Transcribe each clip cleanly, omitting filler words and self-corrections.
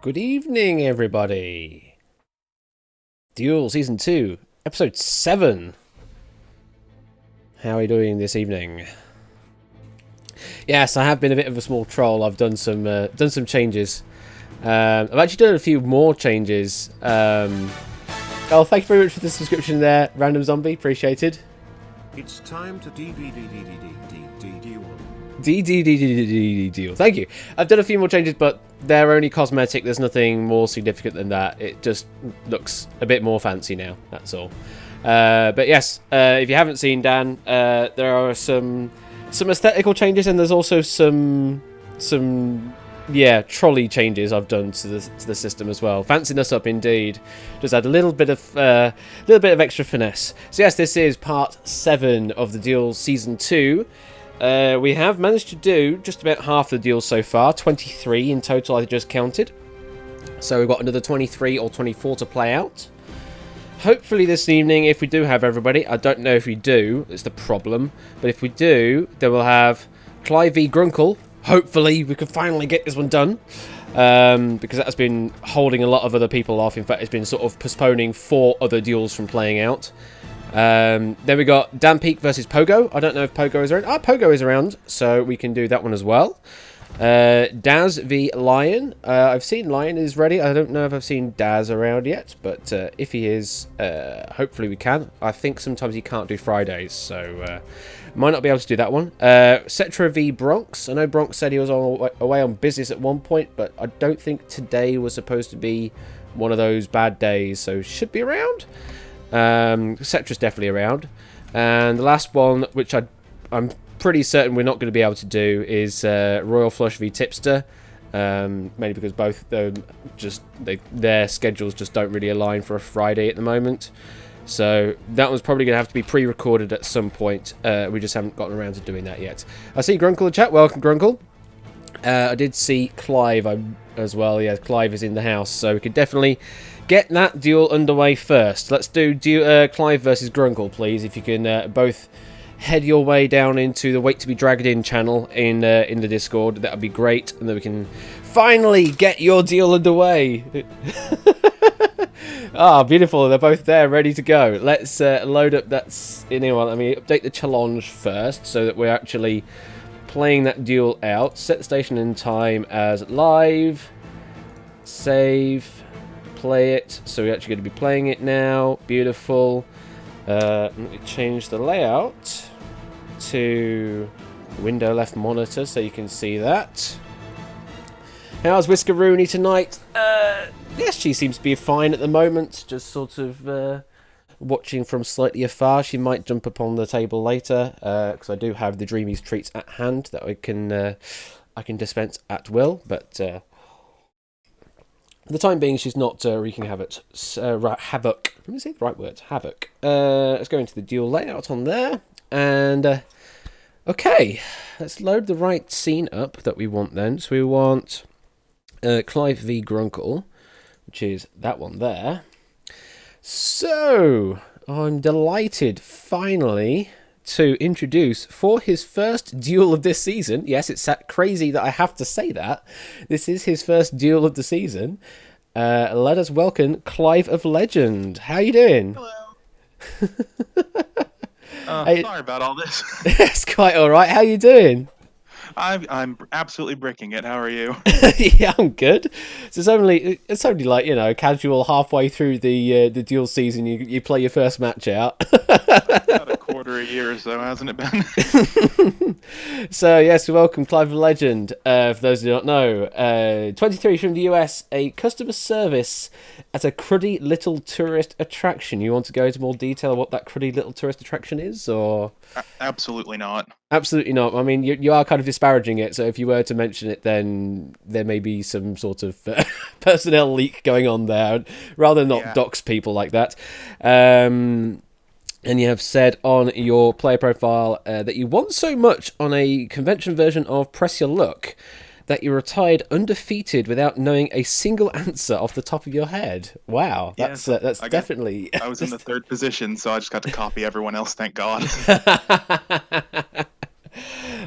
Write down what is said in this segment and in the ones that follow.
Good evening, everybody. Duel Season 2, Episode 7. How are you doing this evening? Yes, I have been a bit of a small troll. I've done some changes. I've actually done a few more changes. Oh, thank you very much for the subscription there, Random Zombie. Appreciated. It's time to deal. Deal. Thank you. I've done a few more changes, but they're only cosmetic. There's nothing more significant than that. It just looks a bit more fancy now. That's all. But yes, if you haven't seen Dan, there are some aesthetical changes, and there's also some trolley changes I've done to the system as well. Fancying us up indeed. Just add a little bit of extra finesse. So yes, this is part 7 of the Duel Season 2. We have managed to do just about half the deals so far, 23 in total I just counted. So we've got another 23 or 24 to play out. Hopefully this evening, if we do have everybody, I don't know if we do, it's the problem, but if we do, then we'll have Clive v Grunkle. Hopefully we can finally get this one done, because that has been holding a lot of other people off. In fact, it's been sort of postponing 4 other duels from playing out. Then we got Dan Peak versus Pogo. I don't know if Pogo is around. Pogo is around, so we can do that one as well. Daz v Lion. I've seen Lion is ready. I don't know if I've seen Daz around yet, but if he is, hopefully we can. I think sometimes he can't do Fridays, so might not be able to do that one. Cetra v Bronx. I know Bronx said he was away on business at one point, but I don't think today was supposed to be one of those bad days, so should be around. Cetra's definitely around. And the last one, which I'm pretty certain we're not going to be able to do, is Royal Flush v Tipster. Mainly because both of them their schedules just don't really align for a Friday at the moment. So that one's probably going to have to be pre-recorded at some point. We just haven't gotten around to doing that yet. I see Grunkle in the chat. Welcome, Grunkle. I did see Clive as well. Yeah, Clive is in the house, so we could definitely get that duel underway first. Let's do Clive versus Grunkle, please. If you can both head your way down into the Wait to be Dragged In channel in the Discord, that would be great, and then we can finally get your duel underway. Ah, beautiful. They're both there, ready to go. Let's load up that. Let me update the challenge first so that we're actually playing that duel out. Set the station and time as live. Save. Play it. So we're actually going to be playing it now. Beautiful. Let me change the layout to window left monitor so you can see that. How's Whiskeroony tonight? Yes, she seems to be fine at the moment. Just sort of watching from slightly afar. She might jump up on the table later because I do have the Dreamies treats at hand that I can dispense at will. But for the time being, she's not wreaking havoc. Havoc. Let me say the right words. Havoc. Let's go into the dual layout on there. And okay, let's load the right scene up that we want then. So we want Clive v Grunkle, which is that one there. So I'm delighted finally to introduce, for his first duel of this season, yes, it's crazy that I have to say that, this is his first duel of the season, let us welcome Clive of Legend. How you doing? Hello. Sorry about all this. It's quite alright. How you doing? I'm absolutely bricking it. How are you? Yeah, I'm good. So it's only like, casual halfway through the duel season. You play your first match out. About a quarter a year or so, hasn't it been? So yes, welcome Clive of Legend. For those who don't know, 23 from the US, a customer service at a cruddy little tourist attraction. You want to go into more detail what that cruddy little tourist attraction is, or? Absolutely not. Absolutely not. I mean, you are kind of disparaging it, so if you were to mention it, then there may be some sort of personnel leak going on there. I'd rather not dox people like that. And you have said on your player profile that you won so much on a convention version of Press Your Luck that you retired undefeated without knowing a single answer off the top of your head. Wow, that's definitely. I was in the third position, so I just got to copy everyone else. Thank God.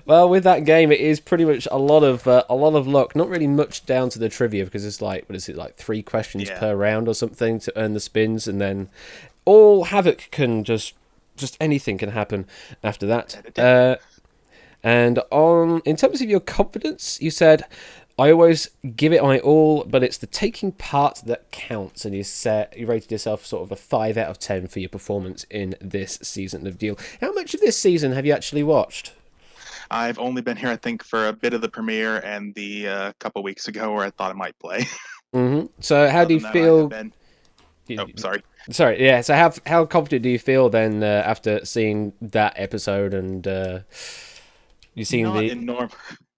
Well, with that game, it is pretty much a lot of luck. Not really much down to the trivia because it's like 3 questions per round or something to earn the spins, and then all havoc can just anything can happen after that. And in terms of your confidence, you said, I always give it my all, but it's the taking part that counts. And you rated yourself sort of a 5 out of 10 for your performance in this season of Deal. How much of this season have you actually watched? I've only been here, I think, for a bit of the premiere and the couple weeks ago where I thought I might play. Mm-hmm. So how do you feel? Sorry. Sorry, yeah. So how confident do you feel then after seeing that episode and you seeing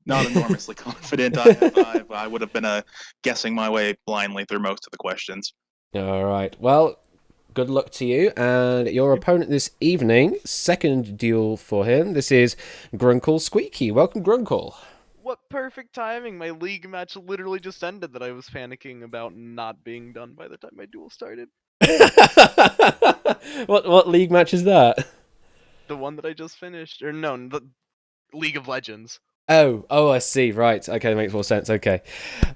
Not enormously confident. I would have been guessing my way blindly through most of the questions. All right. Well, good luck to you and your opponent this evening. Second duel for him. This is Grunkle Squeaky. Welcome, Grunkle. What perfect timing! My league match literally just ended that I was panicking about not being done by the time my duel started. What league match is that? The one that I just finished. Or no, the League of Legends. Oh, I see. Right. Okay, that makes more sense. Okay.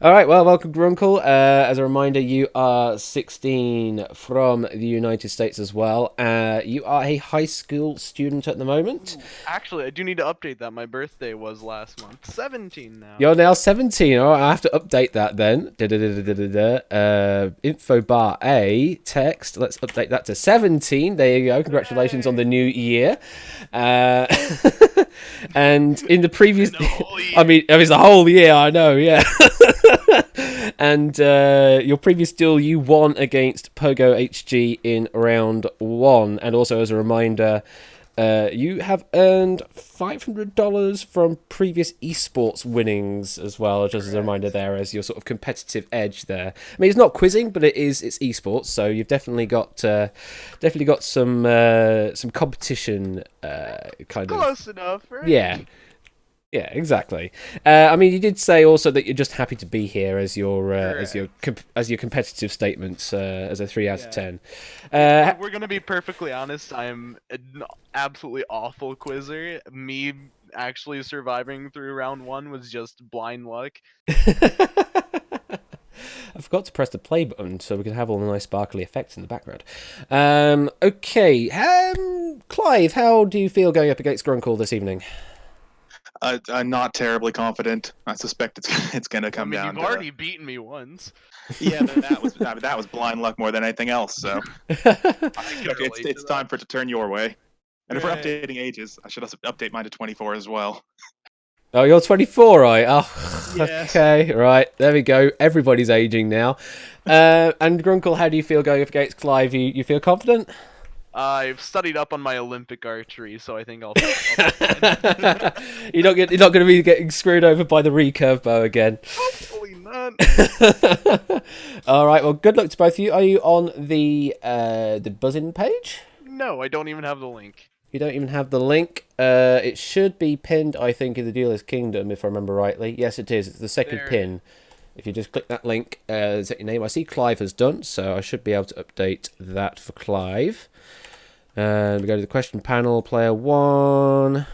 All right. Well, welcome, Grunkle. As a reminder, you are 16 from the United States as well. You are a high school student at the moment. Ooh, actually, I do need to update that. My birthday was last month. 17 now. You're now 17. All right, I have to update that then. Info bar A text. Let's update that to 17. There you go. Congratulations on the new year. And in the previous, I mean, it was the whole year. I know, yeah. And your previous duel, you won against Pogo HG in round 1. And also, as a reminder, you have earned $500 from previous esports winnings as well, just as a reminder there, as your sort of competitive edge there. I mean, it's not quizzing, but it's esports, so you've definitely got some competition kind Close enough, right? of. Yeah, exactly. I mean, you did say also that you're just happy to be here as your competitive statements as a 3 out of 10. We're gonna be perfectly honest. I'm an absolutely awful quizzer. Me actually surviving through round 1 was just blind luck. I forgot to press the play button so we can have all the nice sparkly effects in the background. Okay, Clive, how do you feel going up against Grunkle this evening? I'm not terribly confident. I suspect it's going to come down. You've already beaten me once. Yeah, that was blind luck more than anything else. So it's time for it to turn your way. And if we're updating ages, I should also update mine to 24 as well. Oh, you're 24, right? Oh, yes. Okay, right. There we go. Everybody's aging now. And Grunkle, how do you feel going up against Clive? You feel confident? I've studied up on my Olympic archery, so I think I'll You're not going to be getting screwed over by the recurve bow again. Hopefully not. All right. Well, good luck to both of you. Are you on the buzz-in page? No, I don't even have the link. You don't even have the link. It should be pinned, I think, in the Dealer's Kingdom, if I remember rightly. Yes, it is. It's the second pin. If you just click that link, set your name. I see Clive has done, so I should be able to update that for Clive. And we go to the question panel, player 1,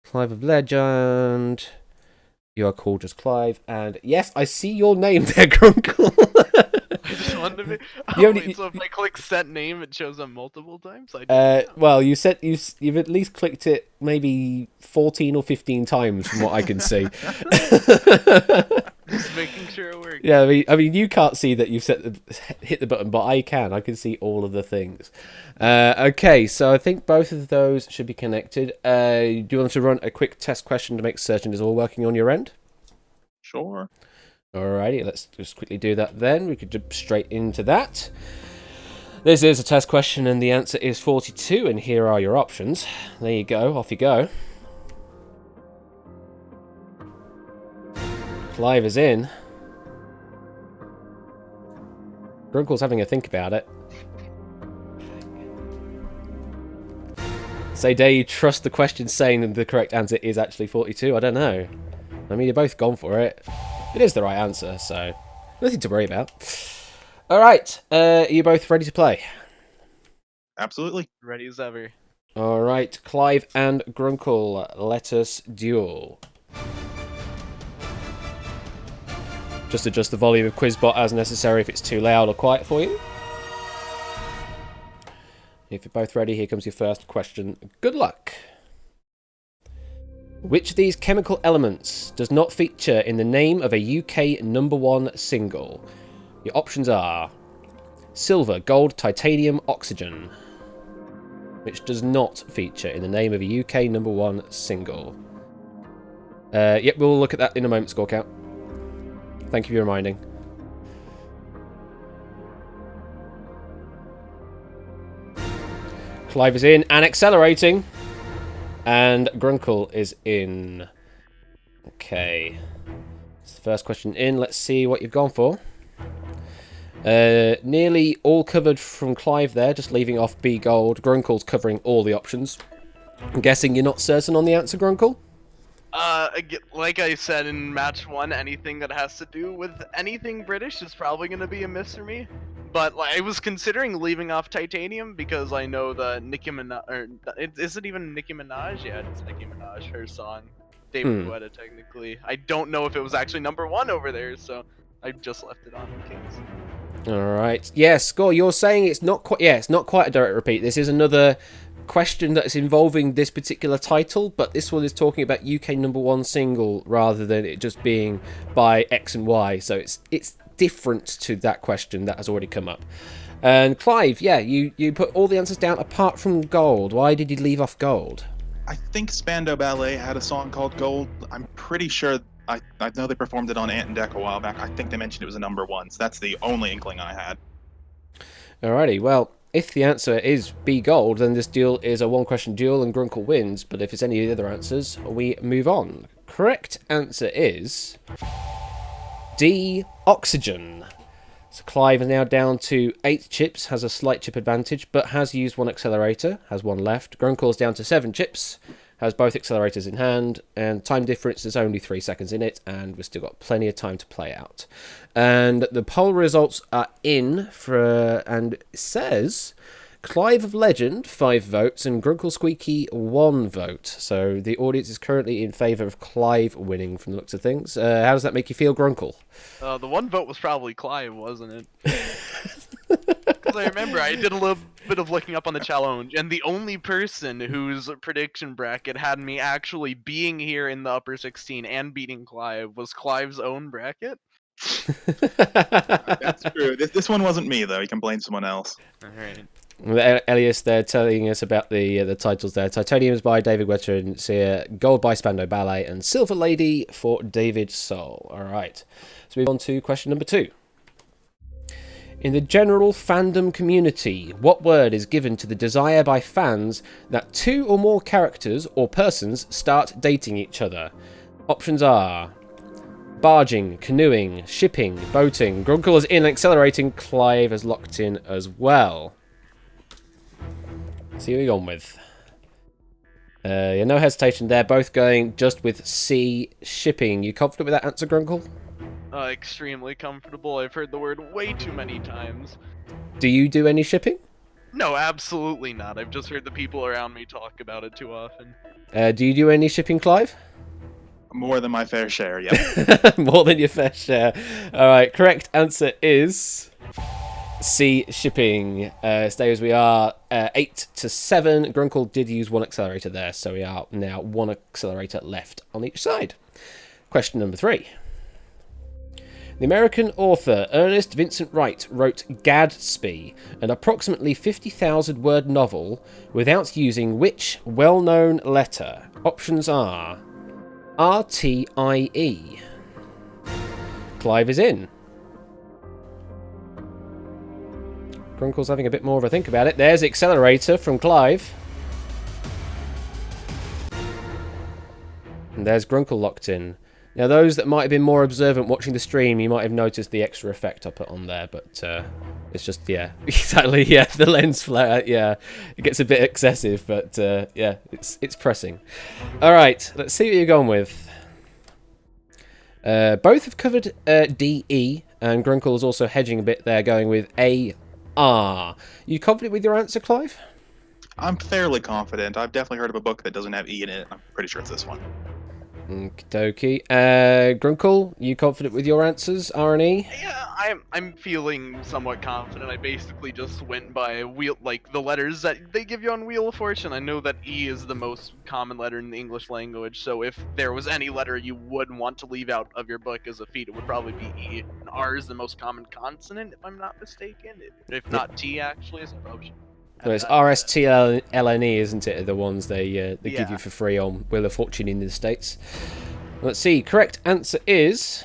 Clive of Legend. You are called just Clive, and yes, I see your name there, Grunkle. I just wanted to be... so if I click set name, it shows up multiple times? Well, you've at least clicked it maybe 14 or 15 times from what I can see. Just making sure it works. Yeah, I mean, you can't see that you've hit the button, but I can. I can see all of the things. Okay, so I think both of those should be connected. Do you want to run a quick test question to make certain it's all working on your end? Sure. Alrighty, let's just quickly do that then. We could jump straight into that. This is a test question, and the answer is 42, and here are your options. There you go, off you go. Clive is in. Grunkle's having a think about it. Say, dare you trust the question saying that the correct answer is actually 42? I don't know. I mean, you're both gone for it. It is the right answer, so nothing to worry about. All right, are you both ready to play? Absolutely. Ready as ever. All right, Clive and Grunkle, let us duel. Just adjust the volume of QuizBot as necessary if it's too loud or quiet for you. If you're both ready, here comes your first question. Good luck. Which of these chemical elements does not feature in the name of a UK #1 single? Your options are silver, gold, titanium, oxygen. Which does not feature in the name of a UK #1 single. Yep, we'll look at that in a moment, score count. Thank you for reminding. Clive is in and accelerating. And Grunkle is in. Okay. It's the first question in. Let's see what you've gone for. Nearly all covered from Clive there, just leaving off B gold. Grunkle's covering all the options. I'm guessing you're not certain on the answer, Grunkle? Like I said in match 1, anything that has to do with anything British is probably going to be a miss for me. But I was considering leaving off titanium because I know the Nicki Minaj, or is it even Nicki Minaj? Yeah, it's Nicki Minaj. Her song David Guetta, technically. I don't know if it was actually number 1 over there, so I just left it on Kings. All right. Yeah, Score, you're saying it's not quite. Yeah, it's not quite a direct repeat. This is another question that's involving this particular title, but this one is talking about UK #1 single rather than it just being by X and Y. So it's different to that question that has already come up. And Clive, yeah, you put all the answers down apart from Gold. Why did you leave off Gold? I think Spandau Ballet had a song called Gold. I'm pretty sure. I know they performed it on Ant and Deck a while back. I think they mentioned it was a number 1, so that's the only inkling I had. Alrighty, well, if the answer is B Gold, then this duel is a one-question duel and Grunkle wins, but if it's any of the other answers, we move on. Correct answer is D Oxygen. So Clive is now down to 8 chips, has a slight chip advantage, but has used 1 accelerator, has 1 left. Grunkel's down to 7 chips, has both accelerators in hand, and time difference is only 3 seconds in it, and we've still got plenty of time to play out. And the poll results are in, and it says Clive of Legend, 5 votes, and Grunkle Squeaky, 1 vote. So the audience is currently in favour of Clive winning from the looks of things. How does that make you feel, Grunkle? The 1 vote was probably Clive, wasn't it? Because I remember I did a little bit of looking up on the challenge, and the only person whose prediction bracket had me actually being here in the upper 16 and beating Clive was Clive's own bracket. That's true. This one wasn't me, though. You can blame someone else. All right. Elias, they're telling us about the titles there. Titanium is by David Guetta and Sia, Gold by Spandau Ballet, and Silver Lady for David Soul. All right, so move on to question number 2. In the general fandom community, what word is given to the desire by fans that 2 or more characters or persons start dating each other? Options are barging, canoeing, shipping, boating. Grunkle is in, accelerating. Clive is locked in as well. See what we're going with. Yeah, no hesitation there. Both going just with C, shipping. You confident with that answer, Grunkle? Extremely comfortable. I've heard the word way too many times. Do you do any shipping? No, absolutely not. I've just heard the people around me talk about it too often. Do you do any shipping, Clive? More than my fair share, yeah. More than your fair share. All right, correct answer is C, shipping. Stay as we are, 8 to 7. Grunkle did use 1 accelerator there, so we are now 1 accelerator left on each side. Question number 3. The American author Ernest Vincent Wright wrote Gadsby, an approximately 50,000-word novel, without using which well-known letter? Options are R-T-I-E. Clive is in. Grunkle's having a bit more of a think about it. There's Accelerator from Clive. And there's Grunkle locked in. Now, those that might have been more observant watching the stream, you might have noticed the extra effect I put on there, but it's just, yeah, exactly, yeah, the lens flare, yeah, it gets a bit excessive, but yeah, it's pressing. All right, let's see what you're going with. Both have covered D-E, and Grunkle's also hedging a bit there, going with A-R. You confident with your answer, Clive? I'm fairly confident. I've definitely heard of a book that doesn't have E in it. I'm pretty sure it's this one. Okie dokie. Grunkle, you confident with your answers, R and E? Yeah, I'm feeling somewhat confident. I basically just went by wheel, like the letters that they give you on Wheel of Fortune. I know that E is the most common letter in the English language, so if there was any letter you would want to leave out of your book as a feat, it would probably be E. And R is the most common consonant, if I'm not mistaken. If not T, actually, is an option. No, it's R-S-T-L-N-E, isn't it? The ones they give you for free on Wheel of Fortune in the States. Let's see. Correct answer is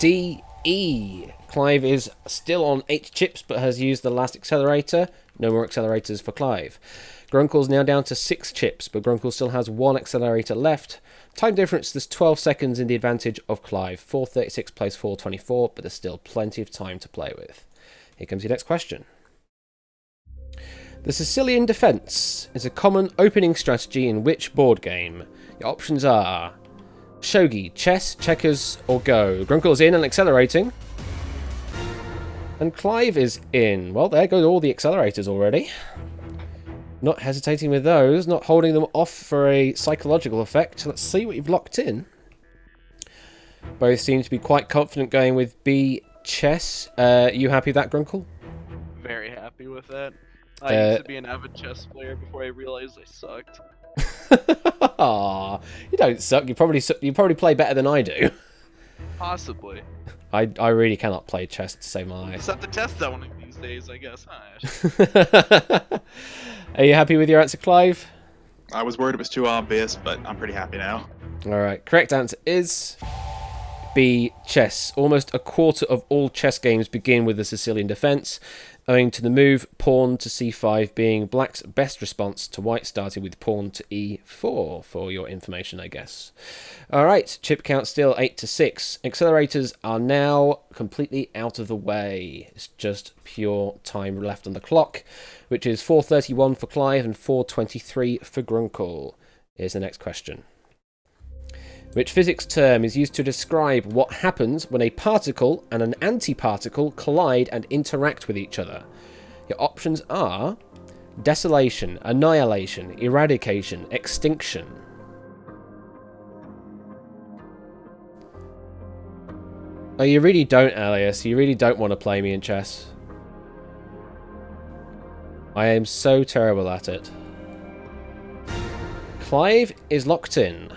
D-E. Clive is still on 8 chips, but has used the last accelerator. No more accelerators for Clive. Grunkle's now down to 6 chips, but Grunkle still has 1 accelerator left. Time difference, there's 12 seconds in the advantage of Clive. 4:36 plays 4:24, but there's still plenty of time to play with. Here comes your next question. The Sicilian Defence is a common opening strategy in which board game? Your options are shogi, chess, checkers, or go. Grunkle's in and accelerating. And Clive is in. Well, there go all the accelerators already. Not hesitating with those, not holding them off for a psychological effect. Let's see what you've locked in. Both seem to be quite confident going with B, chess. You happy with that, Grunkle? Very happy with that. I used to be an avid chess player before I realized I sucked. Aw, you don't suck. You probably play better than I do. Possibly. I really cannot play chess to save my life. Just have to test that one of these days, I guess. Huh? Are you happy with your answer, Clive? I was worried it was too obvious, but I'm pretty happy now. Alright, correct answer is B, chess. Almost a quarter of all chess games begin with the Sicilian defence, owing to the move pawn to c5 being black's best response to white starting with pawn to e4, for your information, I guess. Alright, chip count still 8-6. Accelerators are now completely out of the way. It's just pure time left on the clock, which is 4:31 for Clive and 4:23 for Grunkle. Here's the next question. Which physics term is used to describe what happens when a particle and an antiparticle collide and interact with each other? Your options are desolation, annihilation, eradication, extinction. Oh, you really don't, Alias. You really don't want to play me in chess. I am so terrible at it. Clive is locked in.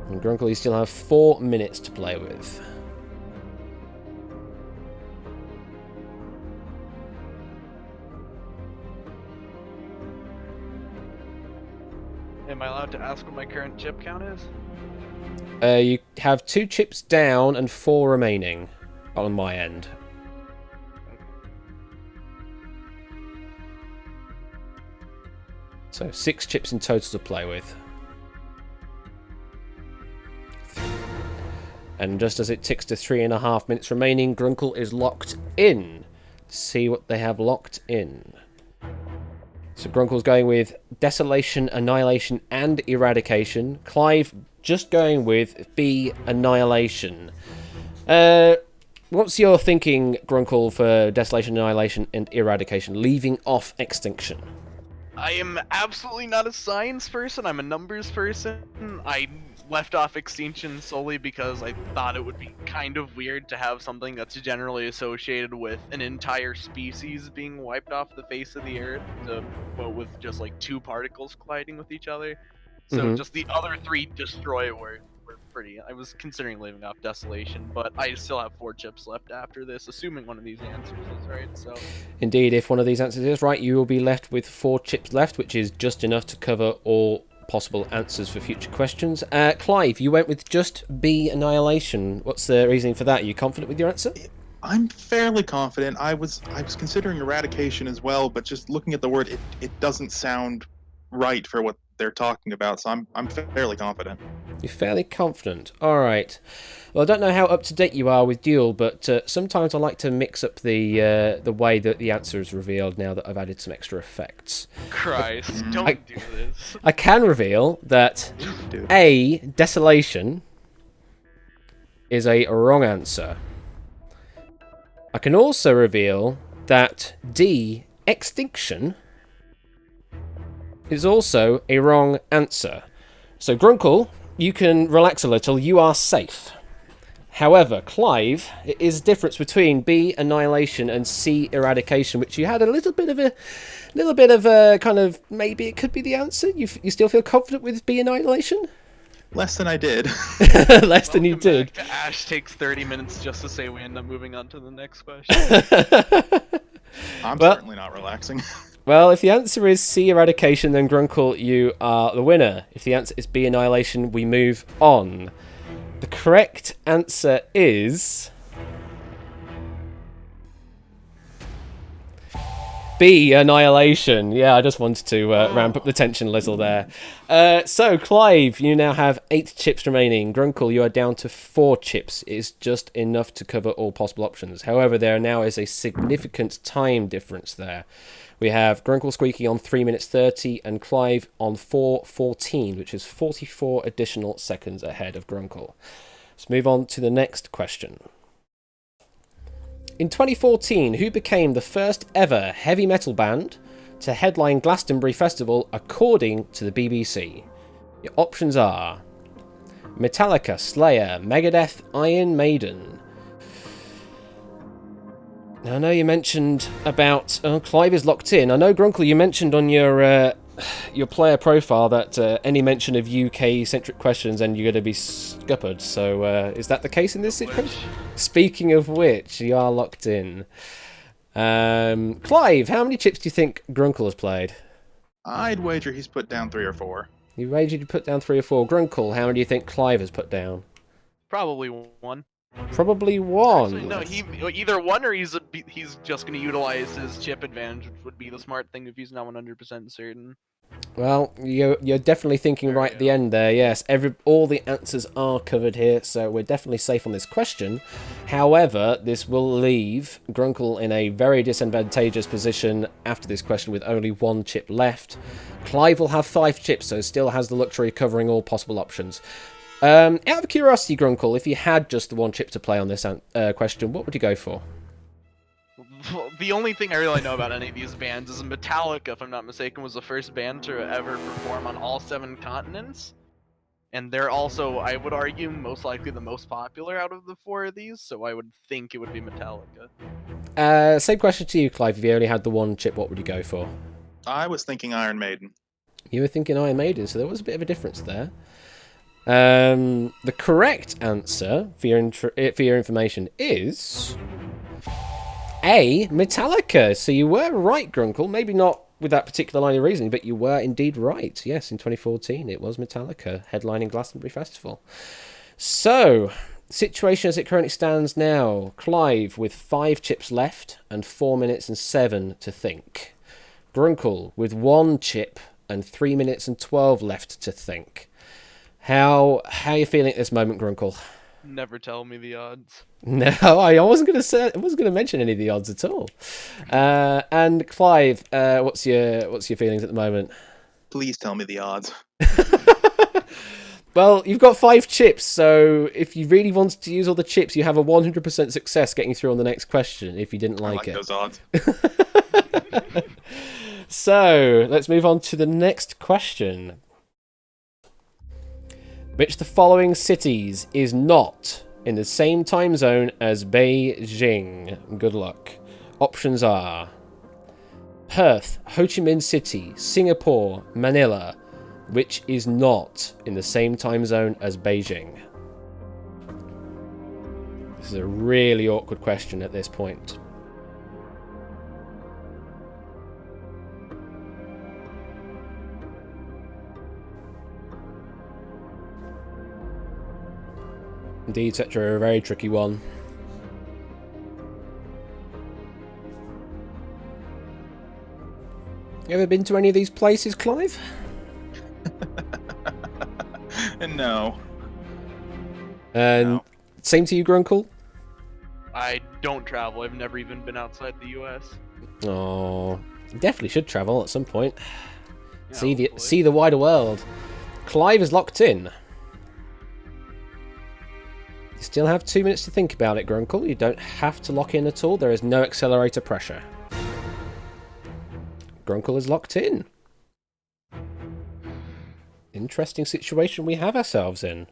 And Grunkle, you still have 4 minutes to play with. Am I allowed to ask what my current chip count is? You have 2 chips down and 4 remaining on my end. So 6 chips in total to play with. And just as it ticks to 3.5 minutes remaining, Grunkle is locked in. See what they have locked in. So Grunkle's going with desolation, annihilation, and eradication. Clive just going with B, annihilation. What's your thinking, Grunkle, for desolation, annihilation, and eradication, leaving off extinction? I am absolutely not a science person, I'm a numbers person. I left off extinction solely because I thought it would be kind of weird to have something that's generally associated with an entire species being wiped off the face of the earth, but with just like 2 particles colliding with each other. So just the other 3 destroy were pretty. I was considering leaving off desolation, but I still have 4 chips left after this, assuming one of these answers is right. So indeed, if one of these answers is right, you will be left with 4 chips left, which is just enough to cover all possible answers for future questions. Clive, you went with just B, annihilation. What's the reasoning for that? Are you confident with your answer? I'm fairly confident. I was considering eradication as well, but just looking at the word, it doesn't sound right for what they're talking about. So I'm fairly confident. You're fairly confident. All right. Well, I don't know how up to date you are with Duel, but sometimes I like to mix up the way that the answer is revealed now that I've added some extra effects. Christ, don't do this. I can reveal that A, desolation, is a wrong answer. I can also reveal that D, extinction, is also a wrong answer. So, Grunkle, you can relax a little. You are safe. However, Clive, it is a difference between B, annihilation, and C, eradication, which you had a little bit of a kind of maybe it could be the answer. You still feel confident with B, annihilation? Less than I did. Less than you did. Back to Ash takes 30 minutes just to say we end up moving on to the next question. I'm certainly not relaxing. Well, if the answer is C, eradication, then Grunkle, you are the winner. If the answer is B, annihilation, we move on. The correct answer is B, annihilation. Yeah, I just wanted to ramp up the tension a little there. So, Clive, you now have 8 chips remaining. Grunkle, you are down to 4 chips. It is just enough to cover all possible options. However, there now is a significant time difference there. We have Grunkle squeaking on 3 minutes 30 and Clive on 4:14, which is 44 additional seconds ahead of Grunkle. Let's move on to the next question. In 2014, who became the first ever heavy metal band to headline Glastonbury Festival according to the BBC? Your options are Metallica, Slayer, Megadeth, Iron Maiden. Now, I know you mentioned about... Clive is locked in. I know, Grunkle, you mentioned on your player profile that any mention of UK-centric questions and you're going to be scuppered. So is that the case in this situation? Speaking of which, you are locked in. Clive, how many chips do you think Grunkle has played? I'd wager he's put down 3 or 4. You wagered you put down 3 or 4. Grunkle, how many do you think Clive has put down? Probably 1. Probably 1. Actually, no, he either 1 or he's just going to utilize his chip advantage, which would be the smart thing if he's not 100% certain. Well, you're definitely thinking right at the end there. Yes, all the answers are covered here, so we're definitely safe on this question. However, this will leave Grunkle in a very disadvantageous position after this question with only 1 chip left. Clive will have 5 chips, so still has the luxury of covering all possible options. Out of curiosity, Grunkle, if you had just the 1 chip to play on this question, what would you go for? The only thing I really know about any of these bands is Metallica, if I'm not mistaken, was the first band to ever perform on all 7 continents. And they're also, I would argue, most likely the most popular out of the 4 of these, so I would think it would be Metallica. Same question to you, Clive. If you only had the 1 chip, what would you go for? I was thinking Iron Maiden. You were thinking Iron Maiden, so there was a bit of a difference there. The correct answer, for your information, is... A, Metallica. So you were right, Grunkle. Maybe not with that particular line of reasoning, but you were indeed right. Yes, in 2014, it was Metallica headlining Glastonbury Festival. So, situation as it currently stands now. Clive with 5 chips left and 4 minutes and 7 to think. Grunkle with 1 chip and 3 minutes and 12 left to think. How are you feeling at this moment, Grunkle? Never tell me the odds. No, I wasn't going to mention any of the odds at all. And Clive, what's your feelings at the moment? Please tell me the odds. Well, you've got 5 chips, so if you really wanted to use all the chips, you have a 100% success getting through on the next question. If you didn't like it, those odds. So let's move on to the next question. Which of the following cities is not in the same time zone as Beijing? Good luck. Options are Perth, Ho Chi Minh City, Singapore, Manila. Which is not in the same time zone as Beijing? This is a really awkward question at this point. Indeed, such a very tricky one. You ever been to any of these places, Clive? No. And No. Same to you, Grunkle? I don't travel. I've never even been outside the U.S. Oh, you definitely should travel at some point. Yeah, See the wider world. Clive is locked in. You still have 2 minutes to think about it, Grunkle. You don't have to lock in at all. There is no accelerator pressure. Grunkle is locked in. Interesting situation we have ourselves in.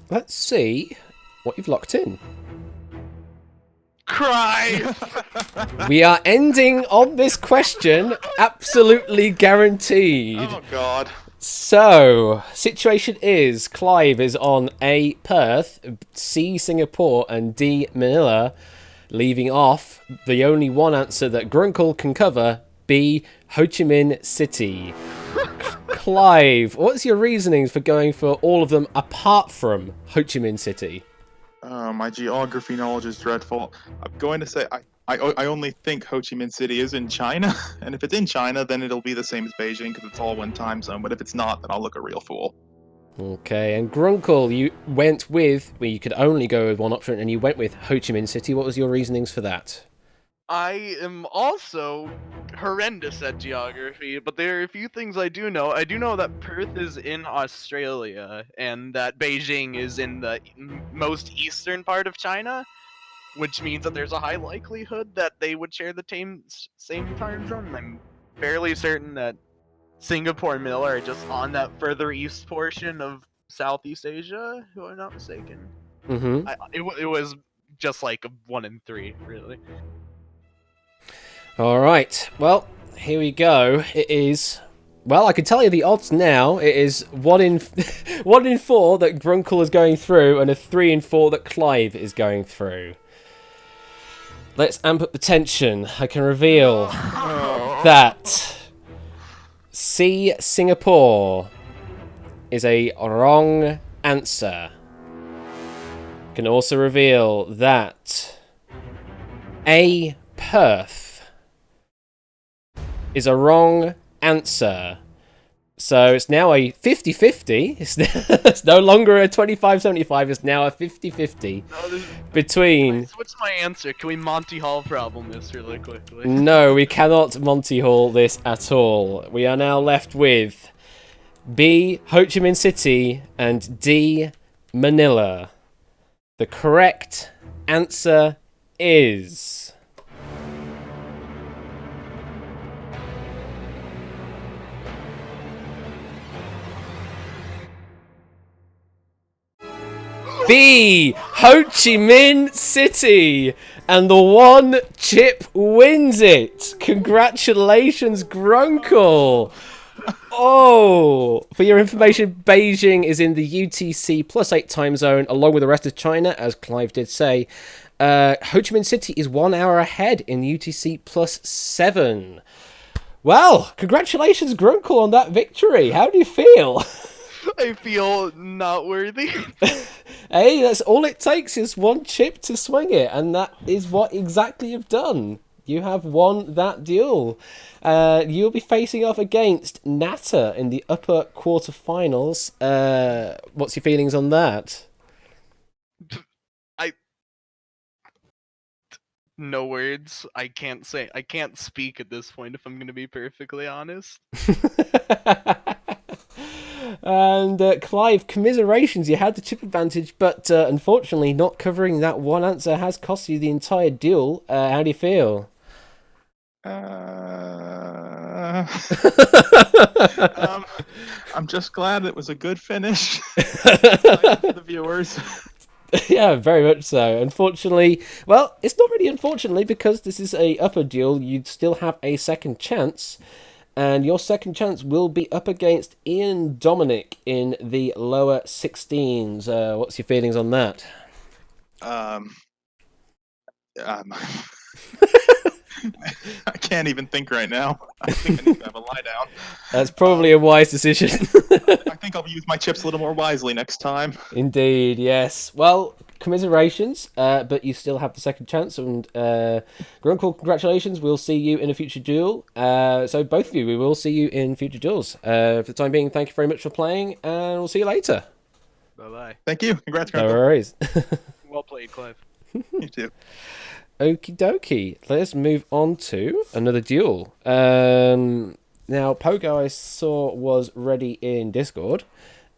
Let's see what you've locked in. Cry! We are ending on this question, absolutely guaranteed. Oh, God. So, situation is, Clive is on A, Perth, C, Singapore, and D, Manila, leaving off the only one answer that Grunkle can cover, B, Ho Chi Minh City. Clive, what's your reasonings for going for all of them apart from Ho Chi Minh City? My geography knowledge is dreadful. I'm going to say I only think Ho Chi Minh City is in China, and if it's in China, then it'll be the same as Beijing because it's all one time zone. But if it's not, then I'll look a real fool. Okay, and Grunkle, you went with, well, you could only go with one option, and you went with Ho Chi Minh City. What was your reasonings for that? I am also horrendous at geography, but there are a few things I do know. I do know that Perth is in Australia, and that Beijing is in the most eastern part of China. which means that there's a high likelihood that they would share the same time zone. And I'm fairly certain that Singapore and Manila are just on that further east portion of Southeast Asia, if I'm not mistaken. Mm-hmm. It was just like a 1 in 3, really. All right. Well, here we go. It is. Well, I can tell you the odds now. It is 1 in 1 in 4 that Grunkle is going through, and a 3 in 4 that Clive is going through. Let's amp up the tension. I can reveal that C Singapore is a wrong answer. I can also reveal that A Perth is a wrong answer. So it's now a 50-50. It's no longer a 25-75. It's now a 50-50 between... What's my answer? Can we Monty Hall problem this really quickly? No, we cannot Monty Hall this at all. We are now left with B, Ho Chi Minh City, and D, Manila. The correct answer is... B, Ho Chi Minh City, and the one chip wins it. Congratulations, Grunkle. Oh, for your information, Beijing is in the UTC +8 time zone, along with the rest of China, as Clive did say. Ho Chi Minh City is 1 hour ahead in UTC +7. Well, congratulations, Grunkle, on that victory. How do you feel? I feel not worthy. Hey, that's all it takes is one chip to swing it, and that is what exactly you've done. You have won that duel. You'll be facing off against Natta in the upper quarterfinals. What's your feelings on that? No words. I can't speak at this point, if I'm going to be perfectly honest. And Clive, commiserations, you had the chip advantage, but unfortunately not covering that one answer has cost you the entire duel. How do you feel? I'm just glad it was a good finish. For the viewers. Yeah, very much so. Unfortunately, well, it's not really unfortunately, because this is a upper duel. You'd still have a second chance. And your second chance will be up against Ian Dominic in the lower 16s. What's your feelings on that? I can't even think right now. I think I need to have a lie down. That's probably a wise decision. I think I'll use my chips a little more wisely next time. Indeed, yes. Well, commiserations, but you still have the second chance. And Grunkle, congratulations. We'll see you in a future duel. So both of you, we will see you in future duels. For the time being, thank you very much for playing, and we'll see you later. Bye-bye. Thank you. Congrats, No Grunkle. worries. Well played, Clive. You too. Okie dokie. Let's move on to another duel. Now, Pogo I saw was ready in Discord.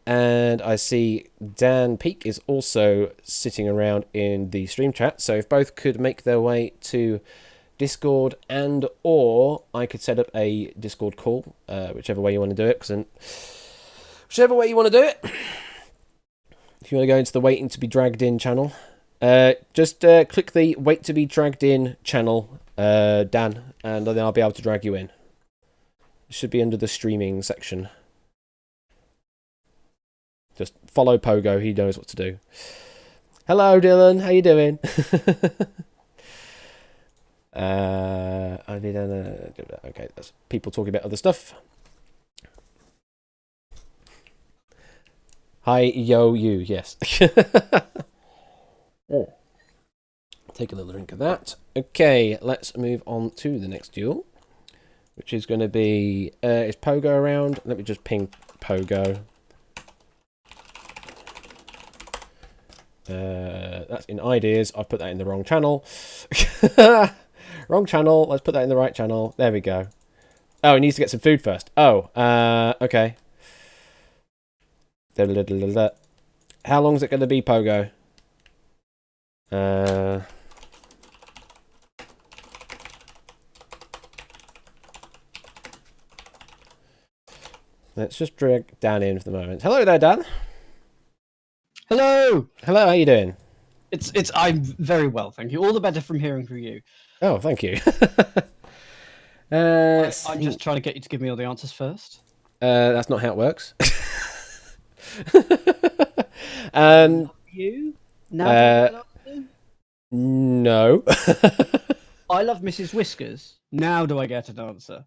And I see Dan Peak is also sitting around in the stream chat. So if both could make their way to Discord, and or I could set up a Discord call, whichever way you want to do it. Whichever way you want to do it. If you want to go into the Waiting to be Dragged In channel, just click the Wait to be Dragged In channel, Dan, and then I'll be able to drag you in. It should be under the streaming section. Just follow Pogo, he knows what to do. Hello, Dylan, how you doing? Okay, that's people talking about other stuff. Hi, yo, you, yes. Oh. Take a little drink of that. Okay, let's move on to the next duel, which is going to be, is Pogo around? Let me just ping Pogo. That's in ideas. I've put that in the wrong channel. Wrong channel. Let's put that in the right channel. There we go. Oh, he needs to get some food first. Oh, okay. How long is it going to be, Pogo? Let's just drag Dan in for the moment. Hello there, Dan. Hello. Hello, how you doing? I'm very well, thank you. All the better from hearing from you. Oh, thank you. I'm just trying to get you to give me all the answers first. That's not how it works. You? Now No. I love Mrs. Whiskers. Now do I get an answer?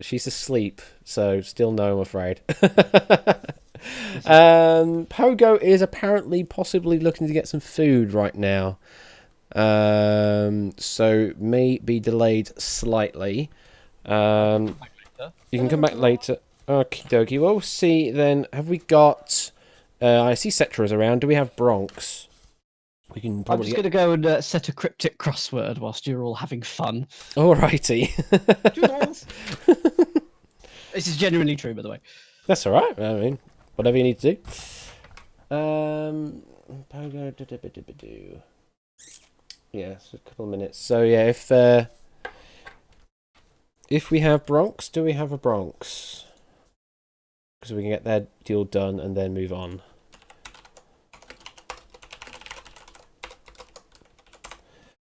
She's asleep, so still no, I'm afraid. Pogo is apparently possibly looking to get some food right now. So may be delayed slightly. You can come back later. Okie dokie. Well, we'll see then. Have we got... I see Cetra is around. Do we have Bronx? We can I'm probably just going to go and set a cryptic crossword whilst you're all having fun. Alrighty. This is genuinely true, by the way. That's alright. I mean, whatever you need to do. Pogo... Yes, a couple of minutes. So yeah, if we have Bronx, do we have a Bronx? Because we can get that deal done and then move on.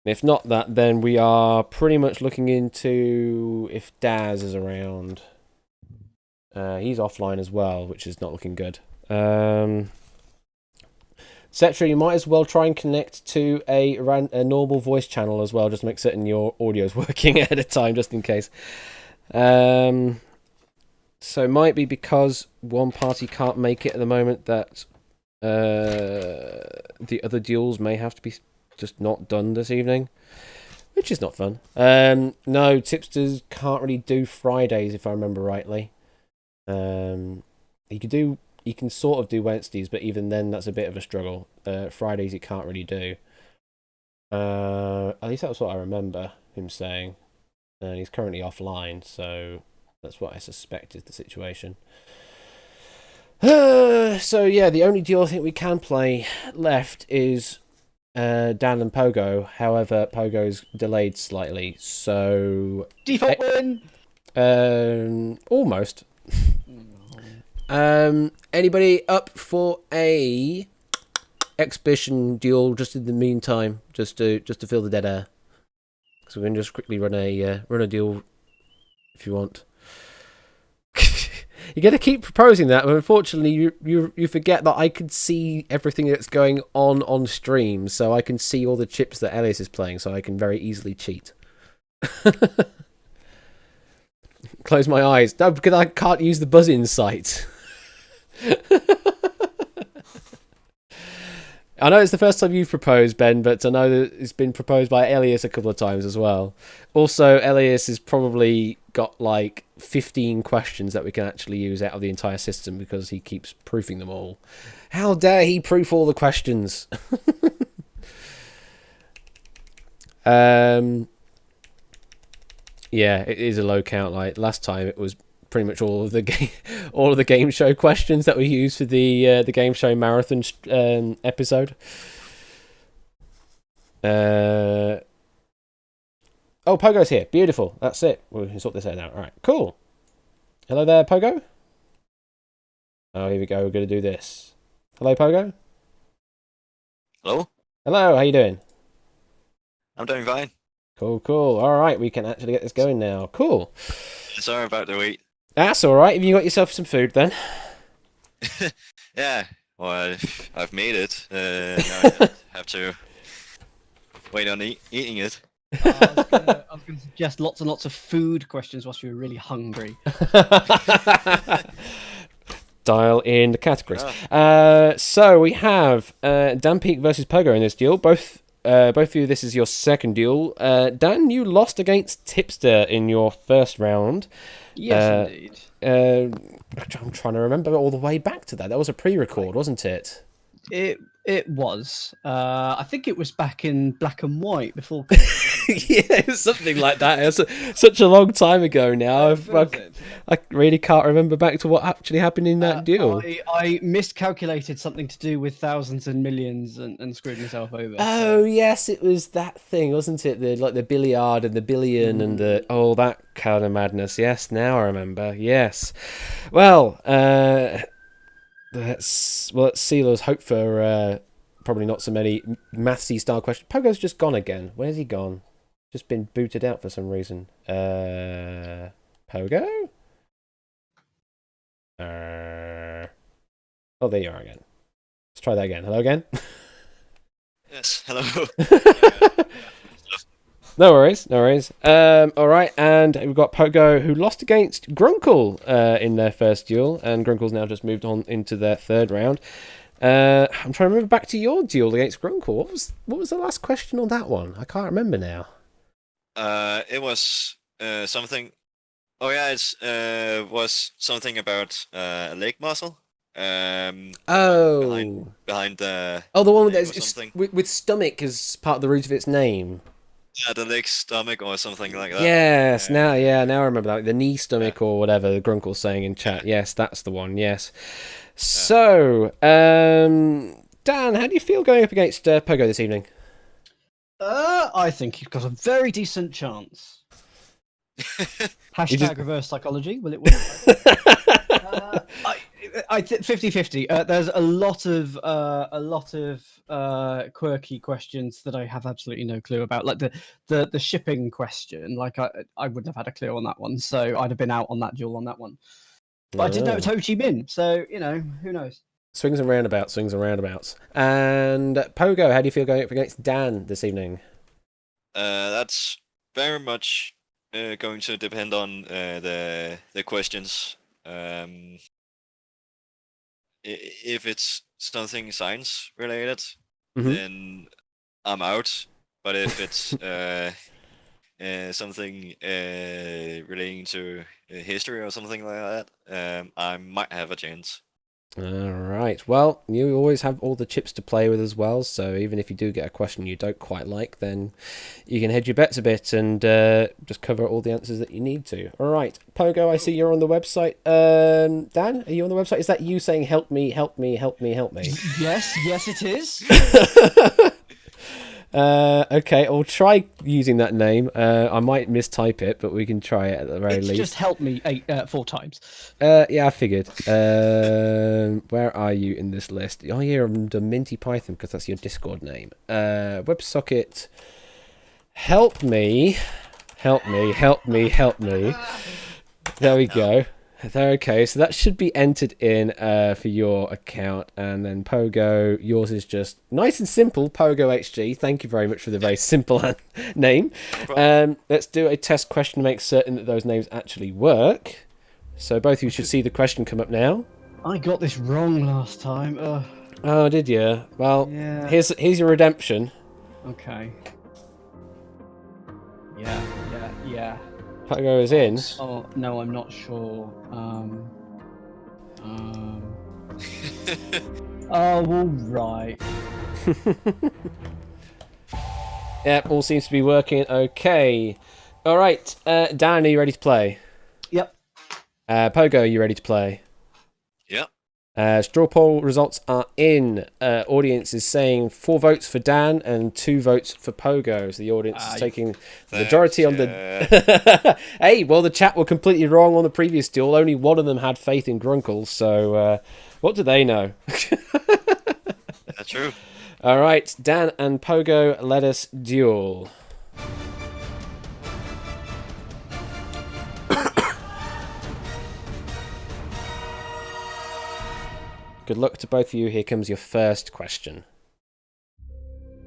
If not that, then we are pretty much looking into if Daz is around. He's offline as well, which is not looking good. Cetra, you might as well try and connect to a normal voice channel as well, just to make certain your audio is working ahead of time, just in case. So it might be because one party can't make it at the moment that the other duels may have to be just not done this evening, which is not fun. No, tipsters can't really do Fridays, if I remember rightly. You can sort of do Wednesdays, but even then that's a bit of a struggle. Fridays you can't really do. At least that's what I remember him saying. And he's currently offline, so that's what I suspect is the situation. So yeah, the only deal I think we can play left is Dan and Pogo. However, Pogo's delayed slightly, so Default win! almost. Anybody up for a exhibition duel just in the meantime, just to fill the dead air? So we can just quickly run a duel if you want. You're gonna keep proposing that, but unfortunately you forget that I can see everything that's going on stream, so I can see all the chips that Elias is playing, so I can very easily cheat. Close my eyes. No, because I can't use the buzz-in site. I know it's the first time you've proposed, Ben, but I know that it's been proposed by Elias a couple of times as well. Also, Elias has probably got like 15 questions that we can actually use out of the entire system because he keeps proofing them all. How dare he proof all the questions? Yeah, it is a low count. Like last time, it was pretty much all of the game show questions that we used for the game show marathon episode. Oh, Pogo's here. Beautiful. That's it. We can sort this out now. All right, cool. Hello there, Pogo. Oh, here we go. We're going to do this. Hello, Pogo. Hello? Hello, how you doing? I'm doing fine. Cool, cool. All right, we can actually get this going now. Cool. Sorry about the wait. That's all right. Have you got yourself some food then? Yeah, well, I've made it. Now I have to wait on eating it. I was going to suggest lots and lots of food questions whilst you were really hungry. Dial in the categories. So we have Dan Peak versus Pogo in this duel. Both of you, this is your second duel. Dan, you lost against Tipster in your first round. Yes, indeed. I'm trying to remember all the way back to that. That was a pre-record, wasn't it? It was. I think it was back in black and white before. Yeah, something like that. It's such a long time ago now. I really can't remember back to what actually happened in that duel. I miscalculated something to do with thousands and millions and screwed myself over. Oh yes, it was that thing, wasn't it? The billiard and the billion and that kind of madness. Yes, now I remember. Yes. Well, let's see. Let's hope for probably not so many mathsy style questions. Pogo's just gone again. Where's he gone? Just been booted out for some reason. Pogo. Oh, there you are again. Let's try that again. Hello again. Yes, hello. No worries. All right, and we've got Pogo, who lost against Grunkle in their first duel, and Grunkle's now just moved on into their third round. I'm trying to remember back to your duel against Grunkle. What was the last question on that one? I can't remember now. It was something. Oh yeah, it was something about a leg muscle. Behind the. The one leg or that's something. with stomach as part of the root of its name. Yeah, the leg, stomach, or something like that. Yes, now I remember that. The knee, stomach, or whatever Grunkle's saying in chat. Yes, that's the one. Yes. So, Dan, how do you feel going up against Pogo this evening? I think you've got a very decent chance. Hashtag reverse psychology. Will it work? 50-50. There's a lot of quirky questions that I have absolutely no clue about, like the shipping question. Like I wouldn't have had a clue on that one, so I'd have been out on that duel on that one. But I did know it's Ho Chi Minh, so who knows. Swings and roundabouts. And Pogo, how do you feel going up against Dan this evening? That's very much going to depend on the questions. If it's something science related, then I'm out. But if it's something relating to history or something like that, I might have a chance. All right. Well, you always have all the chips to play with as well, so even if you do get a question you don't quite like, then you can hedge your bets a bit and just cover all the answers that you need to. All right. Pogo, I see you're on the website. Dan, are you on the website? Is that you saying help me, help me, help me, help me? Yes, it is. Okay, I'll try using that name. I might mistype it, but we can try it at the very least. Just help me 4 times. Yeah, I figured. Where are you in this list? Oh, you're under Minty Python because that's your Discord name. WebSocket. Help me. There we go. Okay, so that should be entered in for your account, and then Pogo, yours is just nice and simple, Pogo HG. Thank you very much for the very simple name. Let's do a test question to make certain that those names actually work. So both of you should see the question come up now. I got this wrong last time. Oh, did you? Well, yeah. here's your redemption. Okay. Yeah. Pogo is in. Oh no, I'm not sure. Oh, all right. Yep, all seems to be working okay. All right, Dan, are you ready to play? Yep. Pogo, are you ready to play? Yep. Straw poll results are in. Audience is saying 4 votes for Dan and 2 votes for Pogo. So the audience is taking the majority on the... Hey, well, the chat were completely wrong on the previous duel. Only one of them had faith in Grunkle, so what do they know? That's true. All right, Dan and Pogo, let us duel. Good luck to both of you. Here comes your first question.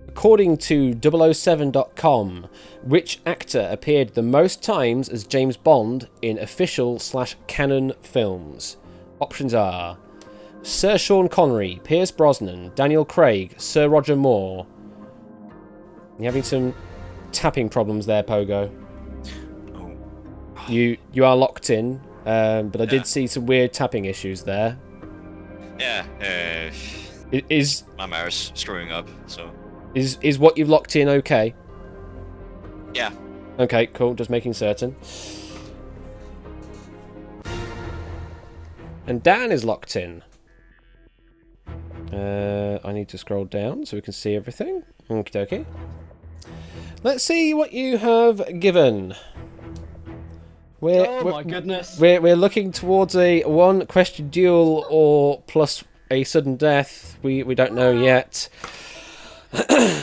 According to 007.com, which actor appeared the most times as James Bond in official/canon films? Options are Sir Sean Connery, Pierce Brosnan, Daniel Craig, Sir Roger Moore. You're having some tapping problems there, Pogo. You are locked in, but I did see some weird tapping issues there. Yeah, Is my mouse screwing up, so... Is what you've locked in okay? Yeah. Okay, cool. Just making certain. And Dan is locked in. I need to scroll down so we can see everything. Okie dokie. Let's see what you have given. My goodness. We're looking towards a 1-question duel or plus a sudden death. We don't know yet.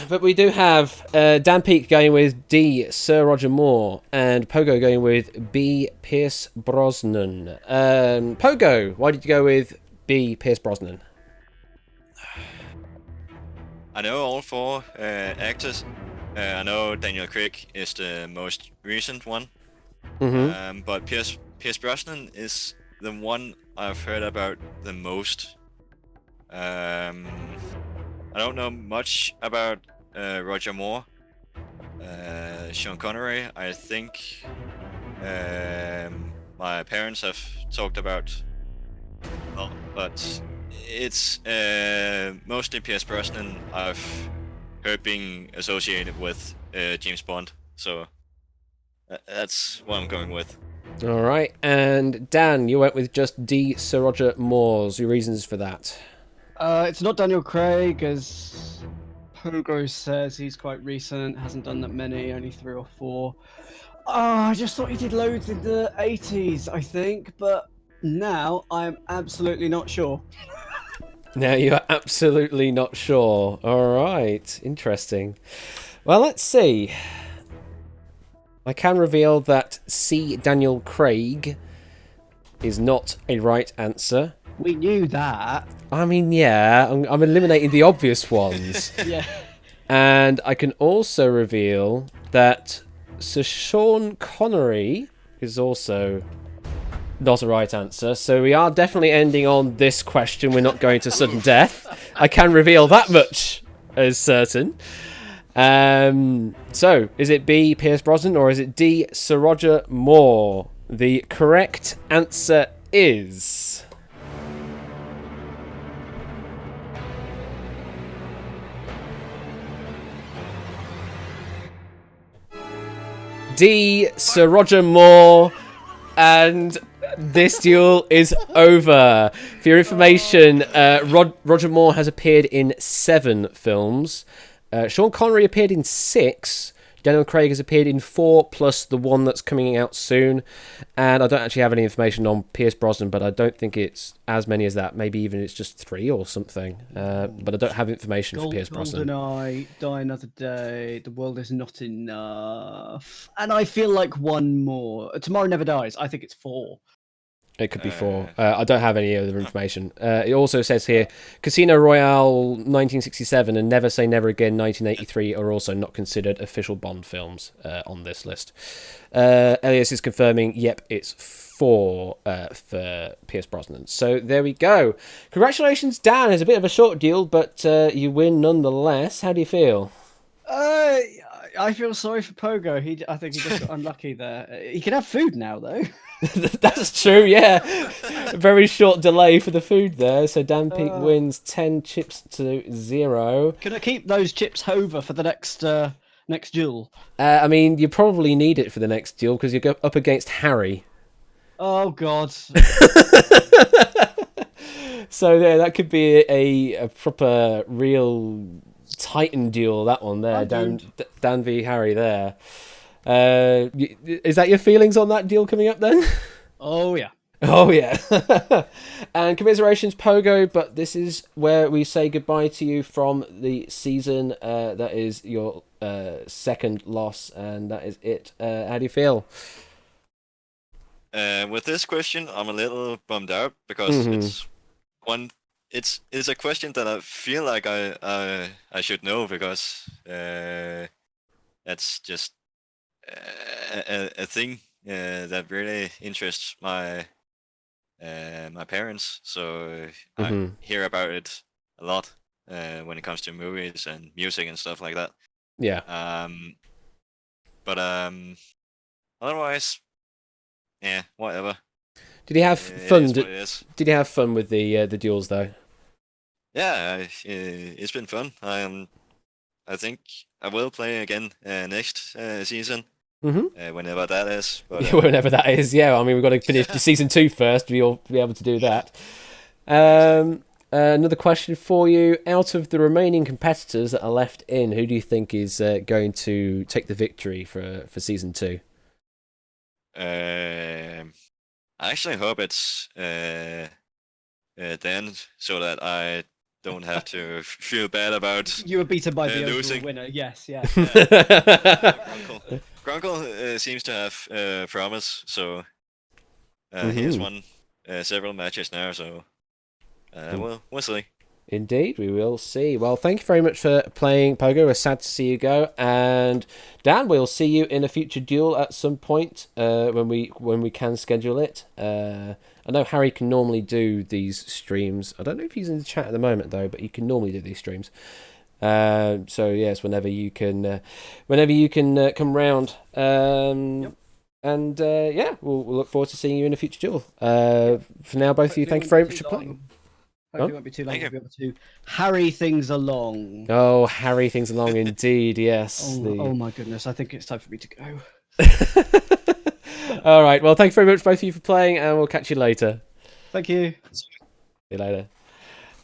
But we do have Dan Peake going with D. Sir Roger Moore and Pogo going with B. Pierce Brosnan. Pogo, why did you go with B. Pierce Brosnan? I know all 4 actors. I know Daniel Craig is the most recent one. Mm-hmm. But Pierce Brosnan is the one I've heard about the most. I don't know much about Roger Moore. Sean Connery, I think my parents have talked about. Well, but it's mostly Pierce Brosnan I've heard being associated with James Bond. So that's what I'm going with. All right. And Dan, you went with just D. Sir Roger Moore's. Your reasons for that? It's not Daniel Craig, as Pogo says. He's quite recent, hasn't done that many, only 3 or 4. I just thought he did loads in the 80s, I think, but now I'm absolutely not sure. Now you're absolutely not sure. All right. Interesting. Well, let's see. I can reveal that C. Daniel Craig is not a right answer. We knew that. I mean, yeah, I'm eliminating the obvious ones. Yeah. And I can also reveal that Sir Sean Connery is also not a right answer. So we are definitely ending on this question. We're not going to sudden death. I can reveal that much as certain. So, is it B. Pierce Brosnan or is it D. Sir Roger Moore? The correct answer is... D. Sir Roger Moore, and this duel is over. For your information, Roger Moore has appeared in 7 films. Sean Connery appeared in 6. Daniel Craig has appeared in 4, plus the one that's coming out soon. And I don't actually have any information on Pierce Brosnan, but I don't think it's as many as that. Maybe even it's just 3 or something. But I don't have information for Pierce Brosnan. GoldenEye, Die Another Day, The World Is Not Enough. And I feel like one more. Tomorrow Never Dies. I think it's 4. It could be 4. I don't have any other information. It also says here, Casino Royale 1967 and Never Say Never Again 1983 are also not considered official Bond films on this list. Elias is confirming, yep, it's 4 for Pierce Brosnan. So there we go. Congratulations, Dan. It's a bit of a short deal, but you win nonetheless. How do you feel? I feel sorry for Pogo. I think he just got unlucky there. He can have food now, though. That's true, yeah. A very short delay for the food there. So Dan Peake wins 10 chips to 0. Can I keep those chips over for the next duel? I mean, you probably need it for the next duel because you're up against Harry. Oh, God. So yeah, that could be a proper, real Titan duel, that one there. Dan v Harry there. Is that your feelings on that deal coming up then? Oh, yeah. Oh, yeah. And commiserations, Pogo, but this is where we say goodbye to you from the season. That is your second loss, and that is it. How do you feel? With this question, I'm a little bummed out because it's a question that I feel like I should know because that's just a thing that really interests my parents. So I hear about it a lot when it comes to movies and music and stuff like that. Yeah. But otherwise, yeah, whatever. Did he have fun? It is what it is. Did he have fun with the duels though? Yeah, it's been fun. I think I will play again next season, Mm-hmm. whenever that is. But Whenever that is, yeah. I mean, we've got to finish the season 2 first. We'll be able to do that. Another question for you: out of the remaining competitors that are left in, who do you think is going to take the victory for season 2? I actually hope it's Dan, so that I don't have to feel bad about You were beaten by the overall losing. winner. Yes, yeah. Grunkle seems to have promise, so he has won several matches now. So we'll see. Indeed, we will see. Well, thank you very much for playing, Pogo. We're sad to see you go. And Dan, we'll see you in a future duel at some point when we can schedule it. I know Harry can normally do these streams. I don't know if he's in the chat at the moment though, but he can normally do these streams. So yes, whenever you can come round. And yeah, we'll look forward to seeing you in a future duel. For now, both of you, thank you very much for playing. Hopefully it won't be too long. We'll be able to harry things along. Oh, harry things along indeed, yes. Oh my goodness, I think it's time for me to go. All right, well, thank you very much, both of you, for playing, and we'll catch you later. Thank you. See you later.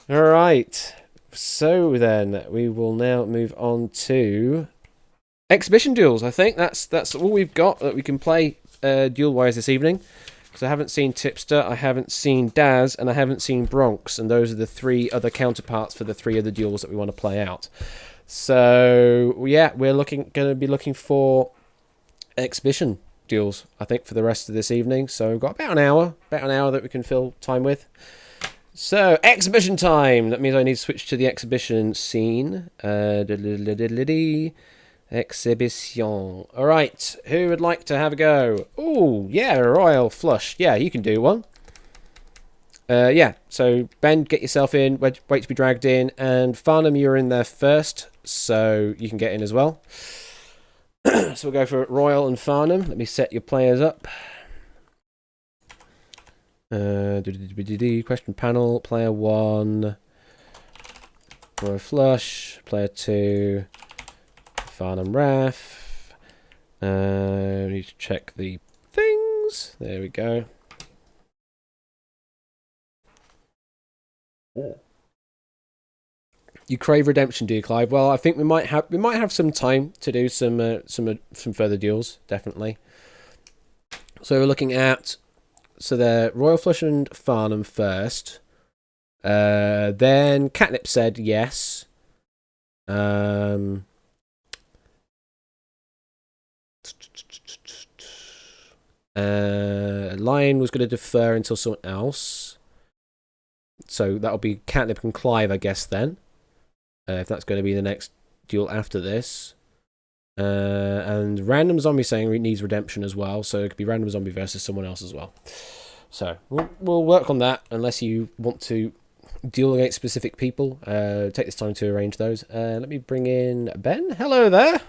All right, so then we will now move on to exhibition duels. I think that's all we've got that we can play duel-wise this evening. Because I haven't seen Tipster, I haven't seen Daz, and I haven't seen Bronx, and those are the 3 other counterparts for the 3 other duels that we want to play out. So yeah, we're going to be looking for exhibition duels, I think, for the rest of this evening. So we've got about an hour that we can fill time with. So exhibition time. That means I need to switch to the exhibition scene. Exhibition. All right, who would like to have a go? Oh, yeah, Royal Flush. Yeah, you can do one. Yeah, so Ben, get yourself in. Wait to be dragged in. And Farnham, you're in there first, so you can get in as well. So we'll go for Royal and Farnham. Let me set your players up. Question panel. Player 1. Royal Flush. Player 2. Farnham Ref. We need to check the things. There we go. You crave redemption, do you, Clive? Well, I think we might have some time to do some further duels, definitely. So we're looking at the Royal Flush and Farnham first. Then Catnip said yes. Lion was going to defer until someone else. So that'll be Catnip and Clive, I guess, then. If that's going to be the next duel after this. And Random Zombie saying it needs redemption as well. So it could be Random Zombie versus someone else as well. So we'll work on that unless you want to duel against specific people. Take this time to arrange those. Let me bring in Ben. Hello there.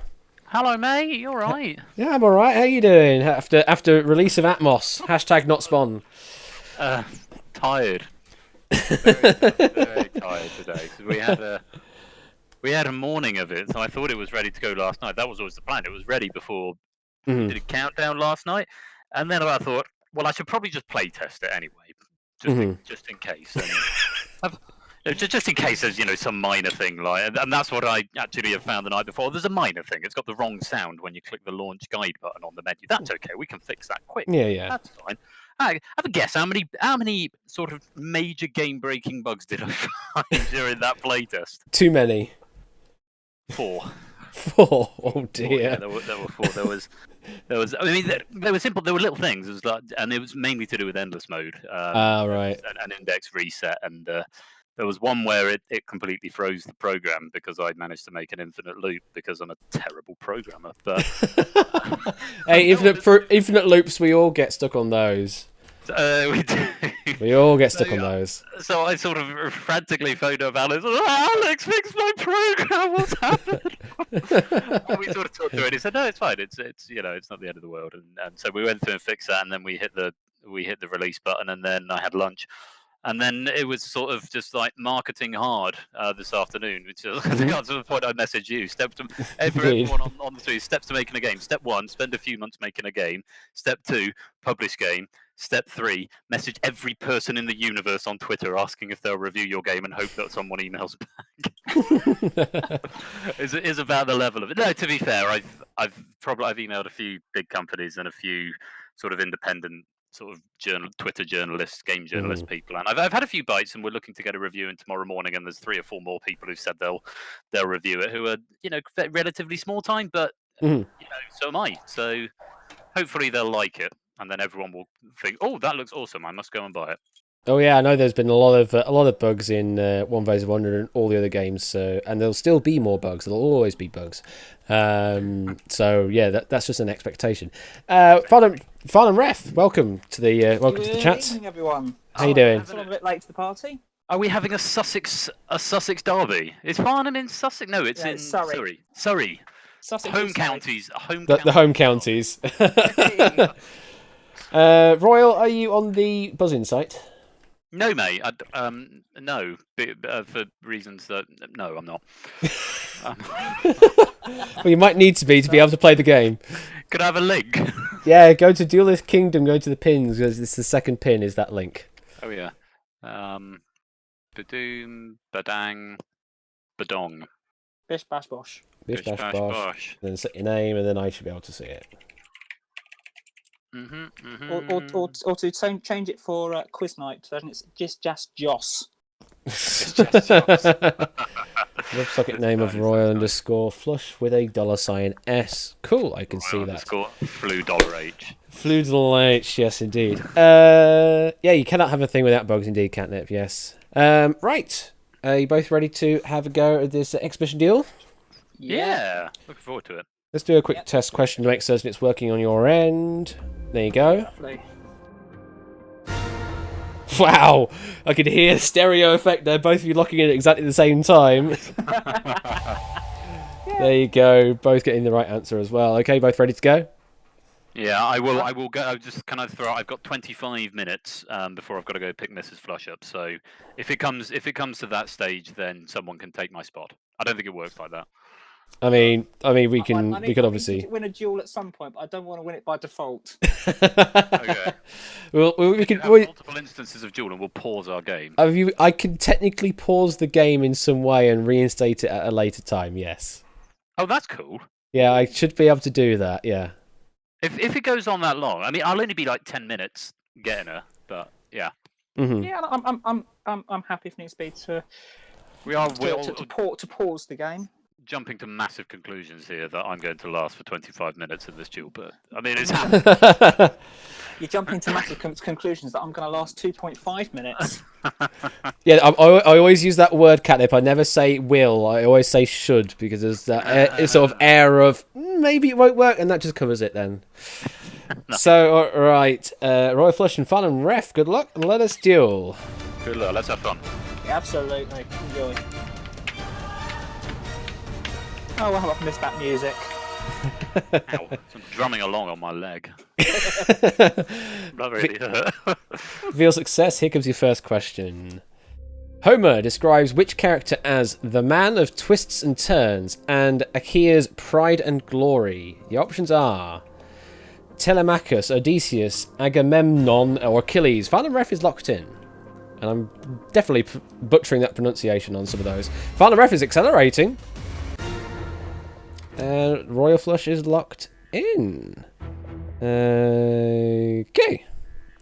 Hello, mate. You all right? Yeah, I'm all right. How you doing after release of Atmos? Hashtag not spawn. Tired. Very tired today because we had a morning of it, so I thought it was ready to go last night. That was always the plan. It was ready before did a countdown last night, and then I thought, well, I should probably just play test it anyway, just in case. And just in case there's some minor thing and that's what I actually have found the night before. There's a minor thing. It's got the wrong sound when you click the launch guide button on the menu. That's okay. We can fix that quick. Yeah. That's fine. Have a guess. How many sort of major game-breaking bugs did I find during that playtest? Too many. 4. 4. Oh dear. 4, yeah, there were 4. There was. I mean, they were simple. There were little things. It was and it was mainly to do with endless mode. Right. An index reset, and there was one where it completely froze the program because I'd managed to make an infinite loop because I'm a terrible programmer. But hey, infinite loops, we all get stuck on those. We do. We all get stuck on those. So I sort of frantically phoned up Alex. Alex, fix my program. What's happened? And we sort of talked through it. He said, "No, it's fine. It's it's not the end of the world." And so we went through and fixed that, and then we hit the release button, and then I had lunch. And then it was sort of just like marketing hard this afternoon, which is I think that's the point I messaged you. For Indeed. everyone on the street, steps to making a game. Step 1, spend a few months making a game. Step 2, publish game. Step 3, message every person in the universe on Twitter asking if they'll review your game and hope that someone emails back. Is about the level of it. No, to be fair, I've emailed a few big companies and a few sort of independent sort of Twitter journalists, game journalist people, and I've had a few bites, and we're looking to get a review in tomorrow morning. And there's 3 or 4 more people who've said they'll review it, who are relatively small time, but so am I. So hopefully they'll like it, and then everyone will think, "Oh, that looks awesome! I must go and buy it." Oh yeah, I know. There's been a lot of bugs in One vs Wonder and all the other games. So, and there'll still be more bugs. There'll always be bugs. So yeah, that's just an expectation. Father Ref, welcome to the chat. Good evening, everyone. How you doing? I'm a bit late to the party. Are we having a Sussex derby? Is Farnham in Sussex? No, it's in Surrey. Surrey. Sussex Home is counties. The home counties. Royal, are you on the buzzing site? No, mate. No, for reasons that no, I'm not. Well, you might need to be able to play the game. Could I have a link? Yeah, go to Duelist Kingdom, go to the pins, because it's the second pin is that link. Oh yeah. Badoom, badang, badong. Bish bash bosh. Bish bash bosh. Then set your name, and then I should be able to see it. Or to change it for quiz night version, it's just Joss. Websocket name of Royal _ flush with a $S. Cool, I can see that. Flu $H. Flu $H, yes indeed. Yeah, you cannot have a thing without bugs indeed, Catnip, yes. Right. Are you both ready to have a go at this exhibition deal? Yeah. Looking forward to it. Let's do a quick test question to make certain it's working on your end. There you go. Lovely. Wow! I could hear the stereo effect there, both of you locking in at exactly the same time. There you go, both getting the right answer as well. Okay, both ready to go? Yeah, I will go. I've got 25 minutes before I've got to go pick Mrs. Flush up. So if it comes to that stage, then someone can take my spot. I don't think it works like that. I mean, we could I need obviously to win a duel at some point, but I don't want to win it by default. Okay. Well, we can have multiple instances of duel, and we'll pause our game. I can technically pause the game in some way and reinstate it at a later time. Yes. Oh, that's cool. Yeah, I should be able to do that. Yeah. If it goes on that long, I mean, I'll only be like 10 minutes getting her, but yeah. Mm-hmm. Yeah, I'm happy if needs be to pause the game. Jumping to massive conclusions here that I'm going to last for 25 minutes in this duel, but I mean, it's You're jumping to massive conclusions that I'm going to last 2.5 minutes. Yeah, I always use that word, Catnip. I never say will. I always say should, because there's that sort of air of maybe it won't work, and that just covers it then. So, all right, Royal Flush and Fun and Ref, good luck, and let us duel. Good luck. Let's have fun. Yeah, absolutely. Enjoy. Oh, well, I've missed that music. Ow. Some drumming along on my leg. That really hurt. Reveal success. Here comes your first question. Homer describes which character as the man of twists and turns and Achaea's pride and glory? The options are Telemachus, Odysseus, Agamemnon, or Achilles. Final Ref is locked in. And I'm definitely butchering that pronunciation on some of those. Final Ref is accelerating. Royal Flush is locked in. Okay.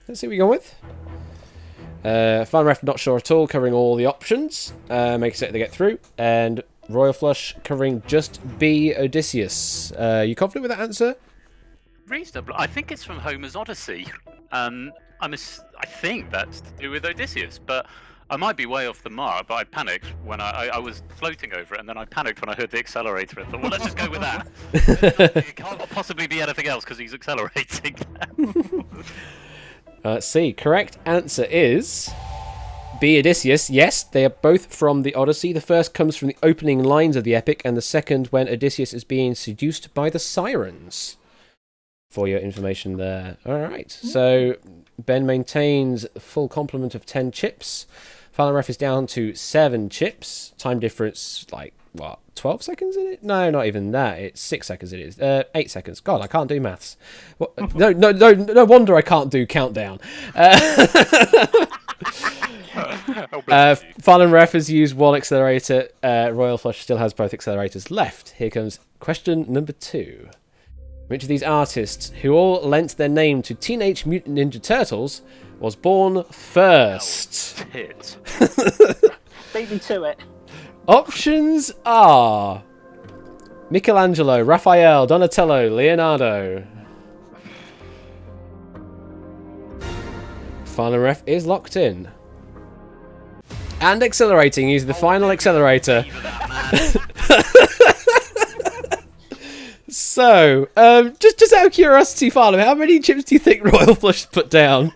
Let's see what we're going with. Final Ref not sure at all, covering all the options. Makes it they get through. And Royal Flush covering just B, Odysseus. You confident with that answer? Reasonable. I think it's from Homer's Odyssey. I think that's to do with Odysseus, but I might be way off the mark, but I panicked when I was floating over it, and then I panicked when I heard the accelerator and thought, well, let's just go with that. It can't possibly be anything else because he's accelerating. Let's see. Correct answer is B, Odysseus. Yes, they are both from the Odyssey. The first comes from the opening lines of the epic, and the second when Odysseus is being seduced by the sirens. for your information there. All right, so Ben maintains full complement of 10 chips. Final ref is down to 7 chips. Time difference, like, what, 12 seconds in it? No, not even that. It's 6 seconds it is. 8 seconds. God, I can't do maths. What? No wonder I can't do countdown. Final ref has used one accelerator. Royal Flush still has both accelerators left. Here comes question number 2. Which of these artists, who all lent their name to Teenage Mutant Ninja Turtles, was born first? Hit. Beat me to it. Options are Michelangelo, Raphael, Donatello, Leonardo. Final ref is locked in. And accelerating using the final accelerator. So, just out of curiosity, Farnham, how many chips do you think Royal Flush put down? 2,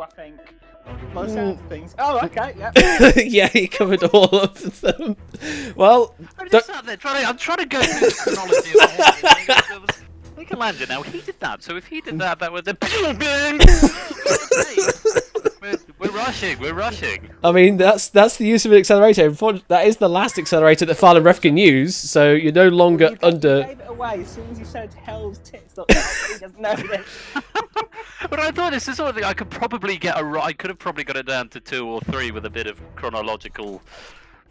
I think. By the sound of things. Oh, okay, yeah. Yeah, he covered all of them. Well, I'm just sat there I'm trying to go through the chronology of the head. Michelangelo, now he did that, so if he did that, that was the We're rushing. I mean, that's the use of an accelerator. That is the last accelerator that Farnham Ref can use, so you're no longer under... You gave it away as soon as you said Hell's Tits. He doesn't know this. But I thought this is sort of thing I could probably get I could have probably got it down to 2 or 3 with a bit of chronological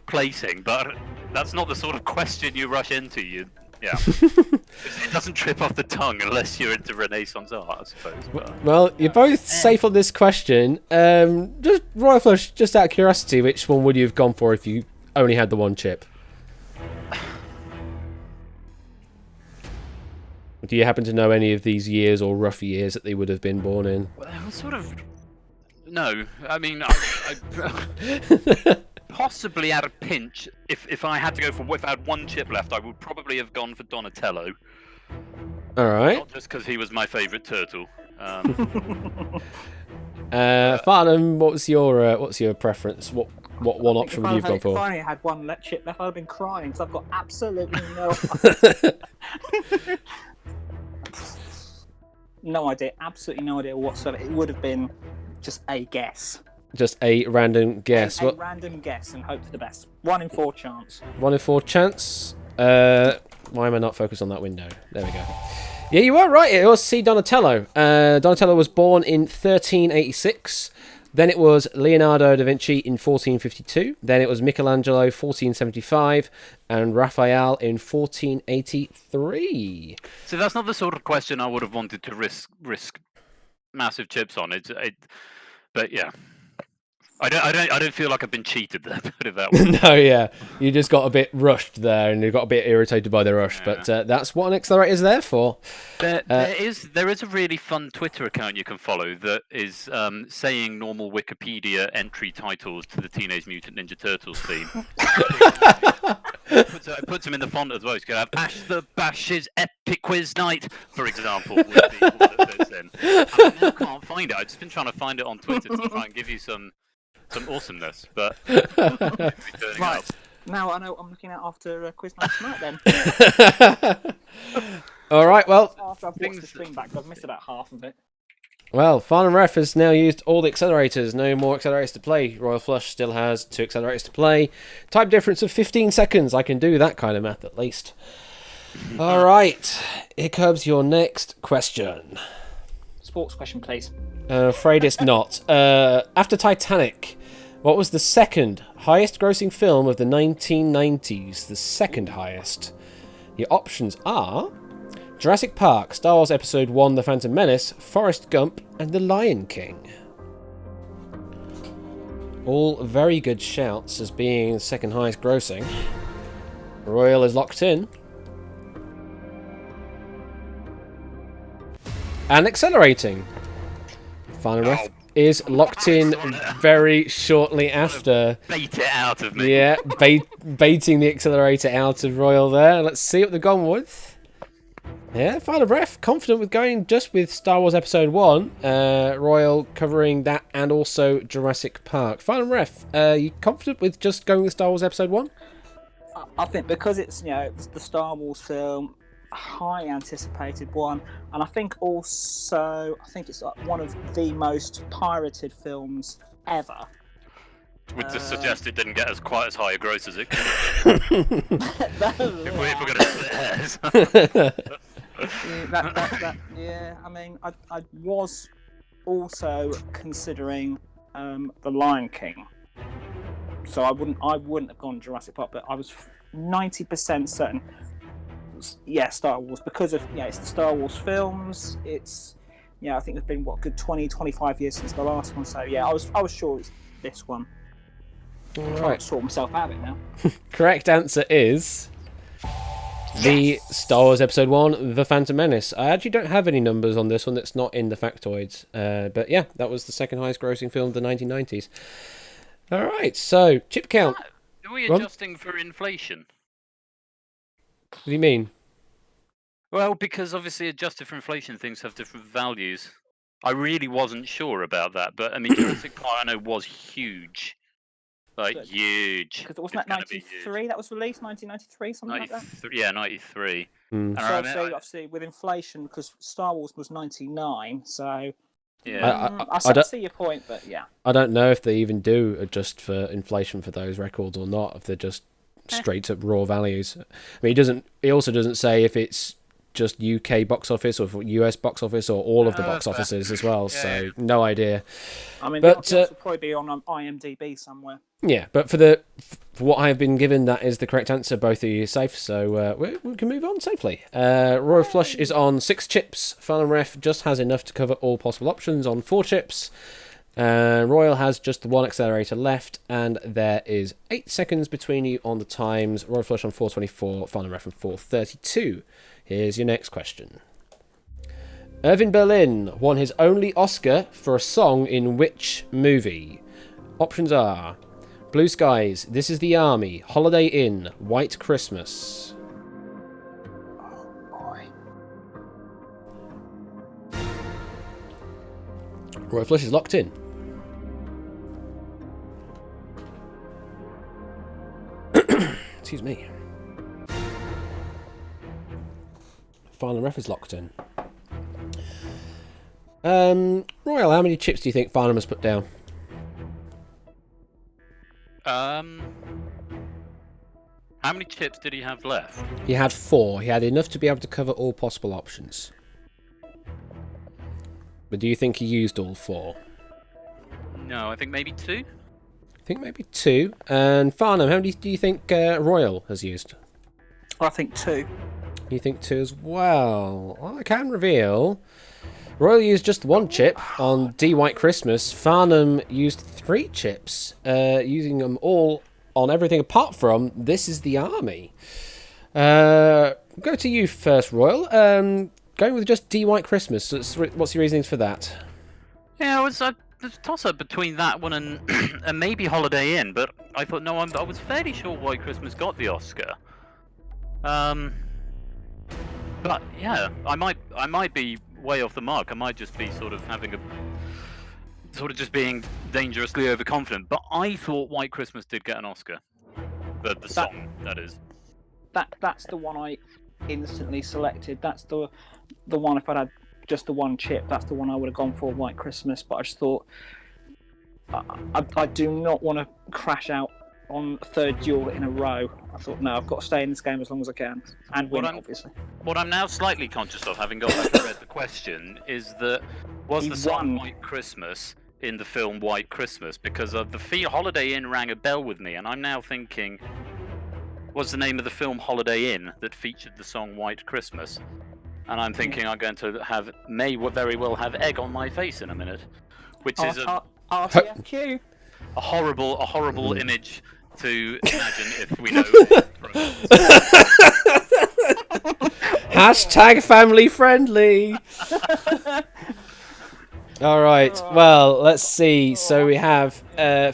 placing, but that's not the sort of question you rush into. Yeah. It doesn't trip off the tongue unless you're into Renaissance art, I suppose. But... Well, you're both safe on this question. Just Royal Flush, just out of curiosity, which one would you have gone for if you only had the one chip? Do you happen to know any of these years or rough years that they would have been born in? Well, sort of... No. I mean, I possibly at a pinch, if I had to go for... If I had one chip left, I would probably have gone for Donatello. Alright. Not just because he was my favourite turtle. Farnham, what's your preference? What one option would you have gone for? If I had one chip left, I'd have been crying because I've got absolutely no idea, absolutely no idea whatsoever. It would have been just a guess. Just a random guess. A random guess and hope for the best. 1 in 4 chance. 1 in 4 chance. Why am I not focused on that window? There we go. Yeah, you were right. It was C. Donatello. Donatello was born in 1386. Then it was Leonardo da Vinci in 1452. Then it was Michelangelo 1475. And Raphael in 1483. So that's not the sort of question I would have wanted to risk massive chips on. But yeah. I don't feel like I've been cheated there, put it that way. No, yeah. You just got a bit rushed there and you got a bit irritated by the rush, but that's what an accelerator is there for. There is a really fun Twitter account you can follow that is saying normal Wikipedia entry titles to the Teenage Mutant Ninja Turtles theme. It puts them in the font as well. You could have Ash the Bash's Epic Quiz Night, for example, would be one that fits in. I now can't find it. I've just been trying to find it on Twitter to try and give you some awesomeness, but right. Now I know what I'm looking at after Quiz Night tonight then. Alright, well... After I've watched the stream back, I've missed about half of it. Well, Farnham Ref has now used all the accelerators. No more accelerators to play. Royal Flush still has 2 accelerators to play. Time difference of 15 seconds. I can do that kind of math at least. Alright, here comes your next question. Sports question, please. Afraid it's not. After Titanic, what was the second highest grossing film of the 1990s? The second highest. Your options are Jurassic Park, Star Wars Episode 1, The Phantom Menace, Forrest Gump, and The Lion King. All very good shouts as being the second highest grossing. Royal is locked in. And accelerating. Final ref is locked in very shortly after. Bait it out of me. Yeah, baiting the accelerator out of Royal there. Let's see what they've gone with. Yeah, final ref, confident with going just with Star Wars Episode 1. Royal covering that and also Jurassic Park. Final ref, you confident with just going with Star Wars Episode 1? I think because it's it's the Star Wars film, a highly anticipated one, and I think it's like one of the most pirated films ever. Would suggest it didn't get quite as high a gross as it could have. if we're going to split hairs. Yeah, I mean, I was also considering The Lion King, so I wouldn't have gone Jurassic Park, but I was 90% certain. Yeah, Star Wars, because of it's the Star Wars films. It's I think it's been good 20-25 years since the last one. So yeah, I was sure it's this one. I'm trying to sort myself out of it now. Correct answer is the Star Wars Episode 1, The Phantom Menace. I actually don't have any numbers on this one that's not in the factoids. But yeah, that was the second highest grossing film of the 1990s. All right, so chip count. Are we adjusting for inflation? What do you mean? Well, because obviously adjusted for inflation, things have different values. I really wasn't sure about that, but I mean, Jurassic Park I know was huge. Like, huge. Because it wasn't that 93 that was released, 1993, something like that? Yeah, 93. So obviously with inflation, because Star Wars was 99, so... Yeah. I see your point, but yeah. I don't know if they even do adjust for inflation for those records or not, if they're just straight up raw values. I mean, he also doesn't say if it's just UK box office or US box office or all of the box offices as well, so no idea. I mean, but will probably be on IMDb somewhere. Yeah, but for what I've been given, that is the correct answer. Both of you are safe, so we can move on safely. Royal Flush is on 6 chips. Final Ref just has enough to cover all possible options on 4 chips. Royal has just the 1 accelerator left, and there is 8 seconds between you on the times. Royal Flush on 4:24, Final Ref on 4:32. Here's your next question. Irving Berlin won his only Oscar for a song in which movie? Options are Blue Skies, This Is the Army, Holiday Inn, White Christmas. Oh boy. Royal Flush is locked in. Excuse me. Final Ref is locked in. Royal, how many chips do you think Farnham has put down? How many chips did he have left? He had 4. He had enough to be able to cover all possible options. But do you think he used all 4? No, I think maybe 2. I think maybe 2. And Farnham, how many do you think Royal has used? I think 2. You think 2 as well? Well, I can reveal. Royal used just 1 chip on D White Christmas. Farnham used 3 chips, using them all on everything apart from This Is the Army. Go to you first, Royal. Going with just D White Christmas. What's your reasonings for that? Yeah, it was a toss-up between that one and, and maybe Holiday Inn, but I thought, no, I was fairly sure White Christmas got the Oscar. But yeah, I might be way off the mark. I might just be sort of just being dangerously overconfident. But I thought White Christmas did get an Oscar. The song, that is. That's the one I instantly selected. That's the one, if I'd had just the 1 chip, that's the one I would have gone for, White Christmas. But I just thought I do not want to crash out on a 3rd duel in a row. I thought, no, I've got to stay in this game as long as I can and win, obviously. What I'm now slightly conscious of, having gone back and read the question, is that the song White Christmas in the film White Christmas? Because of the Holiday Inn rang a bell with me, and I'm now thinking, was the name of the film Holiday Inn that featured the song White Christmas? And I'm thinking I'm going to may very well have egg on my face in a minute, which is RTFQ. A horrible image to imagine if we know. Hashtag family friendly. All right. Well, let's see. So we have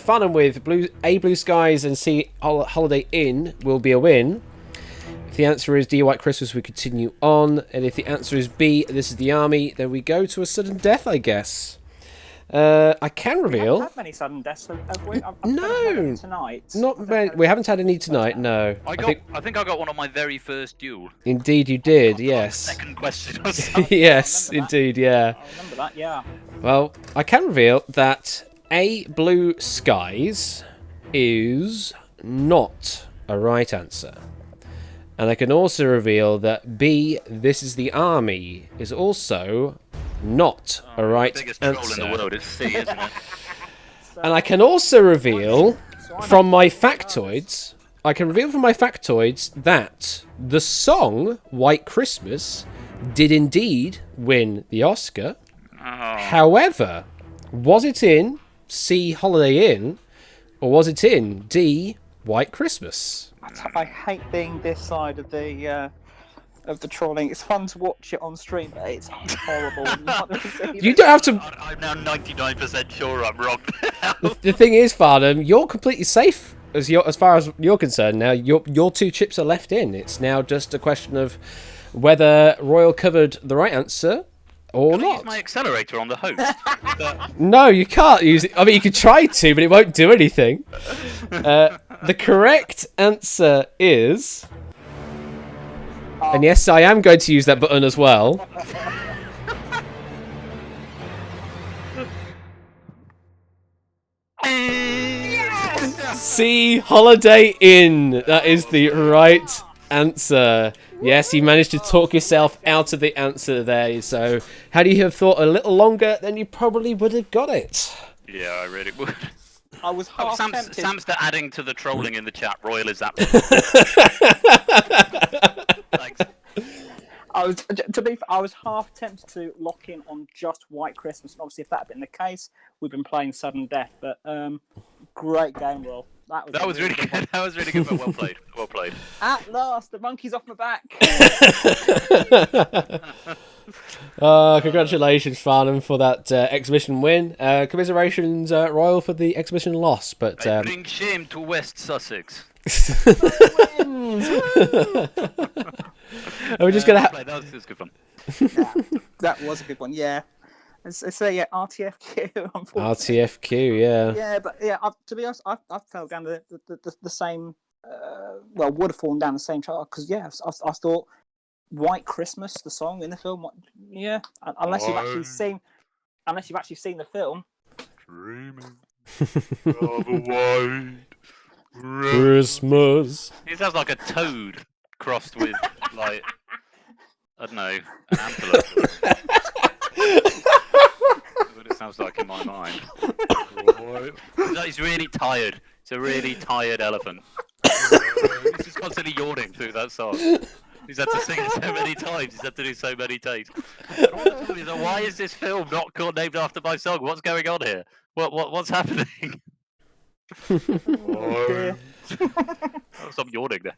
Farnham with Blue Skies and C Holiday Inn will be a win. If the answer is D White Christmas, we continue on, and if the answer is B, This Is the Army, then we go to a sudden death, I guess. I can We haven't reveal. had many sudden deaths, have we? I've No. had any tonight. Not many. We haven't had any tonight. No. I think I got one on my very first duel. Indeed, you did. Like Yes. second question or something. Yes, I remember that. indeed. Yeah. I remember that, yeah. Well, I can reveal that A, blue skies is not a right answer. And I can also reveal that B, this is the army, is also not a right The biggest troll answer. in the world is C, isn't it? And I can also reveal from my factoids, that the song White Christmas did indeed win the Oscar. However, was it in C, Holiday Inn, or was it in D, White Christmas? I hate being this side of the trolling. It's fun to watch it on stream, but it's horrible. When you can't receive You it. don't have to. I'm now 99% sure I'm wrong. The thing is, Farnham, you're completely safe as far as you're concerned. Now, your 2 chips are left in. It's now just a question of whether Royal covered the right answer or Can I use not. my accelerator on the host? No, you can't use it. I mean, you could try to, but it won't do anything. The correct answer is... And yes, I am going to use that button as well. C, Holiday Inn. That is the right answer. Yes, you managed to talk yourself out of the answer there. So, had you have thought a little longer, then you probably would have got it. Yeah, I really would. I was half tempted. Sam's adding to the trolling in the chat. Royal is that. Thanks. I was half tempted to lock in on just White Christmas, and obviously, if that had been the case, we've been playing Sudden Death. But great game, Will. That was really good. That was really good, but well played. Well played. At last, the monkey's off my back. Congratulations, Farnham, for that exhibition win. Commiserations, Royal, for the exhibition loss. But I bring shame to West Sussex. are we just gonna? That was good fun. Yeah, that was a good one. Yeah. So yeah, RTFQ. Unfortunately. RTFQ, yeah. Yeah, but yeah. To be honest, I fell down the same. Well, would have fallen down the same track because yeah, I thought White Christmas, the song in the film. Yeah, unless you've actually seen the film. Dreaming of a white Christmas. It sounds like a toad crossed with like I don't know, an antelope. That's what it sounds like in my mind. He's really tired. It's a really tired elephant. He's just constantly yawning through that song. He's had to sing it so many times. He's had to do so many takes. Why is this film not called named after my song? What's going on here? What's happening? Stop yawning now.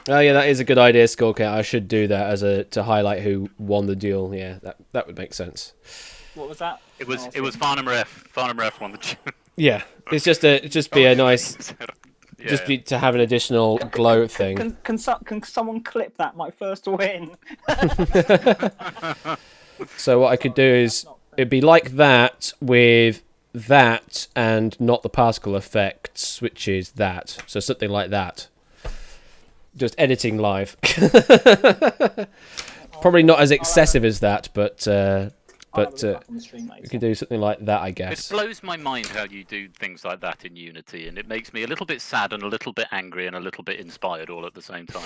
Oh yeah, that is a good idea, Skullcat. I should do that to highlight who won the duel. Yeah, that would make sense. What was that? It was Farnham Ref. Farnham Ref won the duel. Yeah, it's just be a nice. Just to have an additional glow thing. Can someone clip that? My first win. So what I could do is it'd be like that with that and not the particle effects, which is that. So something like that. Just editing live. Probably not as excessive as that, but we can do something like that, I guess. It blows my mind how you do things like that in Unity, and it makes me a little bit sad and a little bit angry and a little bit inspired all at the same time.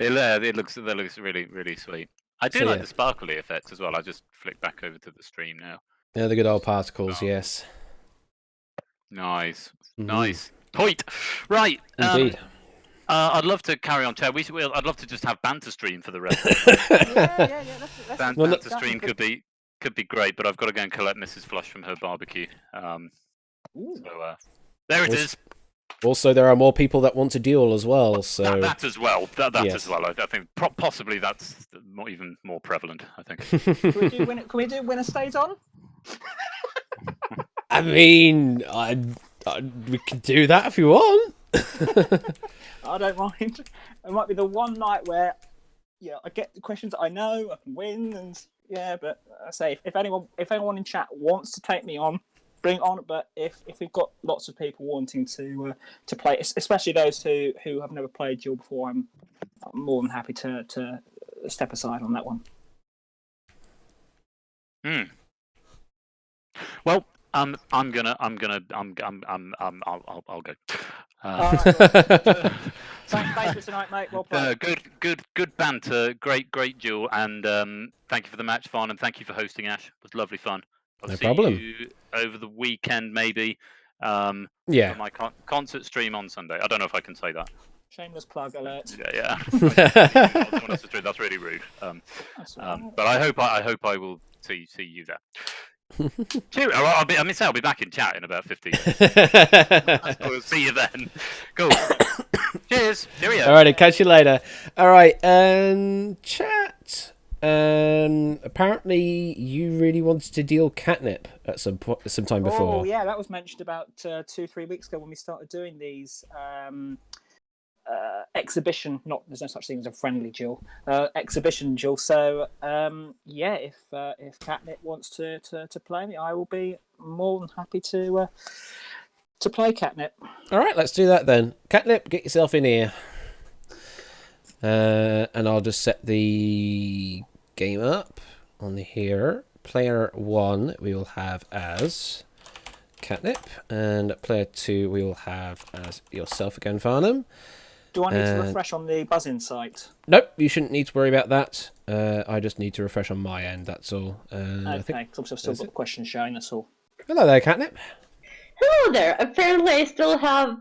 It looks really, really sweet. I do like the sparkly effects as well. I just flick back over to the stream now. Yeah, the good old particles, yes. Nice. Nice. Point. Right. Indeed. I'd love to carry on. I'd love to just have banter stream for the rest. Banter stream could be great, but I've got to go and collect Mrs. Flush from her barbecue. So there it is. Also, there are more people that want to duel as well. So that as well. That yes. as well. I think possibly that's even more prevalent. I think. Can we do winner stays on? I mean, we can do that if you want. I don't mind. It might be the one night where, I get the questions that I know, I can win, and Yeah, but I say if anyone in chat wants to take me on, bring it on. But if we've got lots of people wanting to play, especially those who have never played Duel before, I'm more than happy to step aside on that one. Well, I'll go. Thanks for tonight, mate. Well played. Good banter. Great duel, and thank you for the match, Farn, and thank you for hosting, Ash. It was lovely fun. I'll see you over the weekend, maybe. For my concert stream on Sunday. I don't know if I can say that. Shameless plug alert. Yeah. That's really rude. But I hope I will see you there. Cheers. I'll be back in chat in about 15 minutes. We'll see you then. Cool. Cheers. Cheerio. Alrighty, catch you later. Alright, chat. Apparently you really wanted to deal catnip at some time before. Oh yeah, that was mentioned about 2-3 weeks ago when we started doing these exhibition. There's no such thing as a friendly duel. Exhibition duel. So if catnip wants to play me, I will be more than happy to play catnip. All right, let's do that then. Catnip, get yourself in here. And I'll just set the game up on here. Player 1 we will have as Catnip, and player 2 we will have as yourself again, Farnham. Do I need to refresh on the buzz-in site? Nope, you shouldn't need to worry about that. I just need to refresh on my end, that's all. Okay, because I've still got questions showing, that's all. Hello there, Catnip. Hello there. Apparently I still have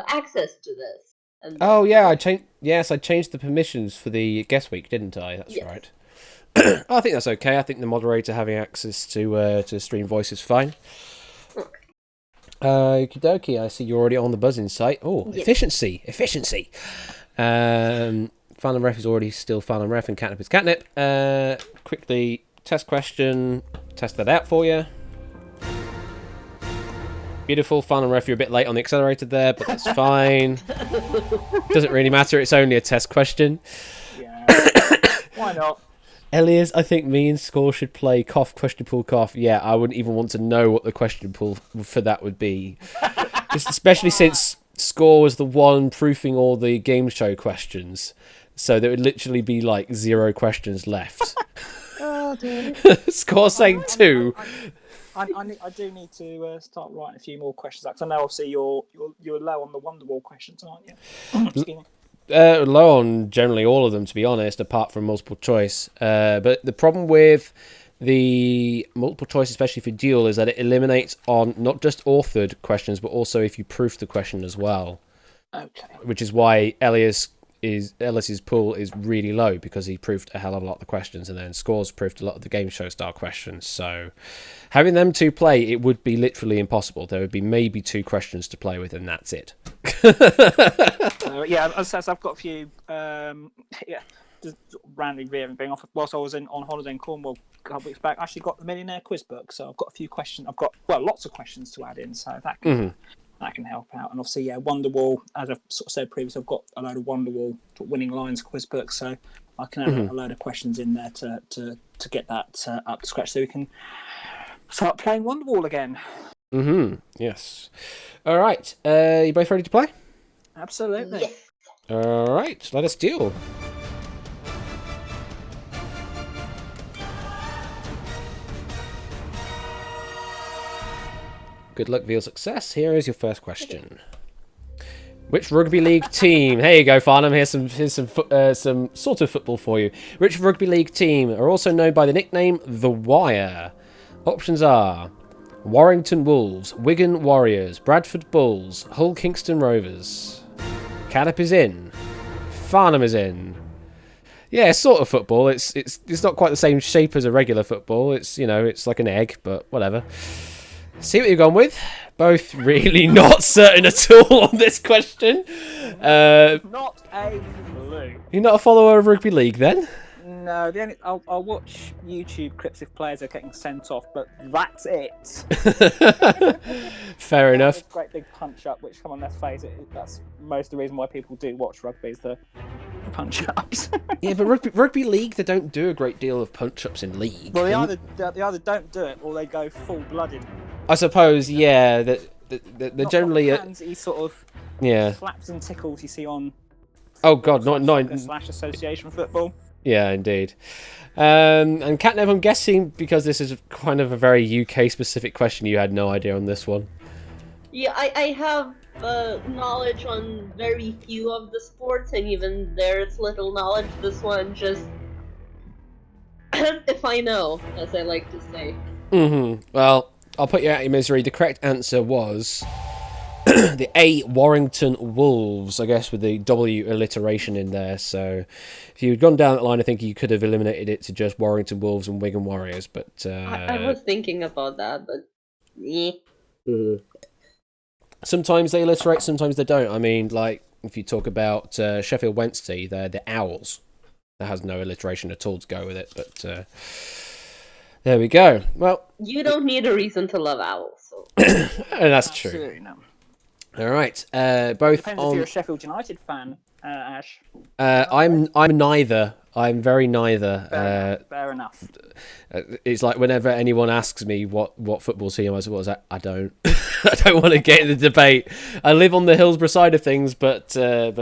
access to this. Oh yeah, I changed the permissions for the guest week, didn't I? That's right. I think that's okay. I think the moderator having access to stream voice is fine. Okie dokie, I see you're already on the buzzing site. Oh, yes. Efficiency. Fan and Ref is already still Fan and Ref, and Catnip is Catnip. Quickly, test question. Test that out for you. Beautiful. Fan and Ref, you're a bit late on the accelerator there, but that's fine. Doesn't really matter, it's only a test question. Yeah. Why not? Elias, I think me and Score should play cough, question pool, cough. Yeah, I wouldn't even want to know what the question pool for that would be. Just especially since Score was the one proofing all the game show questions. So there would literally be like 0 questions left. Oh, dear. Score saying 2. I do need to start writing a few more questions, because I know obviously you're low on the Wonderwall questions, aren't you? Excuse me. Low on generally all of them, to be honest, apart from multiple choice. But the problem with the multiple choice, especially for Duel, is that it eliminates on not just authored questions, but also if you proof the question as well. Okay. Which is why Ellis's pool is really low, because he proofed a hell of a lot of the questions, and then Scores proofed a lot of the game show style questions. So having them two play, it would be literally impossible. There would be maybe 2 questions to play with, and that's it. I've got a few. Just randomly veering off. Whilst I was on holiday in Cornwall a couple of weeks back, I actually got the Millionaire Quiz book, so I've got a few questions. I've got lots of questions to add in, so that can help out. And obviously, Wonderwall, as I've sort of said previously, I've got a load of Wonderwall winning lines quiz books, so I can add a load of questions in there to get that up to scratch, so we can start playing Wonderwall again. Yes. All right. You both ready to play? Absolutely. Yes. All right. Let us duel. Good luck, Veal success. Here is your first question. Which rugby league team? Here you go, Farnham. Here's some sort of football for you. Which rugby league team are also known by the nickname The Wire? Options are Warrington Wolves, Wigan Warriors, Bradford Bulls, Hull Kingston Rovers. Cadap is in. Farnham is in. Yeah, sort of football. It's not quite the same shape as a regular football. It's it's like an egg, but whatever. See what you've gone with. Both really not certain at all on this question. Not a clue. You're not a follower of rugby league, then? No, I'll watch YouTube clips if players are getting sent off, but that's it. Fair enough. Great big punch up, which, come on, let's face it, that's most of the reason why people do watch rugby, is the punch-ups. Yeah, but rugby league, they don't do a great deal of punch-ups in league. Well, they either don't do it or they go full-blooded. I suppose, yeah. They're Not generally the pansy sort of yeah. slaps and tickles you see on. Oh God, not slash association football. Yeah, indeed. And Catnip, I'm guessing because this is kind of a very UK specific question, you had no idea on this one. Yeah, I have knowledge on very few of the sports, and even there's little knowledge. This one just if I know, as I like to say. Well, I'll put you out of your misery. The correct answer was the A, Warrington Wolves, I guess, with the W alliteration in there. So if you'd gone down that line, I think you could have eliminated it to just Warrington Wolves and Wigan Warriors. But I was thinking about that, but sometimes they alliterate, sometimes they don't. I mean, like, if you talk about Sheffield Wednesday, they're the Owls. That has no alliteration at all to go with it, but there we go. Well, you don't need a reason to love owls. So. And that's true. Absolutely no. All right, both Depends on. if you're a Sheffield United fan, Ash. I'm neither. I'm very neither. Fair enough. It's like whenever anyone asks me what football team I support, I don't. I don't want to get in the debate. I live on the Hillsborough side of things, but still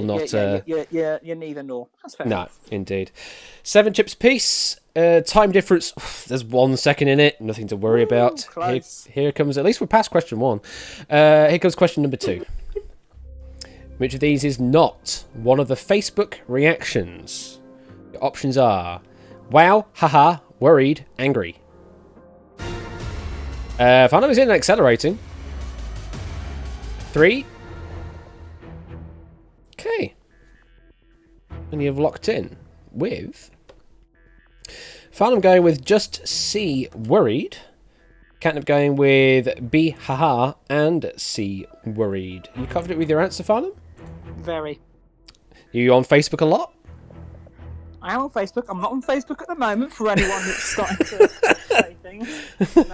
not. You're neither nor. That's fair. No, enough. indeed. 7 chips apiece. Time difference. There's 1 second in it. Nothing to worry about. Here comes. At least we're past question 1. Here comes question number 2. Which of these is not one of the Facebook reactions? The options are wow, haha, worried, angry. Fandom is in accelerating. 3. Okay. And you've locked in with Fandom going with just C, worried. Catnip going with B, haha, and C, worried. You confident with your answer, Fandom? Very. You on Facebook a lot? I am on Facebook. I'm not on Facebook at the moment for anyone that's starting to say things. No,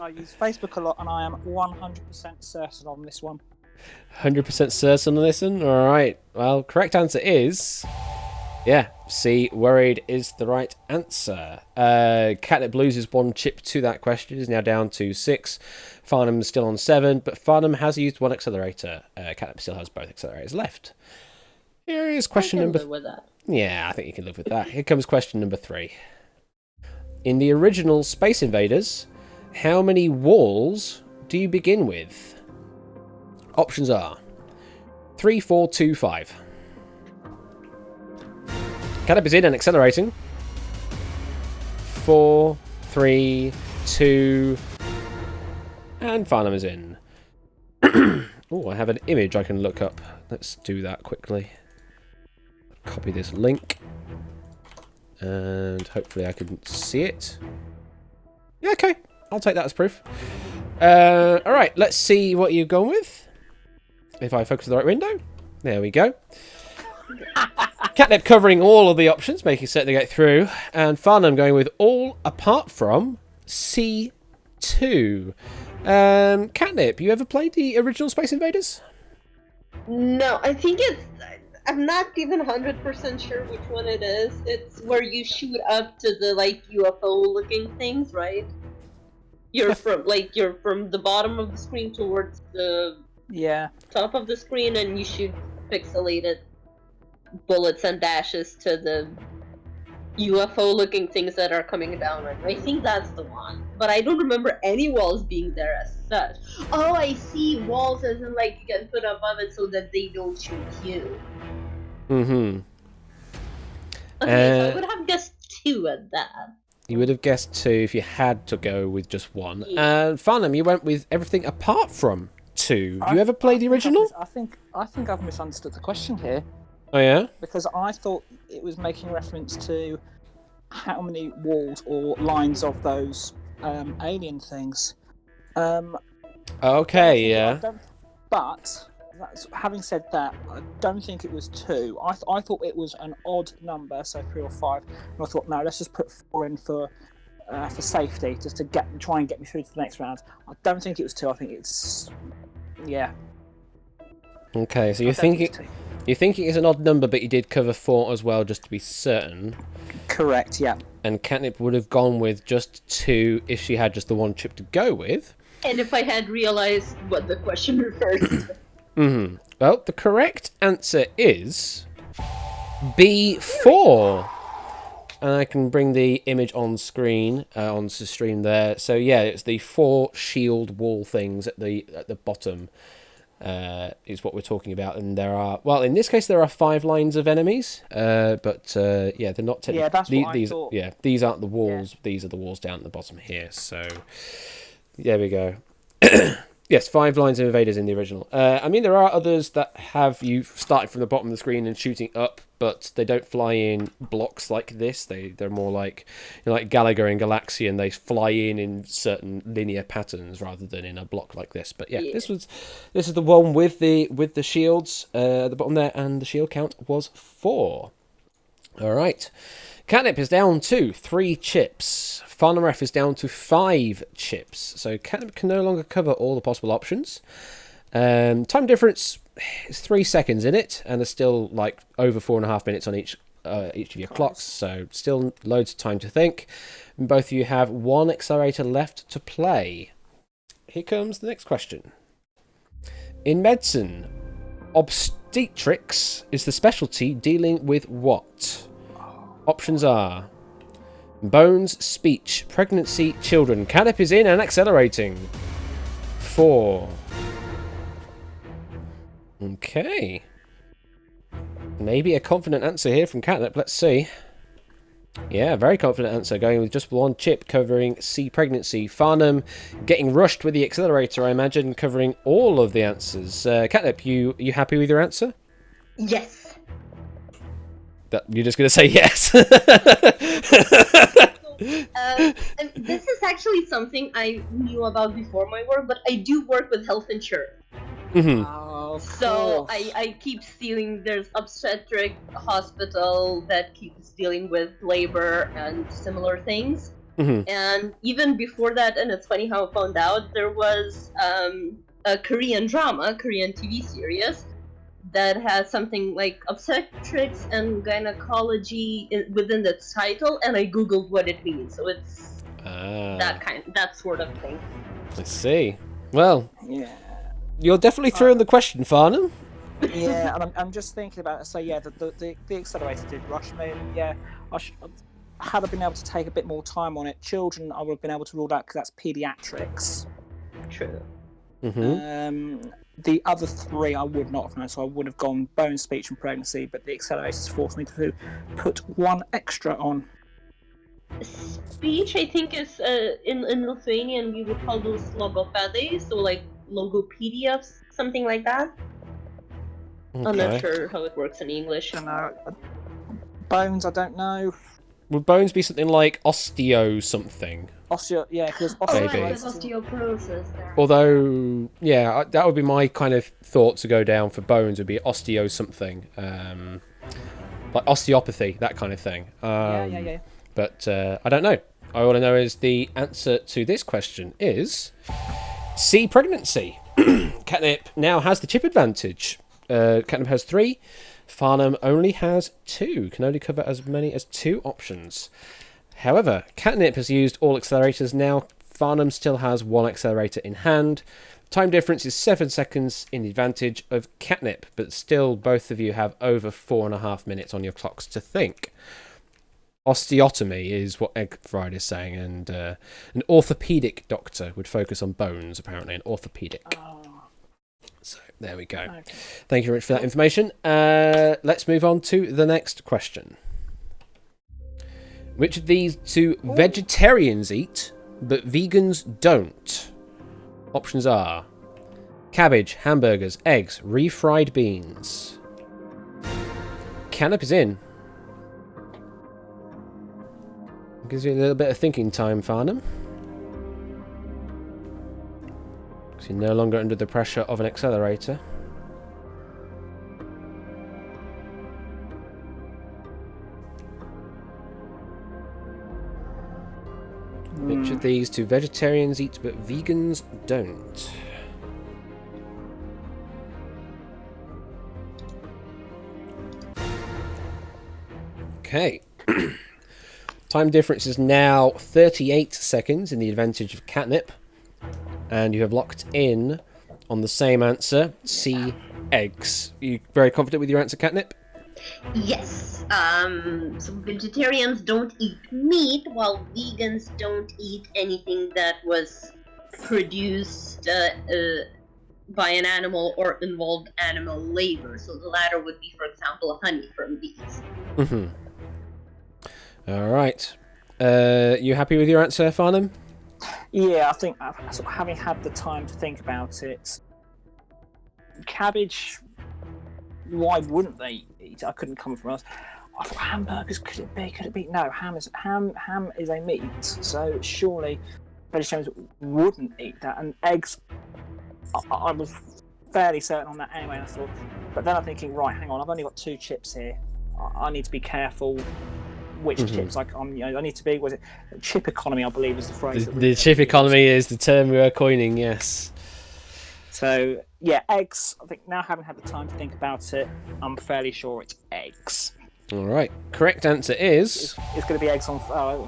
I use Facebook a lot, and I am 100% certain on this one. 100% certain on this one? Alright. Well, correct answer is... yeah, C, worried is the right answer. Catnip loses 1 chip to that question. Is now down to 6. Farnham's still on 7, but Farnham has used 1 accelerator. Catnip still has both accelerators left. Here is question number... live with that. Yeah, I think you can live with that. Here comes question number 3. In the original Space Invaders, how many walls do you begin with? Options are 3, 4, 2, 5. Catnip is in and accelerating. 4, 3, 2, and Farnham is in. Oh, I have an image I can look up. Let's do that quickly. Copy this link. And hopefully I can see it. Yeah, okay. I'll take that as proof. Alright, let's see what you've gone with. If I focus on the right window. There we go. Catnip covering all of the options, making certain to get through. And Farnham going with all apart from C2. Catnip, you ever played the original Space Invaders? No, I think it's... I'm not even 100% sure which one it is. It's where you shoot up to the, like, UFO-looking things, right? You're from the bottom of the screen towards the top of the screen, and you shoot pixelated bullets and dashes to the UFO-looking things that are coming down. I think that's the one, but I don't remember any walls being there as such. Oh, I see, walls as in like you can put above it so that they don't shoot you. Mm-hmm. Okay, so I would have guessed 2 at that. You would have guessed 2 if you had to go with just 1. And Farnham, you went with everything apart from 2. You ever played the original? I think I've misunderstood the question here. Oh yeah? Because I thought it was making reference to how many walls or lines of those alien things. Okay, yeah. But having said that, I don't think it was 2. I thought it was an odd number, so 3 or 5. And I thought, no, let's just put 4 in for safety, just to try and get me through to the next round. I don't think it was 2. I think it's... yeah. Okay, so you're thinking You're thinking it's an odd number, but you did cover 4 as well, just to be certain. Correct, yeah. And Catnip would have gone with just 2 if she had just the 1 chip to go with. And if I had realized what the question refers to. Well, the correct answer is B4. And I can bring the image on screen, onto the stream there. So yeah, it's the 4 shield wall things at the bottom. Is what we're talking about, and there are, well, in this case there are 5 lines of enemies, but yeah, they're not technically. Yeah, that's what I these, thought. yeah, these aren't the walls. Yeah. These are the walls down at the bottom here. So there we go. Yes, 5 lines of invaders in the original. I mean, there are others that have you starting from the bottom of the screen and shooting up, but they don't fly in blocks like this. They're more like, you know, like Gallagher and Galaxian. They fly in certain linear patterns rather than in a block like this. But yeah, this is the one with the shields at the bottom there, and the shield count was 4. All right. Catnip is down to 3 chips. Farnham Ref is down to 5 chips. So Catnip can no longer cover all the possible options. Time difference is 3 seconds in it, and there's still like over 4.5 minutes on each of your clocks. So still loads of time to think. And both of you have 1 accelerator left to play. Here comes the next question. In medicine, obstetrics is the specialty dealing with what? Options are bones, speech, pregnancy, children. Catnip is in and accelerating. 4. Okay. Maybe a confident answer here from Catnip. Let's see. Yeah, very confident answer. Going with just 1 chip covering C, pregnancy. Farnham getting rushed with the accelerator, I imagine, covering all of the answers. Catnip, you happy with your answer? Yes. You're just going to say yes. And this is actually something I knew about before my work, but I do work with health insurance. So I keep seeing there's obstetric hospital that keeps dealing with labor and similar things. And even before that, and it's funny how I found out, there was a Korean TV series that has something like obstetrics and gynecology within the title, and I googled what it means. So it's that sort of thing. Let's see. Well, Yeah. you're definitely through on the question, Farnham. Yeah, and I'm just thinking about it. So yeah, the accelerator did rush me. Yeah, had I been able to take a bit more time on it, children I would have been able to rule out because that's pediatrics. True. The other 3 I would not have known, so I would have gone bone, speech, and pregnancy. But the accelerators forced me to put 1 extra on. Speech, I think, is in Lithuanian we would call those logopedai, so like logopedia, something like that. Okay. I'm not sure how it works in English. I know. Bones, I don't know. Would bones be something like osteo something? Yeah, because Maybe. There's osteoporosis there. Although, yeah, that would be my kind of thought to go down for bones, would be osteo something. Like osteopathy, that kind of thing. Yeah. But I don't know. All I know is the answer to this question is C, pregnancy. Catnip now has the chip advantage. Catnip has 3. Farnham only has 2. Can only cover as many as 2 options. However, Catnip has used all accelerators now. Farnham still has 1 accelerator in hand. Time difference is 7 seconds in the advantage of Catnip, but still both of you have over 4.5 minutes on your clocks to think. Osteotomy is what Egg Fried is saying, and an orthopedic doctor would focus on bones, apparently, an orthopedic. So, there we go. Okay. Thank you very much for that information. Let's move on to the next question. Which of these 2 vegetarians eat, but vegans don't? Options are cabbage, hamburgers, eggs, refried beans. Catnip is in. Gives you a little bit of thinking time, Farnham. Because you're no longer under the pressure of an accelerator. Which of these 2 vegetarians eat but vegans don't? Okay. Time difference is now 38 seconds in the advantage of Catnip. And you have locked in on the same answer, C, eggs. Are you very confident with your answer, Catnip? Yes. So vegetarians don't eat meat, while vegans don't eat anything that was produced by an animal or involved animal labor. So the latter would be, for example, honey from bees. Mm-hmm. All right. You happy with your answer, Farnham? Yeah, I think sort of having had the time to think about it, cabbage. Why wouldn't they eat? I couldn't come from us. I thought hamburgers. Could it be? Could it be? No, ham is a meat. So surely vegetarians wouldn't eat that. And eggs. I was fairly certain on that anyway. And I thought, but then I'm thinking, right, hang on. I've only got 2 chips here. I need to be careful which chips I need to be. Was it chip economy? I believe is the phrase. The chip economy is the term we are coining. Yes. So yeah, eggs. I think now, having had the time to think about it, I'm fairly sure it's eggs. All right. Correct answer is. It's going to be eggs on.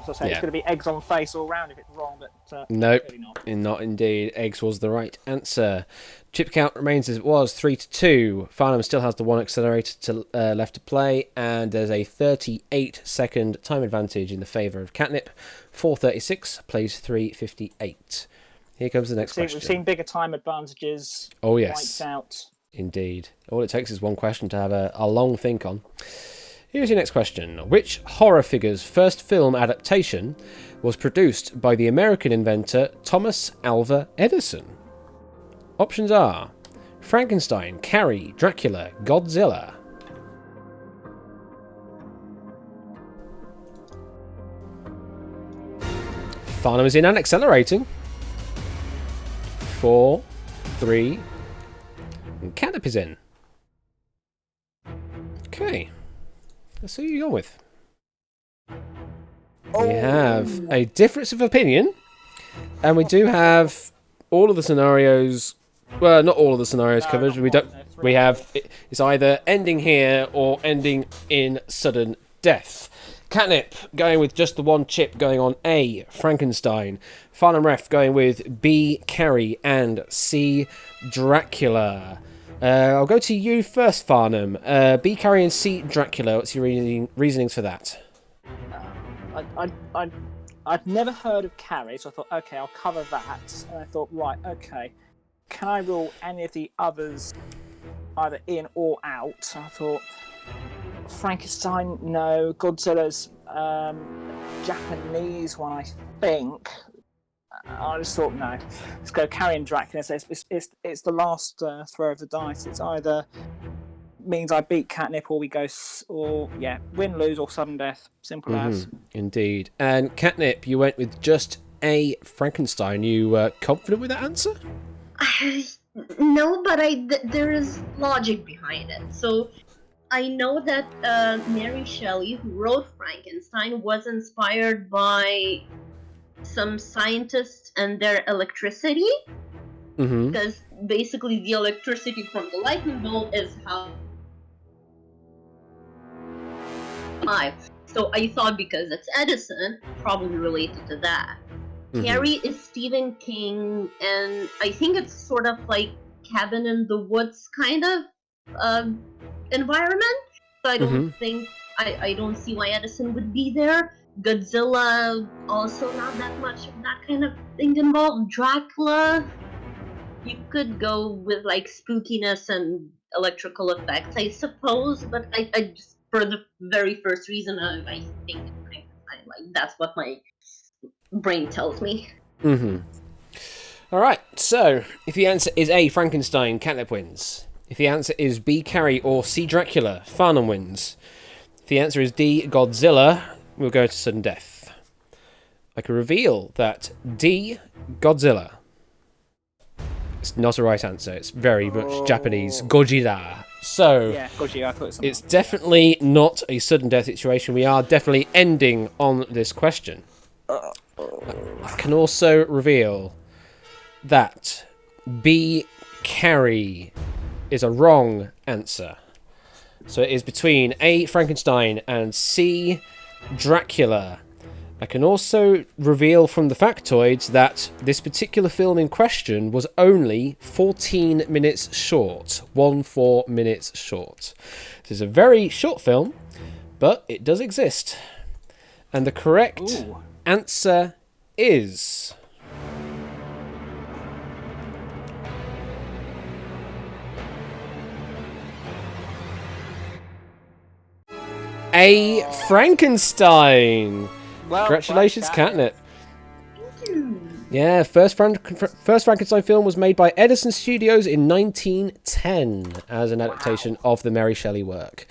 It's going to be eggs on face all round if it's wrong, but nope, clearly not. Not indeed. Eggs was the right answer. Chip count remains as it was, 3-2. Farnham still has the 1 accelerator left to play, and there's a 38-second time advantage in the favour of Catnip. 4:36 plays 3:58. Here comes the next question. We've seen bigger time advantages. Oh yes, wiped out. Indeed. All it takes is one question to have a long think on. Here's your next question. Which horror figure's first film adaptation was produced by the American inventor Thomas Alva Edison? Options are Frankenstein, Carrie, Dracula, Godzilla. Farnham is in and accelerating. 4, 3, and Catnip is in. Okay. Let's see who you go with. We have a difference of opinion, and we do have all of the scenarios. Well, not all of the scenarios covered. We have it's either ending here or ending in sudden death. Catnip going with just the 1 chip, going on A, Frankenstein. Farnham Ref going with B, Carrie, and C, Dracula. I'll go to you first, Farnham. B, Carrie, and C, Dracula. What's your reasonings for that? I'd never heard of Carrie, so I thought, okay, I'll cover that. And I thought, right, okay, can I rule any of the others either in or out? And I thought, Frankenstein, no. Godzilla's Japanese one, I think. I just thought, no. Let's go Carrie and Dracula. So it's the last throw of the dice. It's either means I beat Catnip or we go, win, lose, or sudden death. Simple as. Indeed. And Catnip, you went with just A, Frankenstein. You confident with that answer? No, but there is logic behind it. So I know that Mary Shelley, who wrote Frankenstein, was inspired by some scientists and their electricity. Because basically the electricity from the lightning bolt is how... So I thought because it's Edison, probably related to that. Carrie is Stephen King, and I think it's sort of like cabin in the woods kind of environment. So I don't think I don't see why Edison would be there. Godzilla, also not that much of that kind of thing involved. Dracula, you could go with like spookiness and electrical effects, I suppose. But I just, for the very first reason, I think that's what my brain tells me. All right. So if the answer is A, Frankenstein, Catnip wins. If the answer is B, Carrie, or C, Dracula, Farnham wins. If the answer is D, Godzilla, we'll go to sudden death. I can reveal that D, Godzilla. It's not a right answer. It's very much Japanese. Gojira. So Yeah, Gojira, I thought it's definitely not a sudden death situation. We are definitely ending on this question. I can also reveal that B, Carrie is a wrong answer. So it is between A, Frankenstein, and C, Dracula. I can also reveal from the factoids that this particular film in question was only 14 minutes short. 14 minutes short. This is a very short film, but it does exist. And the correct answer is... A, Frankenstein. Well, Congratulations, well, Catnip. Yeah, first Frankenstein film was made by Edison Studios in 1910 as an adaptation of the Mary Shelley work.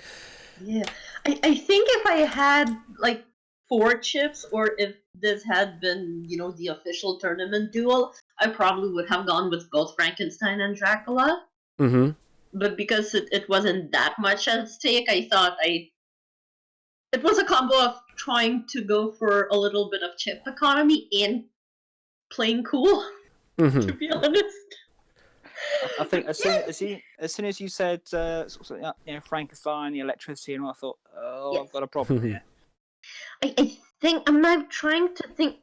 Yeah, I think if I had like 4 chips, or if this had been, you know, the official tournament duel, I probably would have gone with both Frankenstein and Dracula. Mm-hmm. But because it wasn't that much at stake, I thought it was a combo of trying to go for a little bit of chip economy and playing cool. Mm-hmm. To be honest. I think as soon as you said Frankenstein, the electricity, and all, I thought, I've got a problem here. I think I'm not trying to think.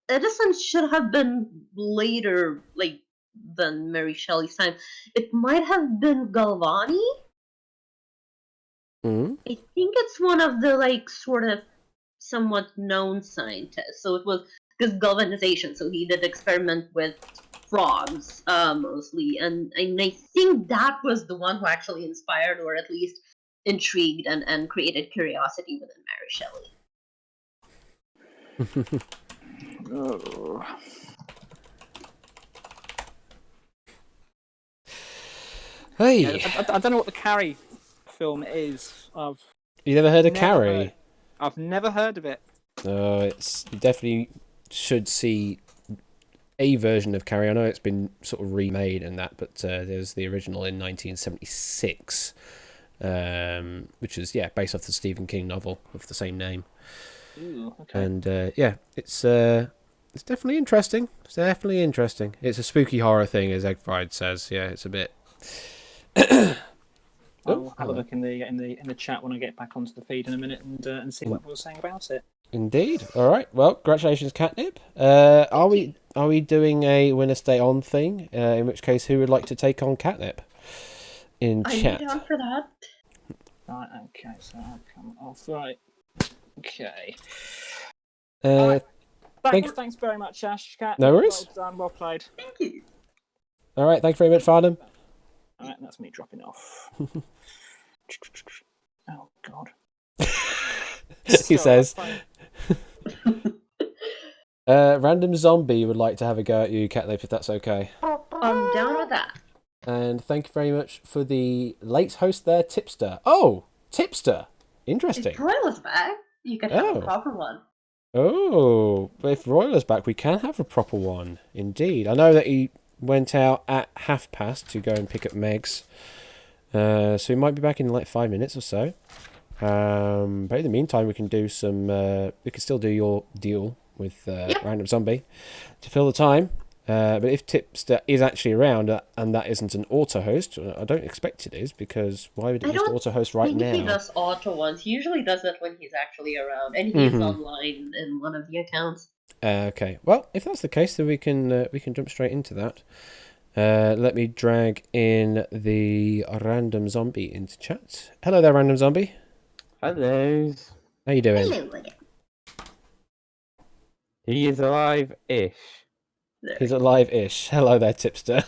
Edison should have been later, like than Mary Shelley's time. It might have been Galvani. Mm-hmm. I think it's one of the like sort of somewhat known scientists. So it was because galvanization. So he did experiment with frogs mostly, and I think that was the one who actually inspired, or at least intrigued and created curiosity within Mary Shelley. Oh. Hey, I don't know what the Carrie film is. you never heard of Carrie? I've never heard of it. You definitely should see a version of Carrie. I know it's been sort of remade and that, but there's the original in 1976, which is based off the Stephen King novel of the same name. Ooh, okay. And it's definitely interesting. It's definitely interesting. It's a spooky horror thing, as Egg Fried says. Yeah, it's a bit. I'll have a look in the chat when I get back onto the feed in a minute and see what everyone's saying about it. Indeed. All right. Well, congratulations, Catnip. Are we doing a winner stay on thing? In which case, who would like to take on Catnip in chat? I'm down for that. Right. Okay. So I'll come off. Right. Okay. Thanks very much, Ash. Cat. No worries. Well done. Well played. Thank you. All right. Thank you very much, Farnham. All right. That's me dropping off. Oh God. He says. Random Zombie would like to have a go at you, Catnip, if that's okay. I'm down with that. And thank you very much for the late host there, Tipster. Oh, Tipster. Interesting. If Roy was back, you could have a proper one. Oh, but if Royal is back, we can have a proper one. Indeed. I know that he went out at past to go and pick up Megs. So he might be back in like 5 minutes or so. But in the meantime, we can do some. We can still do your deal with Random Zombie to fill the time. But if Tipster is actually around and that isn't an auto host, I don't expect it is, because why would it just auto host right now? He does auto ones. He usually does it when he's actually around, and he's online in one of the accounts. Okay. Well, if that's the case, then we can jump straight into that. Let me drag in the Random Zombie into chat. Hello there, Random Zombie. Hello. How you doing? Hello. He is alive-ish. He's alive-ish. Hello there, Tipster.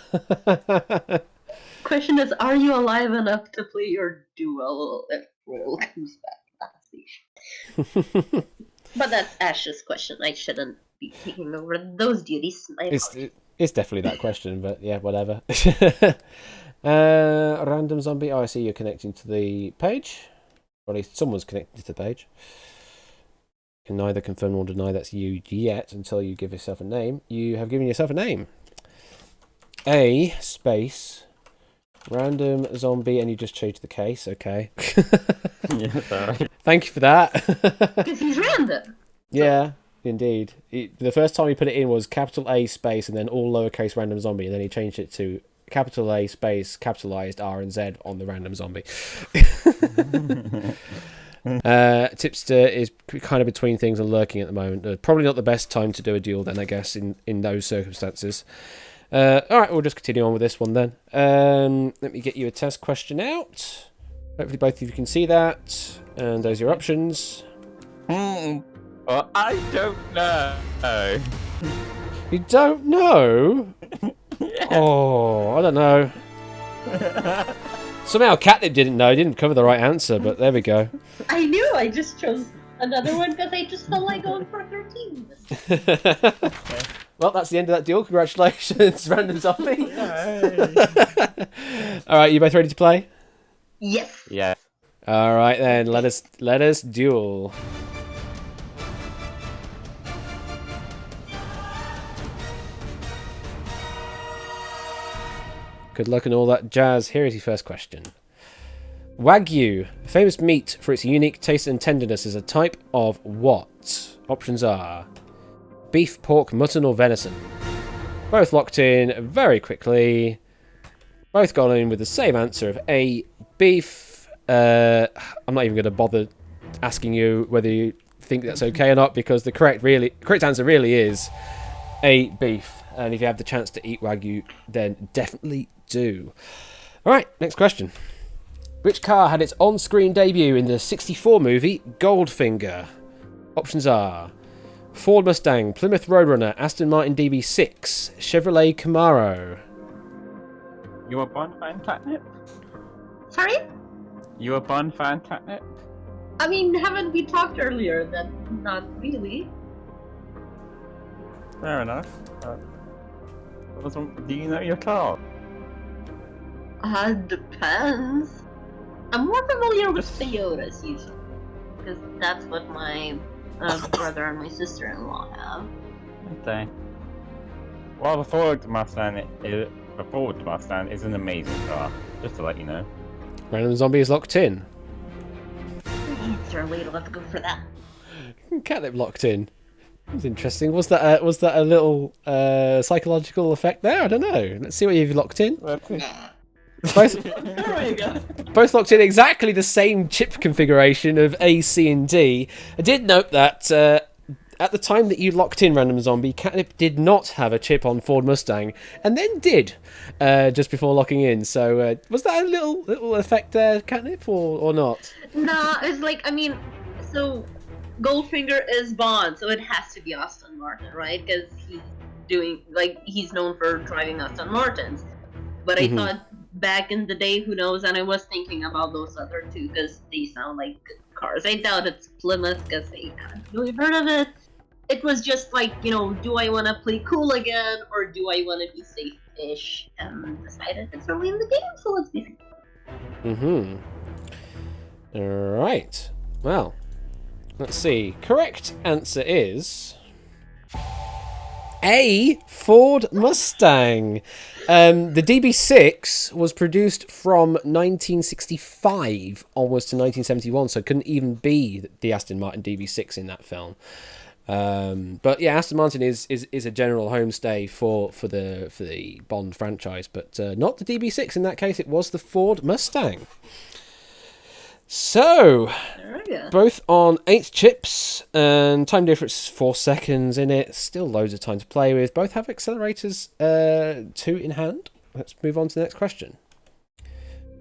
Question is, are you alive enough to play your duel if Roll comes back last week? But that's Ash's question. I shouldn't be taking over those duties. It's definitely that question, but yeah, whatever. Random Zombie. Oh, I see you're connecting to the page. Or at least someone's connected to the page. Can neither confirm nor deny that's you yet until you give yourself a name. You have given yourself a name. A space Random Zombie, and you just changed the case. Okay. Yeah, sorry. Thank you for that. Because he's random. Yeah, indeed. The first time he put it in was capital A space and then all lowercase Random Zombie, and then he changed it to capital A space capitalized R and Z on the random zombie. Tipster is kind of between things and lurking at the moment. Probably not the best time to do a duel then, I guess, in those circumstances. Alright, we'll just continue on with this one then. Let me get you a test question out. Hopefully both of you can see that. And those are your options. Well, I don't know. You don't know? Oh, I don't know. Somehow Catnip didn't know, didn't cover the right answer, but there we go. I knew, I just chose another one because I just felt like going for 13. Well, that's the end of that duel. Congratulations, Random Zombie. Alright, you both ready to play? Yes. Yeah. Alright then, let us duel. Good luck and all that jazz. Here is your first question. Wagyu, famous meat for its unique taste and tenderness, is a type of what? Options are beef, pork, mutton or venison. Both locked in very quickly. Both gone in with the same answer of A, beef. I'm not even going to bother asking you whether you think that's okay or not, because the correct answer really is A, beef. And if you have the chance to eat Wagyu, then definitely do. Alright, next question. Which car had its on-screen debut in the '64 movie Goldfinger? Options are Ford Mustang, Plymouth Roadrunner, Aston Martin DB6, Chevrolet Camaro. You a Bond fan, Catnip? Sorry? You a Bond fan, Catnip? I mean, haven't we talked earlier that not really? Fair enough. Do you know your car? Depends. I'm more familiar with Toyotas usually, because that's what my brother and my sister-in-law have. Okay. Well, the Ford Mustang is an amazing car. Just to let you know. Random Zombie is locked in. It's early to go for that. Catnip locked in. That's interesting. Was that a little psychological effect there? I don't know. Let's see what you've locked in. Both locked in exactly the same chip configuration of A, C, and D. I did note that at the time that you locked in Random Zombie, Catnip did not have a chip on Ford Mustang, and then did just before locking in. So was that a little effect there, Catnip, or not? Nah, it's like, I mean, so Goldfinger is Bond, so it has to be Aston Martin, right? Because he's known for driving Aston Martins. But I thought back in the day, who knows, and I was thinking about those other two because they sound like good cars. I doubt it's Plymouth because I haven't really heard of it. It was just like, you know, do I want to play cool again or do I want to be safe-ish? And decided it's early in the game, so let's be safe. Alright. Well, let's see. Correct answer is A, Ford Mustang. The DB6 was produced from 1965 onwards to 1971, so it couldn't even be the Aston Martin DB6 in that film. But yeah, Aston Martin is a general homestay for the Bond franchise, but not the DB6 in that case. It was the Ford Mustang. So, both on 8 chips, and time difference 4 seconds in it. Still loads of time to play with. Both have accelerators 2 in hand. Let's move on to the next question.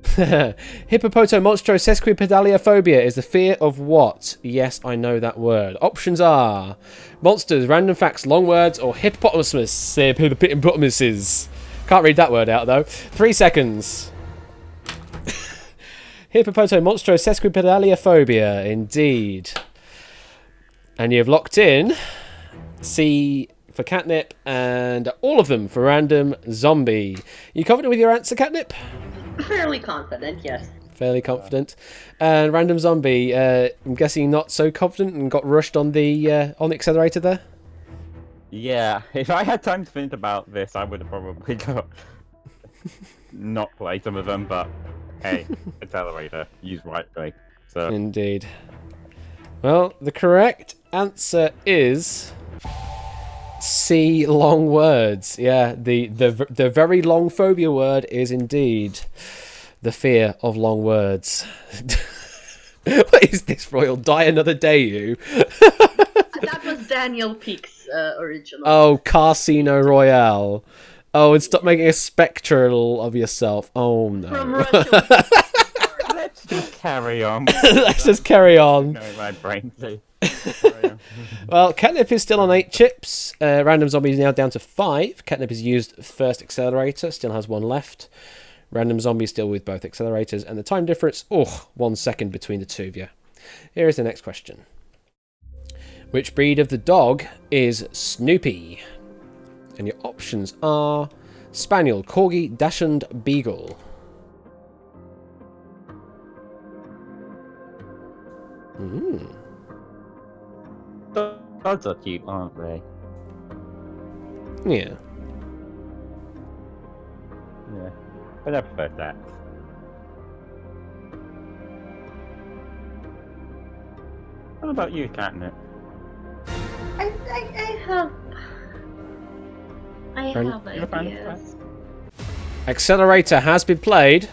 Hippopotomonstrosesquipedaliophobia is the fear of what? Yes, I know that word. Options are monsters, random facts, long words, or hippopotamuses. Can't read that word out though. 3 seconds. Hippopotomonstrosesquipedaliophobia, indeed. And you've locked in C for Catnip and all of them for Random Zombie. You confident with your answer, Catnip? Fairly confident, yes. Fairly confident. And Random Zombie, I'm guessing not so confident and got rushed on the accelerator there? Yeah, if I had time to think about this, I would have probably got not play some of them, but hey, accelerator, used rightly. So indeed. Well, the correct answer is C, long words. Yeah, the very long phobia word is indeed the fear of long words. What is this, Royal? Die another day, you? That was Daniel Peake's original. Oh, Casino Royale. Oh, and stop making a spectral of yourself. Oh, no. From Russia. Let's just carry on. Let's just carry on. No, my brain. Well, Catnip is still on 8 chips. Random Zombie is now down to 5. Catnip has used first accelerator, still has 1 left. Random Zombie is still with both accelerators, and the time difference, 1 second between the two of you. Here is the next question. Which breed of the dog is Snoopy? And your options are Spaniel, Corgi, Dachshund, Beagle. Dogs are cute, aren't they? Yeah. Yeah. But I prefer that. What about you, Catnip? I have You're fine, ideas. Accelerator has been played.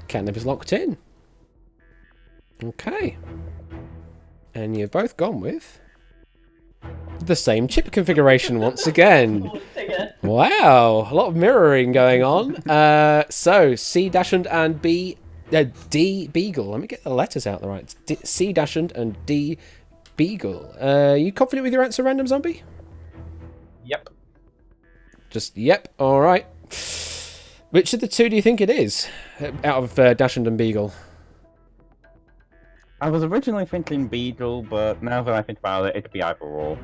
Catnip is locked in. Okay. And you've both gone with the same chip configuration once again. Wow, a lot of mirroring going on. So, C Dachshund and D Beagle. Let me get the letters out the right. C Dachshund and D Beagle. You confident with your answer, Random Zombie? Yep. Just yep. All right. Which of the two do you think it is out of Dachshund and Beagle? I was originally thinking Beagle, but now that I think about it, it'd be either or.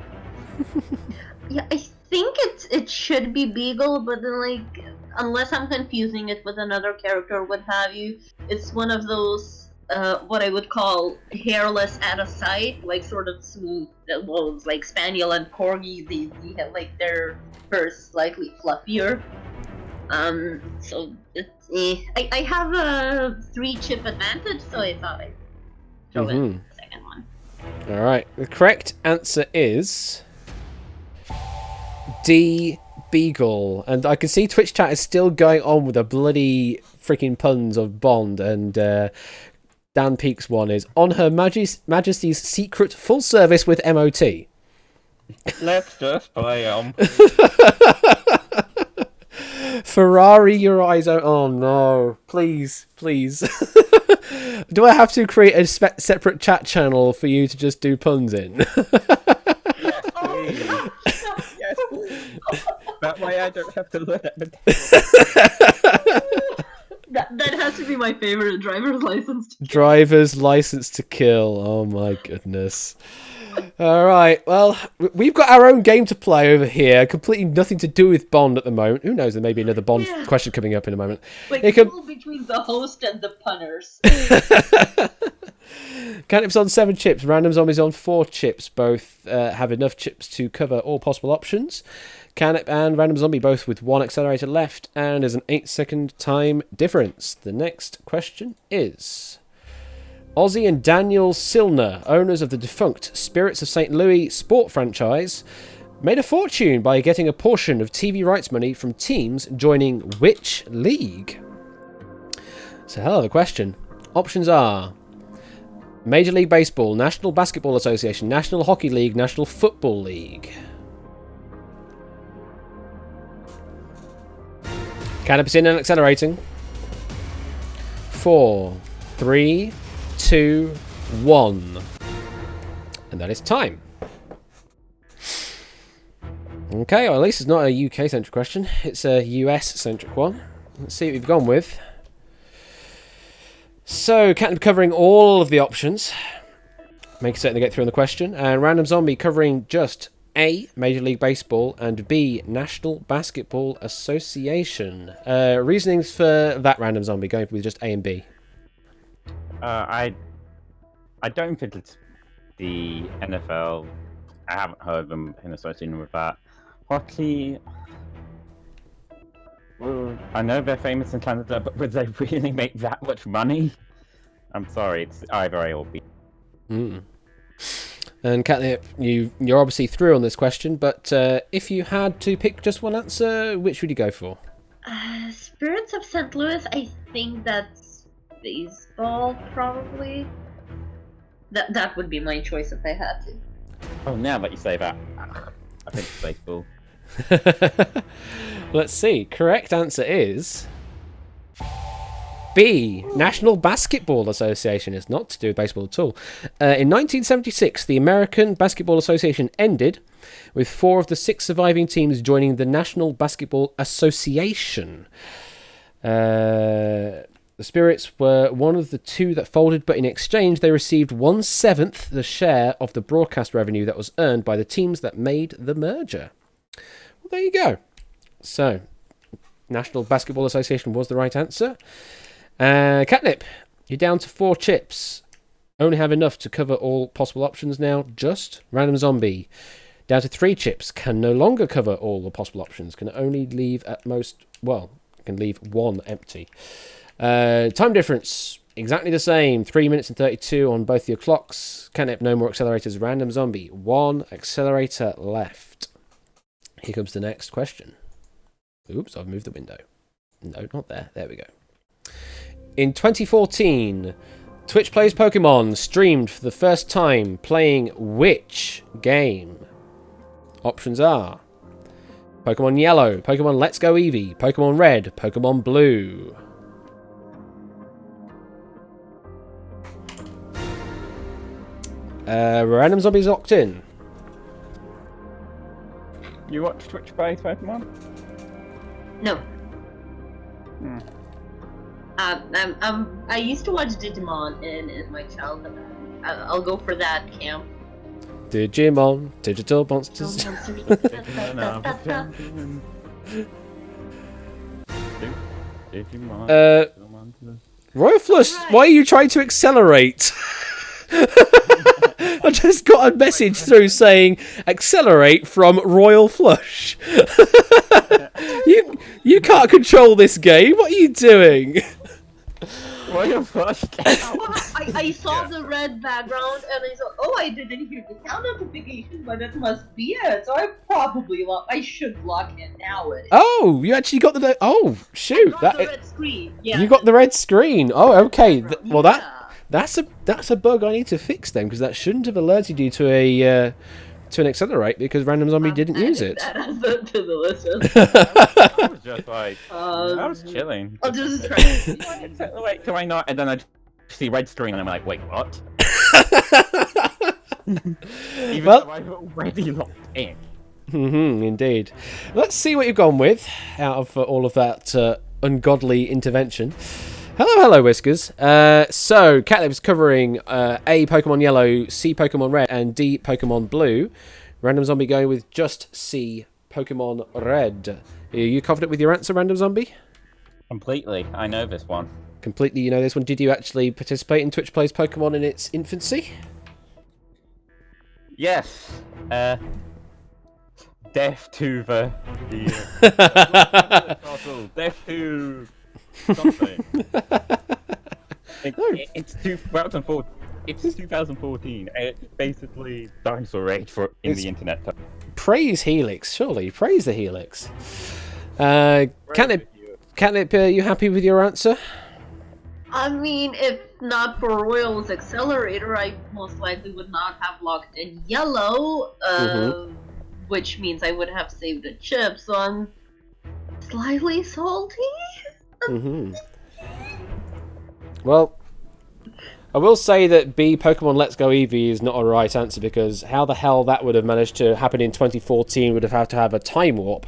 Yeah, I think it should be Beagle, but then like, unless I'm confusing it with another character, what have you, it's one of those what I would call hairless at a sight, like sort of smooth. Well, it's like Spaniel and Corgi, they have like their fur slightly fluffier. So it's I have a 3-chip advantage, so I thought I'd throw in the second one. All right. The correct answer is D Beagle, and I can see Twitch chat is still going on with the bloody freaking puns of Bond, and Dan Peake's one is on Her Majesty's secret full service with MOT. Let's just play on. Ferrari, your eyes out. Oh no! Please. Do I have to create a separate chat channel for you to just do puns in? Yes, please. Yes, please. That way I don't have to look at the That has to be my favorite driver's license to kill. Driver's license to kill. Oh my goodness. All right. Well, we've got our own game to play over here. Completely nothing to do with Bond at the moment. Who knows? There may be another Bond question coming up in a moment. Like between the host and the punners. Catnip's on 7 chips. Random Zombie's on 4 chips. Both have enough chips to cover all possible options. Catnip and Random Zombie both with 1 accelerator left, and there's an 8-second time difference. The next question is: Ozzy and Daniel Silner, owners of the defunct Spirits of St. Louis sport franchise, made a fortune by getting a portion of TV rights money from teams joining which league? It's a hell of a question. Options are Major League Baseball, National Basketball Association, National Hockey League, National Football League. Canopus in and accelerating. 4, 3, 2, 1. And that is time. Okay, well, at least it's not a UK-centric question. It's a US-centric one. Let's see what we've gone with. So, Catnip covering all of the options. Make certain they get through on the question. And Random Zombie covering just A, Major League Baseball, and B, National Basketball Association. Reasonings for that, Random Zombie, going with just A and B. I don't think it's the NFL. I haven't heard them in association with that. Hockey. Well, I know they're famous in Canada, but would they really make that much money? I'm sorry, it's either A or B. And Catnip, you're obviously through on this question, but if you had to pick just one answer, which would you go for? Spirits of St. Louis, I think that's baseball, probably. That would be my choice if I had to. Oh, now that you say that, I think it's baseball. Let's see. Correct answer is B. National Basketball Association. It's not to do with baseball at all. In 1976, the American Basketball Association ended, with 4 of the 6 surviving teams joining the National Basketball Association. The Spirits were one of the 2 that folded, but in exchange they received 1/7 the share of the broadcast revenue that was earned by the teams that made the merger. Well, there you go. So, National Basketball Association was the right answer. Catnip, you're down to 4 chips. Only have enough to cover all possible options now. Just Random Zombie. Down to 3 chips. Can no longer cover all the possible options. Can only leave at most... Well, can leave 1 empty. Time difference. Exactly the same. 3 minutes and 32 on both your clocks. Catnip, no more accelerators. Random Zombie. 1 accelerator left. Here comes the next question. Oops, I've moved the window. No, not there. There we go. In 2014, Twitch Plays Pokemon streamed for the first time playing which game? Options are Pokemon Yellow, Pokemon Let's Go Eevee, Pokemon Red, Pokemon Blue. Random Zombies locked in. You watch Twitch Plays Pokemon? No. Hmm. I used to watch Digimon in my childhood. I'll go for that camp. Digimon, digital monsters. Royal Flush, why are you trying to accelerate? I just got a message through saying accelerate from Royal Flush. You can't control this game. What are you doing? Royal Flush. I saw the red background and I thought, oh, I didn't hear the sound notification, but it must be it. So I should lock in now. Oh, you actually got the... Oh, shoot. I got the red screen. Yeah, you got the red screen. Oh, okay. Well, that's a bug I need to fix then, because that shouldn't have alerted you to an accelerate, because Random Zombie didn't use it. That adds up to the list. I was just like, I was chilling. I'll just try. Wait, do I not? And then I see red screen, and I'm like, wait, what? Even though I've already locked in. Indeed. Let's see what you've gone with out of all of that ungodly intervention. Hello, Whiskers. So, Catnip's covering A, Pokemon Yellow, C, Pokemon Red, and D, Pokemon Blue. Random Zombie going with just C, Pokemon Red. Are you confident with your answer, Random Zombie? Completely. I know this one. Completely, you know this one. Did you actually participate in Twitch Plays Pokemon in its infancy? Yes. Death to the Death to something. It's 2014. It's 2014. It's basically Dinosaur Age in the internet. Praise Helix, surely. Praise the Helix. Catnip, are you happy with your answer? I mean, if not for Royal's accelerator, I most likely would not have locked in yellow, which means I would have saved a chip, so I'm slightly salty. Well, I will say that B, Pokemon Let's Go Eevee is not a right answer, because how the hell that would have managed to happen in 2014 would have had to have a time warp.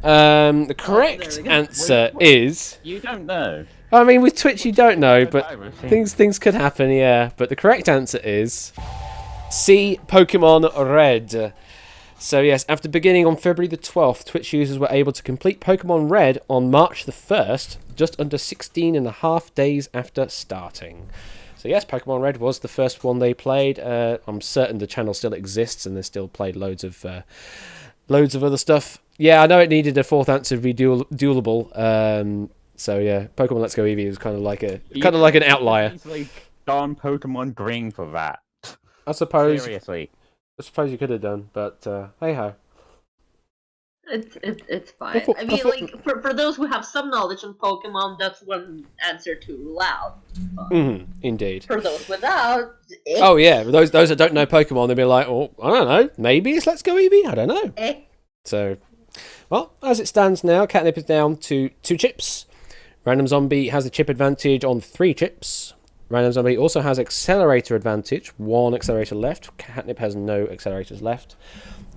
The correct answer is... You don't know. I mean, with Twitch you don't know, but things could happen, yeah. But the correct answer is C, Pokemon Red. So yes, after beginning on February the 12th, Twitch users were able to complete Pokemon Red on March the 1st, just under 16 and a half days after starting. So yes, Pokemon Red was the first one they played. I'm certain the channel still exists and they still played loads of other stuff. Yeah, I know it needed a fourth answer to be duelable. So yeah, Pokemon Let's Go Eevee was kind of like an outlier. Easily darn Pokemon Green for that. I suppose. Seriously. suppose you could have done, but hey ho. It's fine. I mean, like for those who have some knowledge on Pokemon, that's one answer too loud. Indeed. For those without, Oh yeah, those that don't know Pokemon, they'll be like, oh, I don't know, maybe it's Let's Go Eevee. I don't know. So, well, as it stands now, Catnip is down to 2 chips. Random Zombie has the chip advantage on 3 chips. Random Zombie also has accelerator advantage, 1 accelerator left. Catnip has no accelerators left.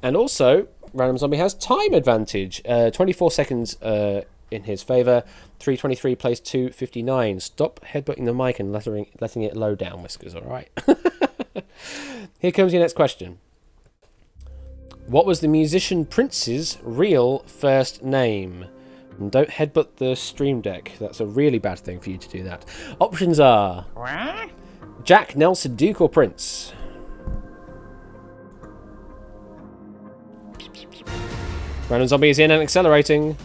And also, Random Zombie has time advantage, 24 seconds in his favour. 323 plays 259. Stop headbutting the mic and letting it low down, Whiskers, alright? Here comes your next question. What was the musician Prince's real first name? And don't headbutt the stream deck. That's a really bad thing for you to do that. Options are Jack, Nelson, Duke, or Prince. Random Zombie is in and accelerating.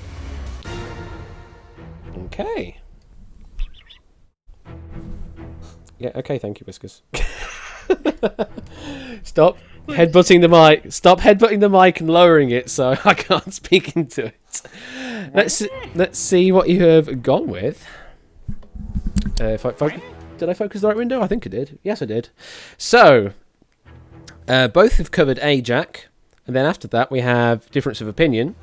Okay. Yeah, okay, thank you, Whiskers. Stop headbutting the mic. Stop headbutting the mic and lowering it so I can't speak into it. Let's see what you have gone with. Did I focus the right window? I think I did. Yes, I did. So, both have covered A, Jack. And then after that, we have difference of opinion.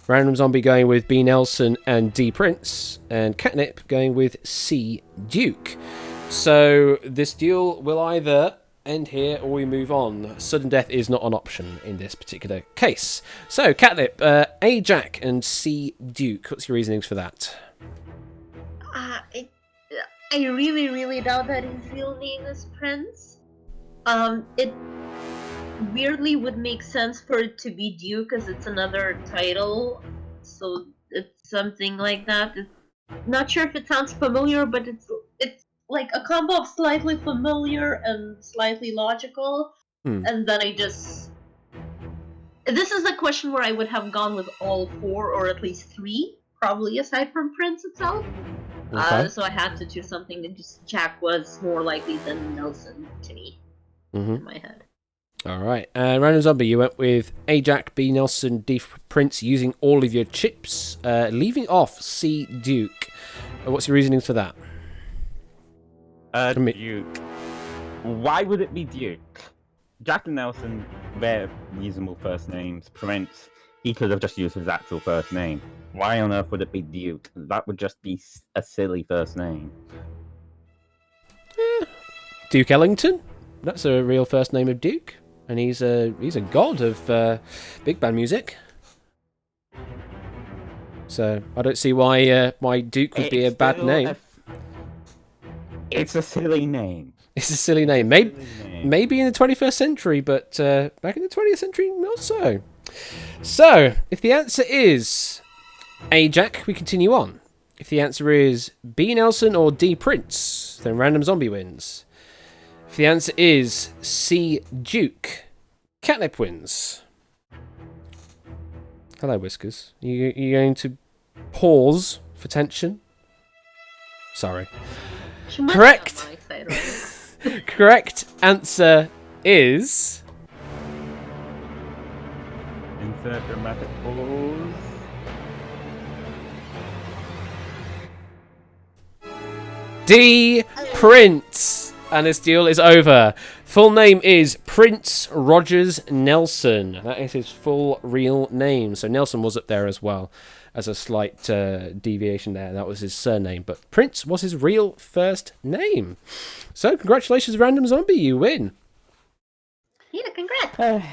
Random Zombie going with B, Nelson, and D, Prince. And Catnip going with C, Duke. So this duel will either end here or we move on. Sudden death is not an option in this particular case. So, Catnip, A, Jack, and C, Duke. What's your reasonings for that? I really, really doubt that his real name is Prince. It weirdly would make sense for it to be Duke, because it's another title. So it's something like that. Not sure if it sounds familiar, but it's like a combo of slightly familiar and slightly logical. And then this is a question where I would have gone with all 4 or at least 3, probably aside from Prince itself. Okay. So I had to choose something that just Jack was more likely than Nelson to me in my head. Alright, Random Zombie, you went with A, Jack, B, Nelson, D, Prince, using all of your chips, leaving off C, Duke. What's your reasoning for that? Duke. Why would it be Duke? Jack and Nelson, they're reasonable first names. Prince, he could have just used his actual first name. Why on earth would it be Duke? That would just be a silly first name. Duke Ellington? That's a real first name of Duke. And he's a god of big band music. So I don't see why Duke would be a bad name. It's a silly name. It's a silly name. Maybe in the 21st century, but back in the 20th century, not so. So, if the answer is A, Jack, we continue on. If the answer is B, Nelson, or D, Prince, then Random Zombie wins. If the answer is C, Duke, Catnip wins. Hello, Whiskers. You going to pause for tension? Sorry. Correct. Correct answer is... Insert dramatic pause. D, Prince. And this duel is over. Full name is Prince Rogers Nelson. That is his full real name. So Nelson was up there as well as a slight deviation there. That was his surname. But Prince was his real first name. So congratulations, Random Zombie. You win. Yeah, congrats.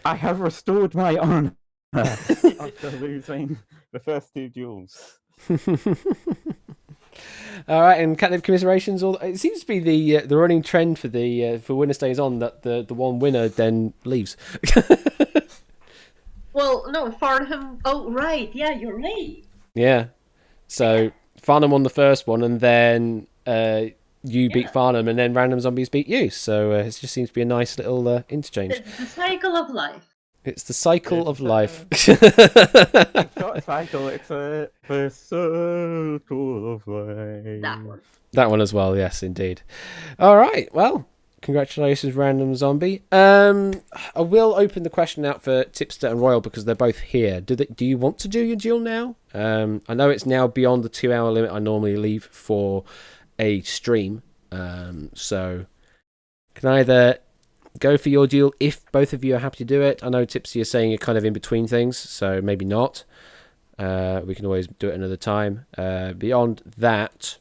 I have restored my honor after losing the first 2 duels. All right, and Catnip commiserations. It seems to be the running trend for for winner stays on that the one winner then leaves. Well, no, Farnham. Oh, right. Yeah, you're right. Yeah. So Farnham won the first one, and then you beat Farnham, and then Random Zombies beat you. So it just seems to be a nice little interchange. It's the cycle of life. It's the cycle of life. It's not a cycle, it's the circle of life. That one. That one as well, yes, indeed. All right, well, Congratulations, Random Zombie. I will open the question out for Tipster and Royal because they're both here. Do you want to do your duel now? I know it's now beyond the 2-hour limit I normally leave for a stream. So can either go for your duel if both of you are happy to do it. I know Tipster, you're saying you're kind of in between things, so maybe not. We can always do it another time. Beyond that,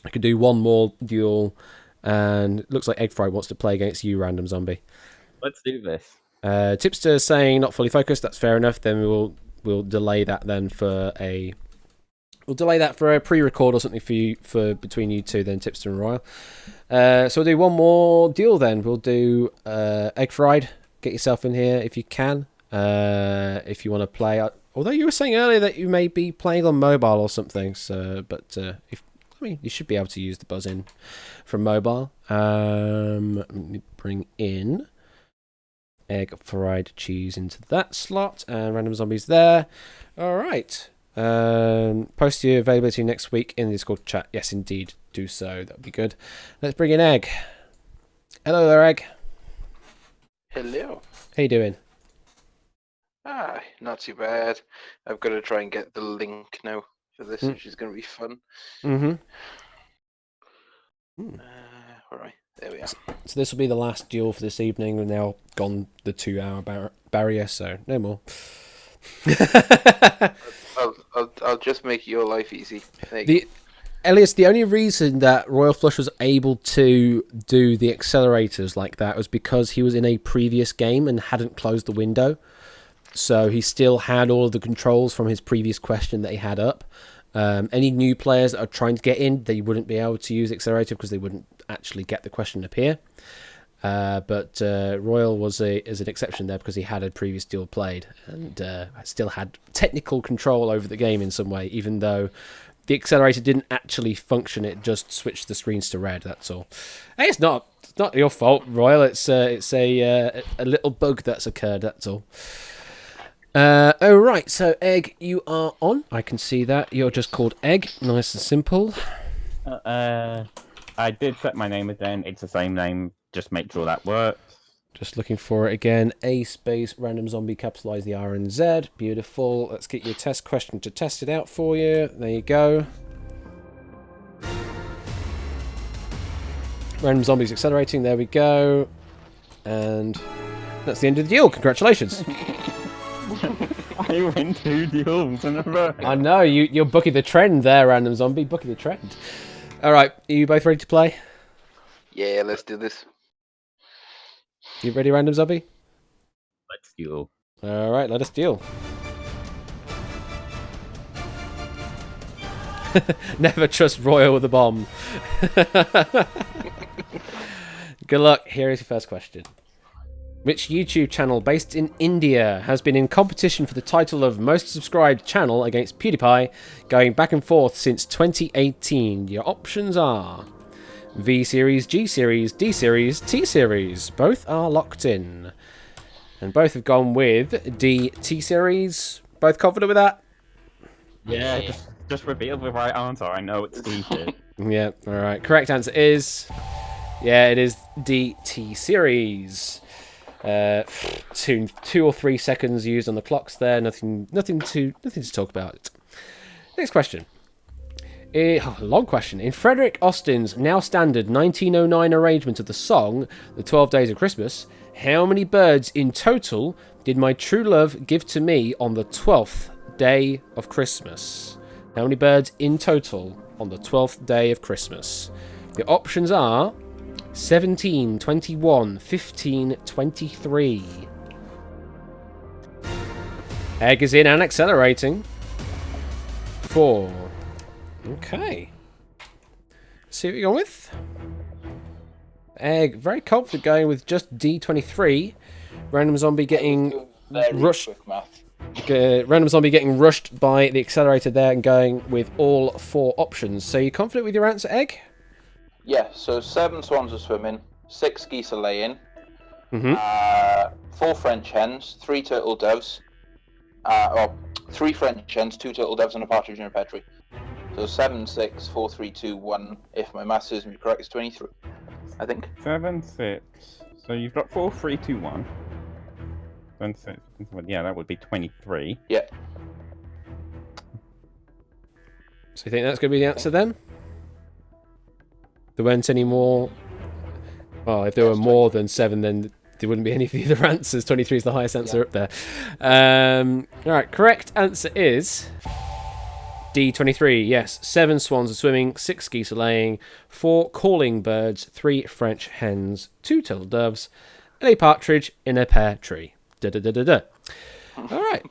I could do one more duel. And it looks like Eggfry wants to play against you, Random Zombie. Let's do this. Tipster saying not fully focused. That's fair enough. Then we'll delay that then for a pre-record or something for between you two. Then Tipster and Royal. So we'll do one more deal then. We'll do Eggfried. Get yourself in here if you can. If you want to play. Although you were saying earlier that you may be playing on mobile or something. So, but you should be able to use the buzz-in from mobile. Let me bring in egg fried cheese into that slot, and Random Zombies there. All right. Post your availability next week in the Discord chat. Yes, indeed, do so. That would be good. Let's bring in Egg. Hello there, Egg. Hello. How you doing? Not too bad. I've got to try and get the link now for this, which is going to be fun. All right, there we are. So this will be the last duel for this evening. We've now gone the 2-hour barrier, so no more. I'll just make your life easy. Elias, the only reason that Royal Flush was able to do the accelerators like that was because he was in a previous game and hadn't closed the window. So he still had all of the controls from his previous question that he had up. Any new players that are trying to get in, they wouldn't be able to use accelerator because they wouldn't actually get the question appear. But Royal is an exception there because he had a previous duel played and still had technical control over the game in some way, even though the accelerator didn't actually function. It just switched the screens to red. That's all. Hey, it's not your fault, Royal. It's a little bug that's occurred. That's all. Right, so Egg, you are on. I can see that. You're just called Egg. Nice and simple. I did set my name again. It's the same name. Just make sure that works. Just looking for it again. A space random zombie, capitalize the R and Z. Beautiful. Let's get your test question to test it out for you. There you go. Random zombies accelerating. There we go. And that's the end of the deal. Congratulations. I win 2 duels in a row. I know, you're booking the trend there, Random Zombie. Booking the trend. Alright, are you both ready to play? Yeah, let's do this. You ready, Random Zombie? Let's duel. Alright, let us deal. Never trust Royal with a bomb. Good luck. Here is your first question. Which YouTube channel based in India has been in competition for the title of most subscribed channel against PewDiePie, going back and forth since 2018? Your options are V Series, G Series, D Series, T Series. Both are locked in. And both have gone with D, T Series. Both confident with that? Yeah, just reveal the right answer. I know it's D shit. Yeah, alright. Correct answer is... Yeah, it is D, T Series. 2 or 3 seconds used on the clocks there. Nothing to talk about. Next question. Long question. In Frederick Austin's now standard 1909 arrangement of the song "The 12 Days of Christmas," how many birds in total did my true love give to me on the 12th day of Christmas? How many birds in total on the 12th day of Christmas? The options are 17, 21, 15, 23. Egg is in and accelerating. 4. Okay. See what you're going with. Egg, very confident going with just D23. Random Zombie getting rushed. Random Zombie getting rushed by the accelerator there and going with all 4 options. So you confident with your answer, Egg? Yeah, so 7 swans are swimming, 6 geese are laying, 4 French hens, 3 turtle doves, 3 French hens, 2 turtle doves, and a partridge in a pear tree. So 7, 6, 4, 3, 2, 1. If my maths serves me correct, it's 23. I think. 7, 6. So you've got 4, 3, 2, 1. 7, 6. Yeah, that would be 23. Yeah. So you think that's going to be the answer then? There weren't any more. Well, if there were more than 7, then there wouldn't be any of the other answers. 23 is the highest answer up there. All right, correct answer is D23. Yes, 7 swans are swimming, 6 geese are laying, 4 calling birds, 3 French hens, 2 turtle doves, and a partridge in a pear tree. Da da da da da. All right.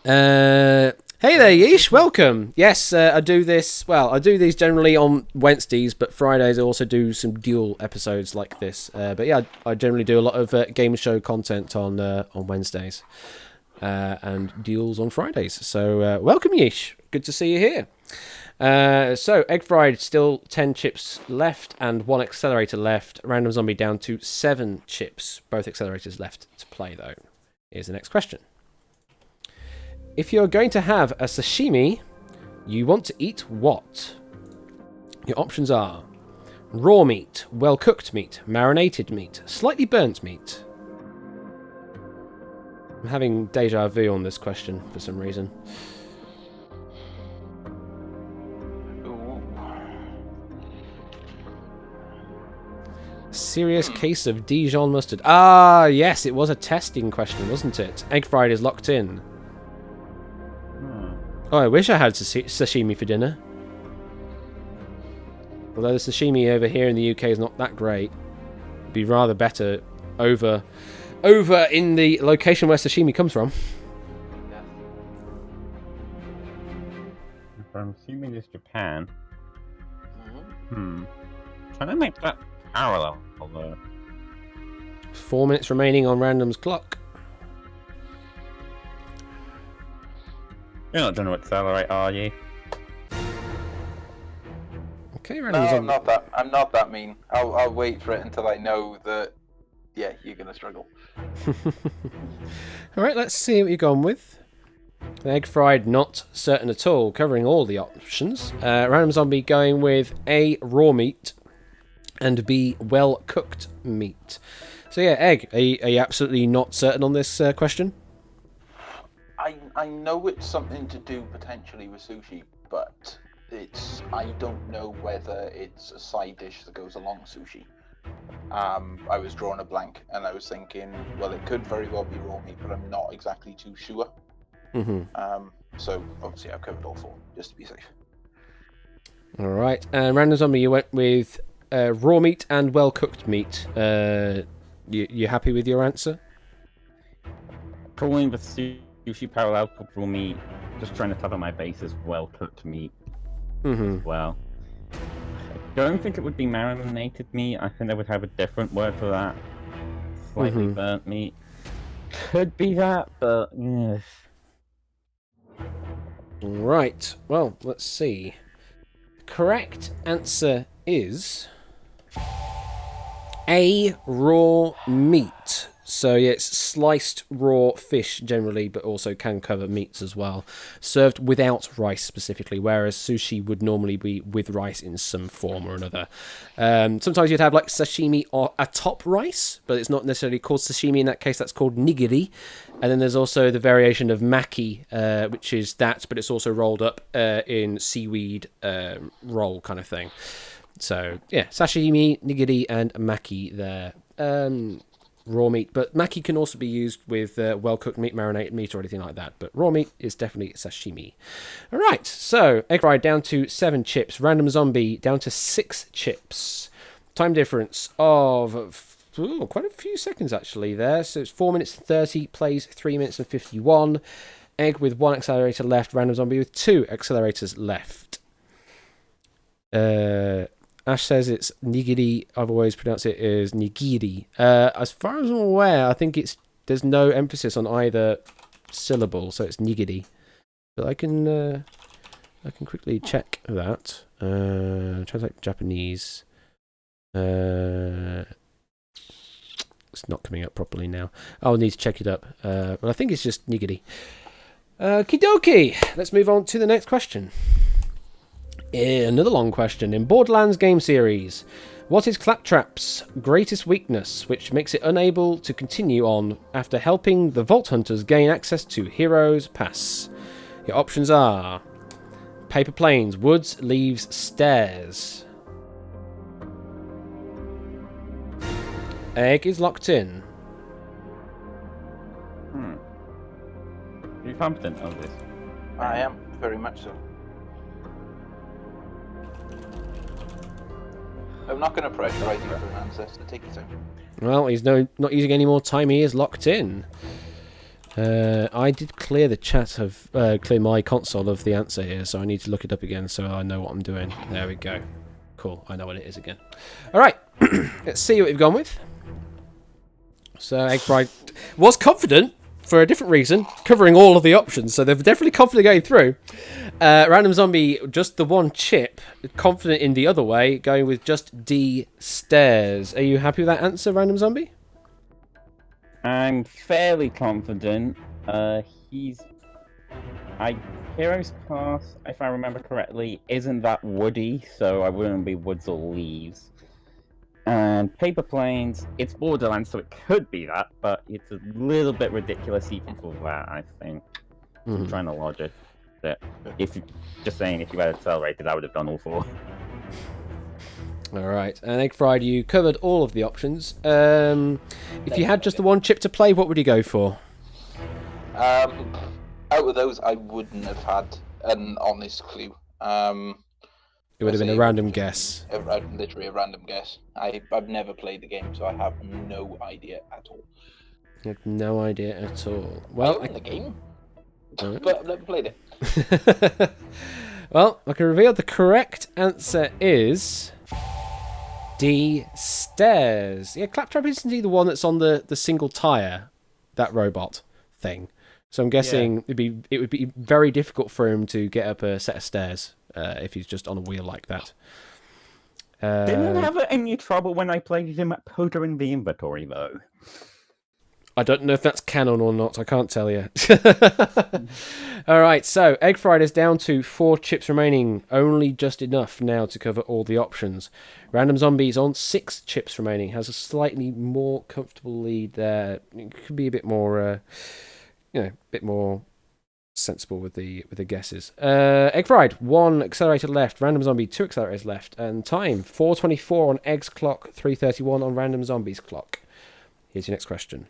Hey there, Yeesh. Welcome. Yes, I do this. Well, I do these generally on Wednesdays, but Fridays I also do some duel episodes like this. But yeah, I generally do a lot of game show content on Wednesdays and duels on Fridays. So welcome, Yeesh. Good to see you here. So egg fried, still 10 chips left and 1 accelerator left. Random zombie down to 7 chips. Both accelerators left to play though. Here's the next question. If you're going to have a sashimi, you want to eat what? Your options are raw meat, well-cooked meat, marinated meat, slightly burnt meat. I'm having deja vu on this question for some reason. Serious case of Dijon mustard. Ah, yes, it was a testing question, wasn't it? Egg fried is locked in. Oh, I wish I had sashimi for dinner. Although the sashimi over here in the UK is not that great. It'd be rather better over in the location where sashimi comes from. If I'm assuming it's Japan. Trying to make that parallel, although. 4 minutes remaining on Random's clock. You're not going to accelerate, are you? Okay, No, Random's I'm not that. I'm not that mean. I'll wait for it until I know that. Yeah, you're gonna struggle. All right, let's see what you've gone with. Egg fried, not certain at all, covering all the options. Random zombie going with A, raw meat, and B, well cooked meat. So yeah, egg. Are you absolutely not certain on this question? I know it's something to do potentially with sushi, but I don't know whether it's a side dish that goes along sushi. I was drawing a blank, and I was thinking, well, it could very well be raw meat, but I'm not exactly too sure. So obviously I've covered all 4, just to be safe. All right, and Random Zombie, you went with raw meat and well-cooked meat. You happy with your answer? Calling the sushi parallel cooked raw meat, just trying to cover my bases, well-cooked meat as well. I don't think it would be marinated meat. I think they would have a different word for that. Slightly burnt meat. Could be that, but yes. Right, well, let's see. Correct answer is A, raw meat. So yeah, it's sliced raw fish generally, but also can cover meats as well. Served without rice specifically, whereas sushi would normally be with rice in some form or another. Sometimes you'd have like sashimi or atop rice, but it's not necessarily called sashimi in that case. That's called nigiri. And then there's also the variation of maki, which is that, but it's also rolled up in seaweed roll kind of thing. So yeah, sashimi, nigiri, and maki there. Raw meat, but maki can also be used with well-cooked meat, marinated meat, or anything like that. But raw meat is definitely sashimi. All right, so egg fried down to 7 chips. Random zombie down to 6 chips. Time difference of quite a few seconds actually there. So it's 4 minutes and 30. Plays 3 minutes and 51. Egg with 1 accelerator left. Random zombie with 2 accelerators left. Ash says it's nigiri. I've always pronounced it as nigiri. As far as I'm aware, I think there's no emphasis on either syllable, so it's nigiri. But I can quickly check that. Translate Japanese. It's not coming up properly now. I'll need to check it up. But I think it's just nigiri. Okie dokie. Let's move on to the next question. Another long question. In Borderlands game series, What is Claptrap's greatest weakness, which makes it unable to continue on after helping the Vault Hunters gain access to Heroes Pass? Your options are paper planes, woods, leaves, stairs. Egg is locked in. Are you confident of this? I am, very much so. I'm not going to pressurize you for an answer, so take your time. Well, he's not using any more time. He is locked in. I did clear the chat of clear my console of the answer here, so I need to look it up again so I know what I'm doing. There we go. Cool. I know what it is again. All right. Let's see what we've gone with. So Egg Fried was confident for a different reason, covering all of the options. So they're definitely confident going through. Random Zombie, just the one chip. Confident in the other way, going with just D, stairs. Are you happy with that answer, Random Zombie? I'm fairly confident. Heroes Pass, if I remember correctly, isn't that woody, so I wouldn't be woods or leaves. And paper planes, it's Borderlands, so it could be that, but it's a little bit ridiculous even for that, I think. I'm trying to logic that if you had accelerated, I would have done all four. All right, and Egg Fried, you covered all of the options. If you had just the one chip to play, what would you go for? Out of those, I wouldn't have had an honest clue. It would have been a random guess. Literally a random guess. I've never played the game, so I have no idea at all. You have no idea at all. Well, I own the game, but I've never played it. Well, I can reveal the correct answer is D, stairs. Yeah, Claptrap isn't he the one that's on the single tire, that robot thing. So I'm guessing it would be very difficult for him to get up a set of stairs if he's just on a wheel like that. Didn't have any trouble when I played him at Poker in the Inventory, though. I don't know if that's canon or not. I can't tell you. All right, so Egg Fried is down to 4 chips remaining. Only just enough now to cover all the options. Random Zombies on 6 chips remaining. Has a slightly more comfortable lead there. It could be a bit more, a bit more sensible with the guesses. Egg Fried, 1 accelerator left. Random Zombie, 2 accelerators left. And time, 4:24 on Egg's clock, 3:31 on Random Zombie's clock. Here's your next question.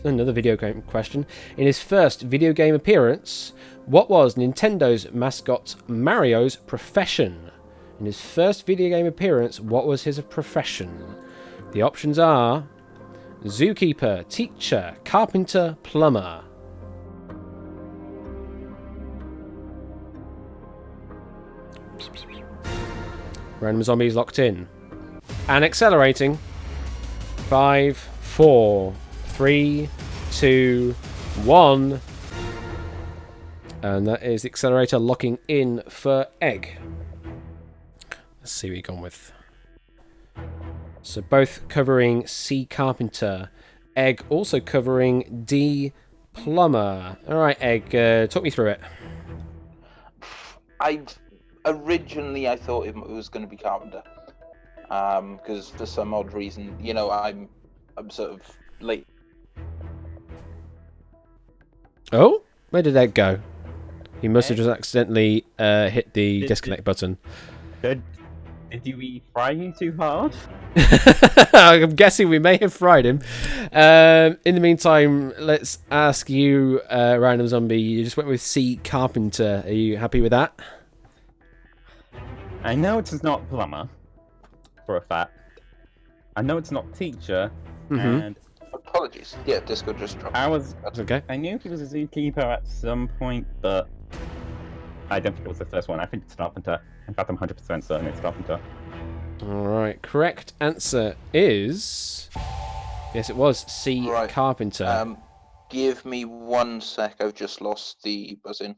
Another video game question. In his first video game appearance, what was Nintendo's mascot Mario's profession? In his first video game appearance, what was his profession? The options are zookeeper, teacher, carpenter, plumber. Random Zombies locked in. And accelerating. 5, 4, 3, 2, 1. And that is the accelerator locking in for Egg. Let's see what you've gone with. So both covering C, carpenter. Egg also covering D, plumber. Alright, Egg, talk me through it. Originally I thought it was going to be carpenter. Because for some odd reason, I'm sort of late. Oh, where did Egg go? He must have just accidentally hit the disconnect button. Did we fry him too hard? I'm guessing we may have fried him. In the meantime, let's ask you, Random Zombie. You just went with C, carpenter. Are you happy with that? I know it's not plumber, for a fact. I know it's not teacher, and apologies. Yeah, Disco just dropped. That's okay. I knew he was a zookeeper at some point, but I don't think it was the first one. I think it's carpenter. In fact, I'm 100% certain it's carpenter. Alright, correct answer is... Yes, it was C, carpenter. Give me 1 sec, I've just lost the buzz-in.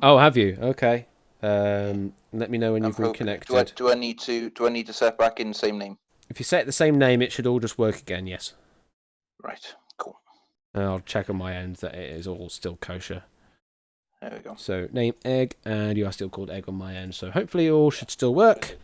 Oh, have you? Okay. Let me know when you've reconnected. Do I need to set back in the same name? If you set the same name, it should all just work again, yes. Right, cool. And I'll check on my end that it is all still kosher. There we go. So, name Egg, and you are still called Egg on my end, so hopefully it all should still work.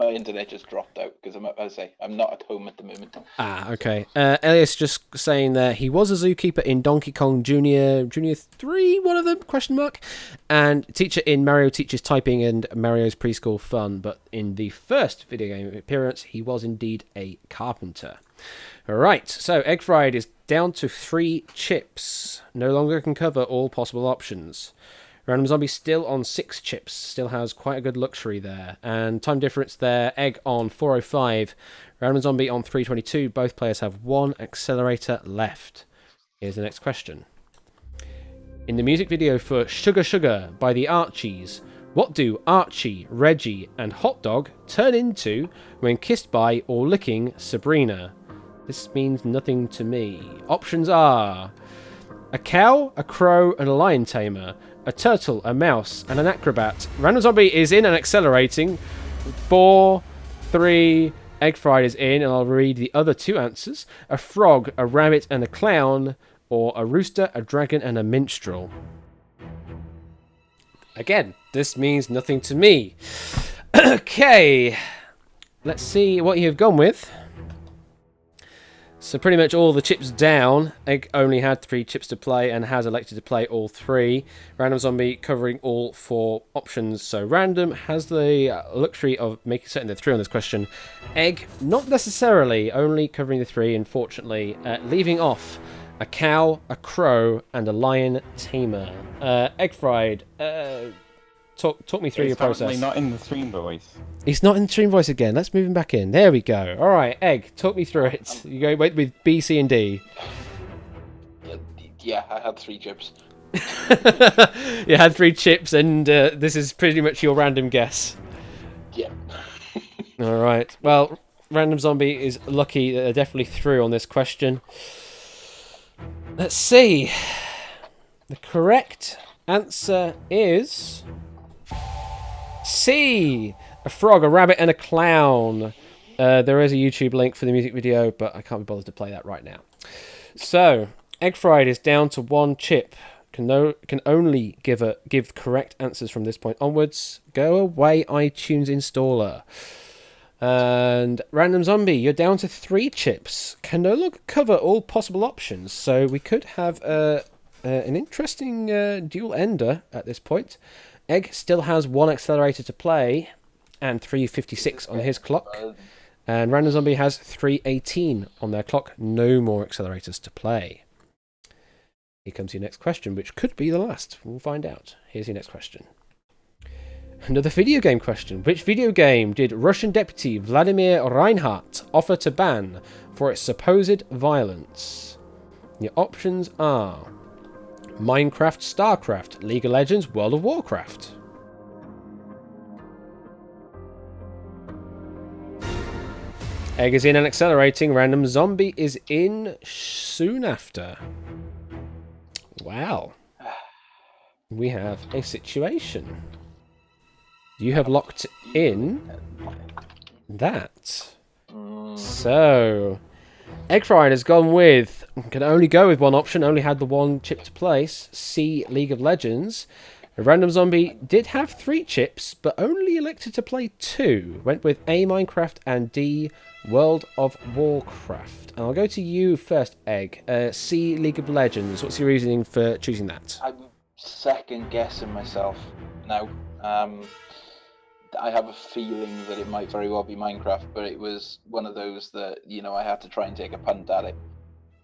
My internet just dropped out because I'm not at home at the moment. Ah, okay. Elias just saying that he was a zookeeper in Donkey Kong Junior 3, one of them, question mark, and teacher in Mario Teaches Typing and Mario's Preschool Fun, but in the first video game appearance, he was indeed a carpenter. Alright, so Egg Fried is down to 3 chips. No longer can cover all possible options. Random Zombie still on 6 chips, still has quite a good luxury there. And time difference there, Egg on 405, Random Zombie on 322. Both players have 1 accelerator left. Here's the next question. In the music video for Sugar Sugar by the Archies, what do Archie, Reggie, and Hot Dog turn into when kissed by or licking Sabrina? This means nothing to me. Options are a cow, a crow, and a lion tamer. A turtle, a mouse, and an acrobat. Random Zombie is in and accelerating. 4, 3, Egg Fried is in, and I'll read the other 2 answers. A frog, a rabbit, and a clown, or a rooster, a dragon, and a minstrel. Again, this means nothing to me. Okay, let's see what you've gone with. So pretty much all the chips down. Egg only had 3 chips to play and has elected to play all 3. Random Zombie covering all 4 options. So Random has the luxury of making certain the 3 on this question. Egg, not necessarily, only covering the 3, unfortunately. Leaving off a cow, a crow, and a lion tamer. Egg Fried, talk me through your process. He's not in the stream voice. He's not in stream voice again. Let's move him back in. There we go. All right, Egg, talk me through it. You go wait with B, C, and D. Yeah, I had 3 chips. You had 3 chips, and this is pretty much your random guess. Yeah. All right. Well, Random Zombie is lucky that they're definitely through on this question. Let's see. The correct answer is C. A frog, a rabbit, and a clown. There is a YouTube link for the music video, but I can't be bothered to play that right now. So, Egg Fried is down to 1 chip. Can only give correct answers from this point onwards. Go away, iTunes installer. And Random Zombie, you're down to 3 chips. Can no longer cover all possible options. So we could have an interesting dual ender at this point. Egg still has 1 accelerator to play and 356 on his clock. And Random Zombie has 318 on their clock. No more accelerators to play. Here comes your next question, which could be the last. We'll find out. Here's your next question. Another video game question. Which video game did Russian deputy Vladimir Reinhardt offer to ban for its supposed violence? Your options are Minecraft, StarCraft, League of Legends, World of Warcraft. Egg is in and accelerating. Random Zombie is in soon after. Wow. We have a situation. You have locked in that. So, Egg Fried has gone with, can only go with 1 option, only had the 1 chip to place, C, League of Legends. Random Zombie did have 3 chips, but only elected to play 2. Went with A, Minecraft, and D, World of Warcraft. And I'll go to you first, Egg. C, League of Legends. What's your reasoning for choosing that? I'm second guessing myself now. I have a feeling that it might very well be Minecraft, but it was one of those that, I had to try and take a punt at it.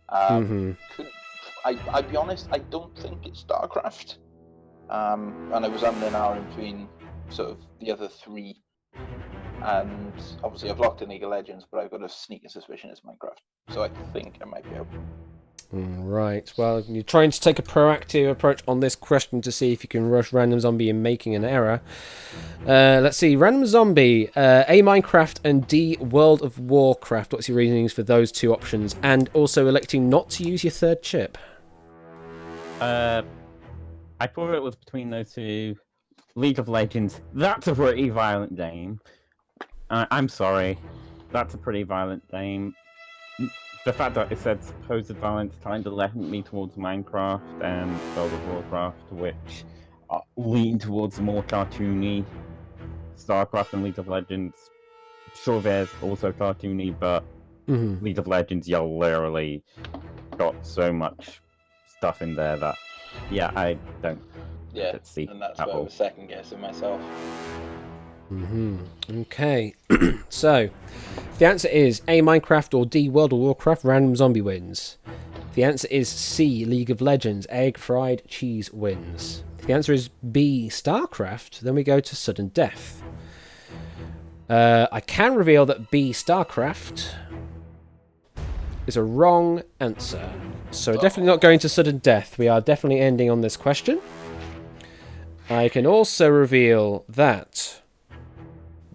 I'll be honest, I don't think it's StarCraft. And I was umming and ahhing between sort of the other 3. And obviously I've locked in League of Legends, but I've got a sneaky suspicion it's Minecraft. So I think I might be out. Right. Well, you're trying to take a proactive approach on this question to see if you can rush Random Zombie in making an error. Let's see. Random Zombie, A, Minecraft, and D, World of Warcraft. What's your reasonings for those 2 options? And also electing not to use your 3rd chip. I thought it was between those 2. League of Legends. That's a pretty violent game. I'm sorry. That's a pretty violent game. The fact that it said supposed violence kind of led me towards Minecraft and World of Warcraft, which lean towards the more cartoony StarCraft and League of Legends. sure there's also cartoony, but League of Legends, you literally got so much stuff in there that, yeah, I don't see and that's at where I all. was second guessing myself. Okay, so the answer is A, Minecraft, or D, World of Warcraft. Random Zombie wins. The answer is C, League of Legends. Egg fried cheese wins. If the answer is B, StarCraft, then we go to sudden death. I can reveal that B, StarCraft, is a wrong answer. So we're definitely not going to sudden death. We are definitely ending on this question. I can also reveal that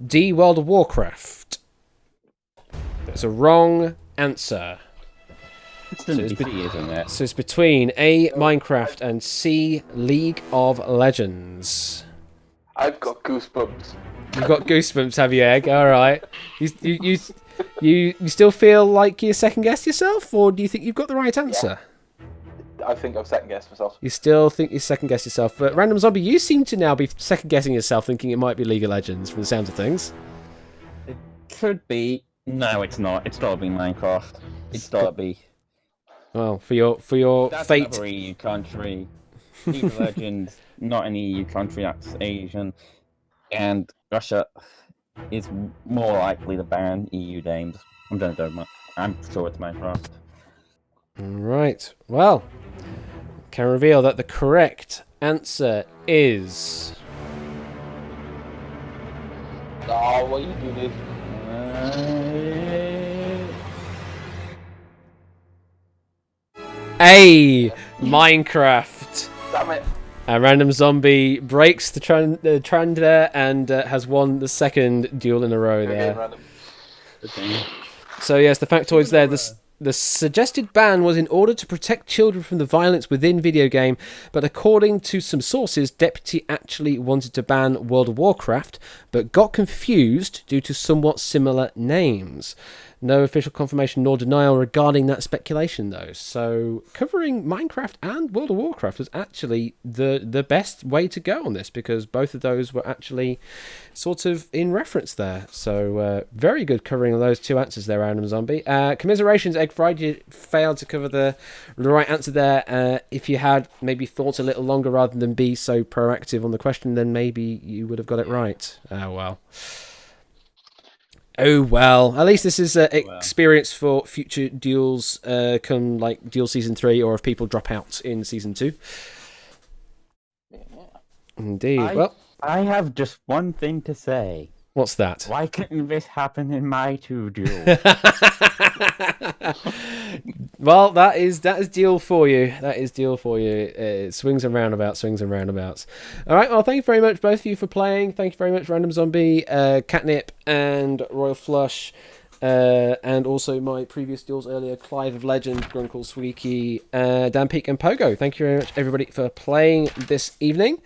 D, World of Warcraft, is a wrong answer. So it's between A, Minecraft, and C, League of Legends. I've got goosebumps. You've got goosebumps, have you, Egg? All right. You still feel like you second guessed yourself, or do you think you've got the right answer? I think I've second guessed myself. You still think you second guessed yourself, but Random Zombie, you seem to now be second guessing yourself, thinking it might be League of Legends from the sounds of things. It could be. No, it's not. It's gotta be Minecraft. It's gotta be. Well, for your That's fate. another EU country. League of Legends, not an EU country. That's Asian, and Russia is more likely to ban EU games. I'm sure it's Minecraft. Right. Well, can reveal that the correct answer is Oh, what are you doing? A, Minecraft. Damn it. Random Zombie breaks the trend there and has won the second duel in a row there. So yes, the factoids there. The suggested ban was in order to protect children from the violence within video game, but according to some sources, Deputy actually wanted to ban World of Warcraft, but got confused due to somewhat similar names. No official confirmation nor denial regarding that speculation, though. So covering Minecraft and World of Warcraft was actually the best way to go on this, because both of those were actually sort of in reference there. So very good covering of those two answers there, Random Zombie. Commiserations, Egg Fried, you failed to cover the right answer there. If you had maybe thought a little longer rather than be so proactive on the question, then maybe you would have got it right. Oh, well. Oh well, at least this is experience for future duels come like Duel Season 3, or if people drop out in Season 2. Indeed. I have just one thing to say. What's that? Why couldn't this happen in my 2 duels? Well, that is deal for you. That is deal for you. Swings and roundabouts, swings and roundabouts. All right. Well, thank you very much, both of you, for playing. Thank you very much, Random Zombie, Catnip, and Royal Flush, and also my previous duels earlier, Clive of Legend, Grunkle Squeaky, Dan Peak, and Pogo. Thank you very much, everybody, for playing this evening.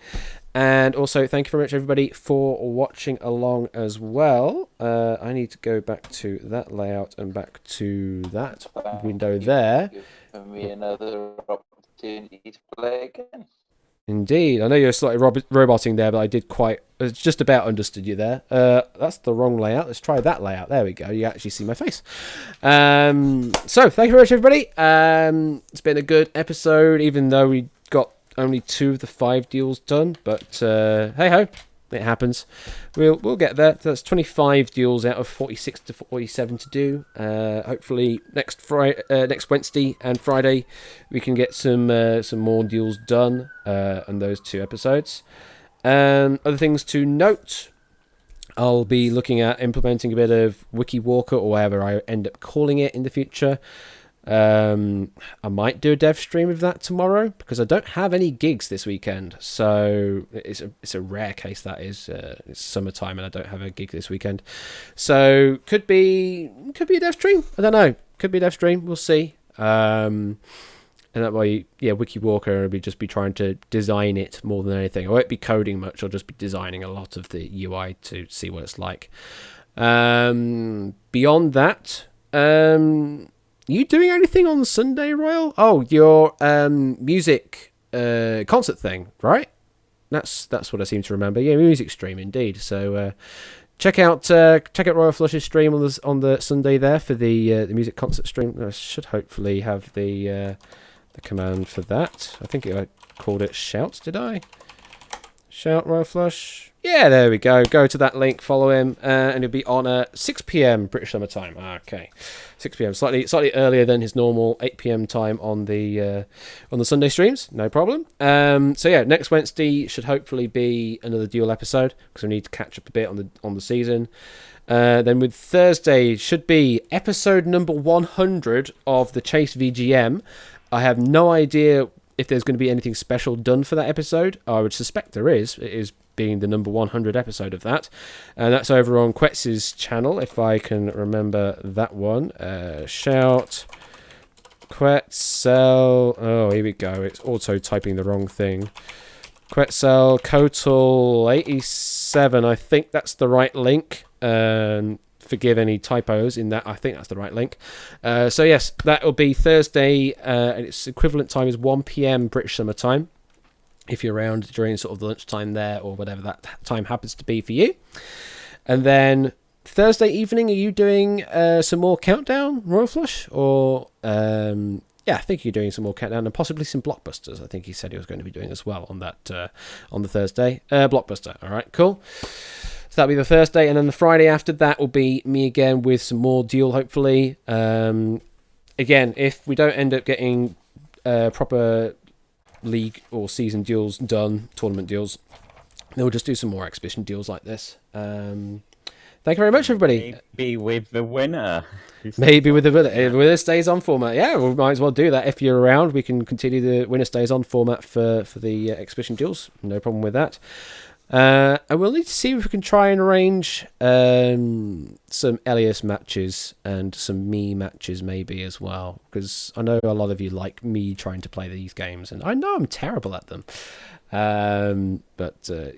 And also, thank you very much, everybody, for watching along as well. I need to go back to that layout and back to that window there. Give me another opportunity to play again. Indeed. I know you're slightly roboting there, but I just about understood you there. That's the wrong layout. Let's try that layout. There we go. You actually see my face. So, thank you very much, everybody. It's been a good episode, even though we got only 2 of the 5 deals done, but hey ho, it happens. We'll get there. That's 25 deals out of 46 to 47 to do. Hopefully next Wednesday and Friday we can get some more deals done on those 2 episodes. Other things to note: I'll be looking at implementing a bit of Wiki Walker, or whatever I end up calling it in the future. I might do a dev stream of that tomorrow, because I don't have any gigs this weekend, so it's a rare case that is. It's summertime and I don't have a gig this weekend, so could be a dev stream. I don't know. Could be a dev stream. We'll see. And that way, yeah, Wiki Walker will just be trying to design it more than anything. I won't be coding much. I'll just be designing a lot of the UI to see what it's like. Beyond that, you doing anything on Sunday, Royal? Oh, your music concert thing, right? That's what I seem to remember. Yeah, music stream indeed. So check out Royal Flush's stream on the Sunday there for the music concert stream. I should hopefully have the command for that. I think I called it shout. Did I? Shout Royal Flush. Yeah, there we go. Go to that link, follow him, and he'll be on at 6 p.m. British Summer Time. Okay, 6 p.m. Slightly earlier than his normal 8 p.m. time on the Sunday streams. No problem. So yeah, next Wednesday should hopefully be another duel episode because we need to catch up a bit on the season. Then with Thursday should be episode number 100 of the Chase VGM. I have no idea if there's going to be anything special done for that episode. I would suspect there is. It is being the number 100 episode of that. And that's over on Quetz's channel, if I can remember that one. Shout Quetzal. Oh, here we go. It's auto typing the wrong thing. Quetzal Kotal 87. I think that's the right link. Forgive any typos in that. I think that's the right link. So yes, that will be Thursday, and its equivalent time is 1 p.m. British Summer Time. If you're around during sort of the lunchtime there, or whatever that time happens to be for you. And then Thursday evening, are you doing some more Countdown, Royal Flush? Or, yeah, I think you're doing some more Countdown and possibly some Blockbusters. I think he said he was going to be doing as well on that on the Thursday. Blockbuster, all right, cool. So that'll be the Thursday, and then the Friday after that will be me again with some more Duel, hopefully. Again, if we don't end up getting proper league or season deals done, tournament deals, then we'll just do some more exhibition deals like this. Thank you very much, everybody. Maybe with the winner. Maybe with the winner. If the winner stays on format. Yeah, we might as well do that. If you're around, we can continue the winner stays on format for the exhibition deals. No problem with that. And we'll need to see if we can try and arrange some Elias matches and some me matches maybe as well, because I know a lot of you like me trying to play these games, and I know I'm terrible at them. But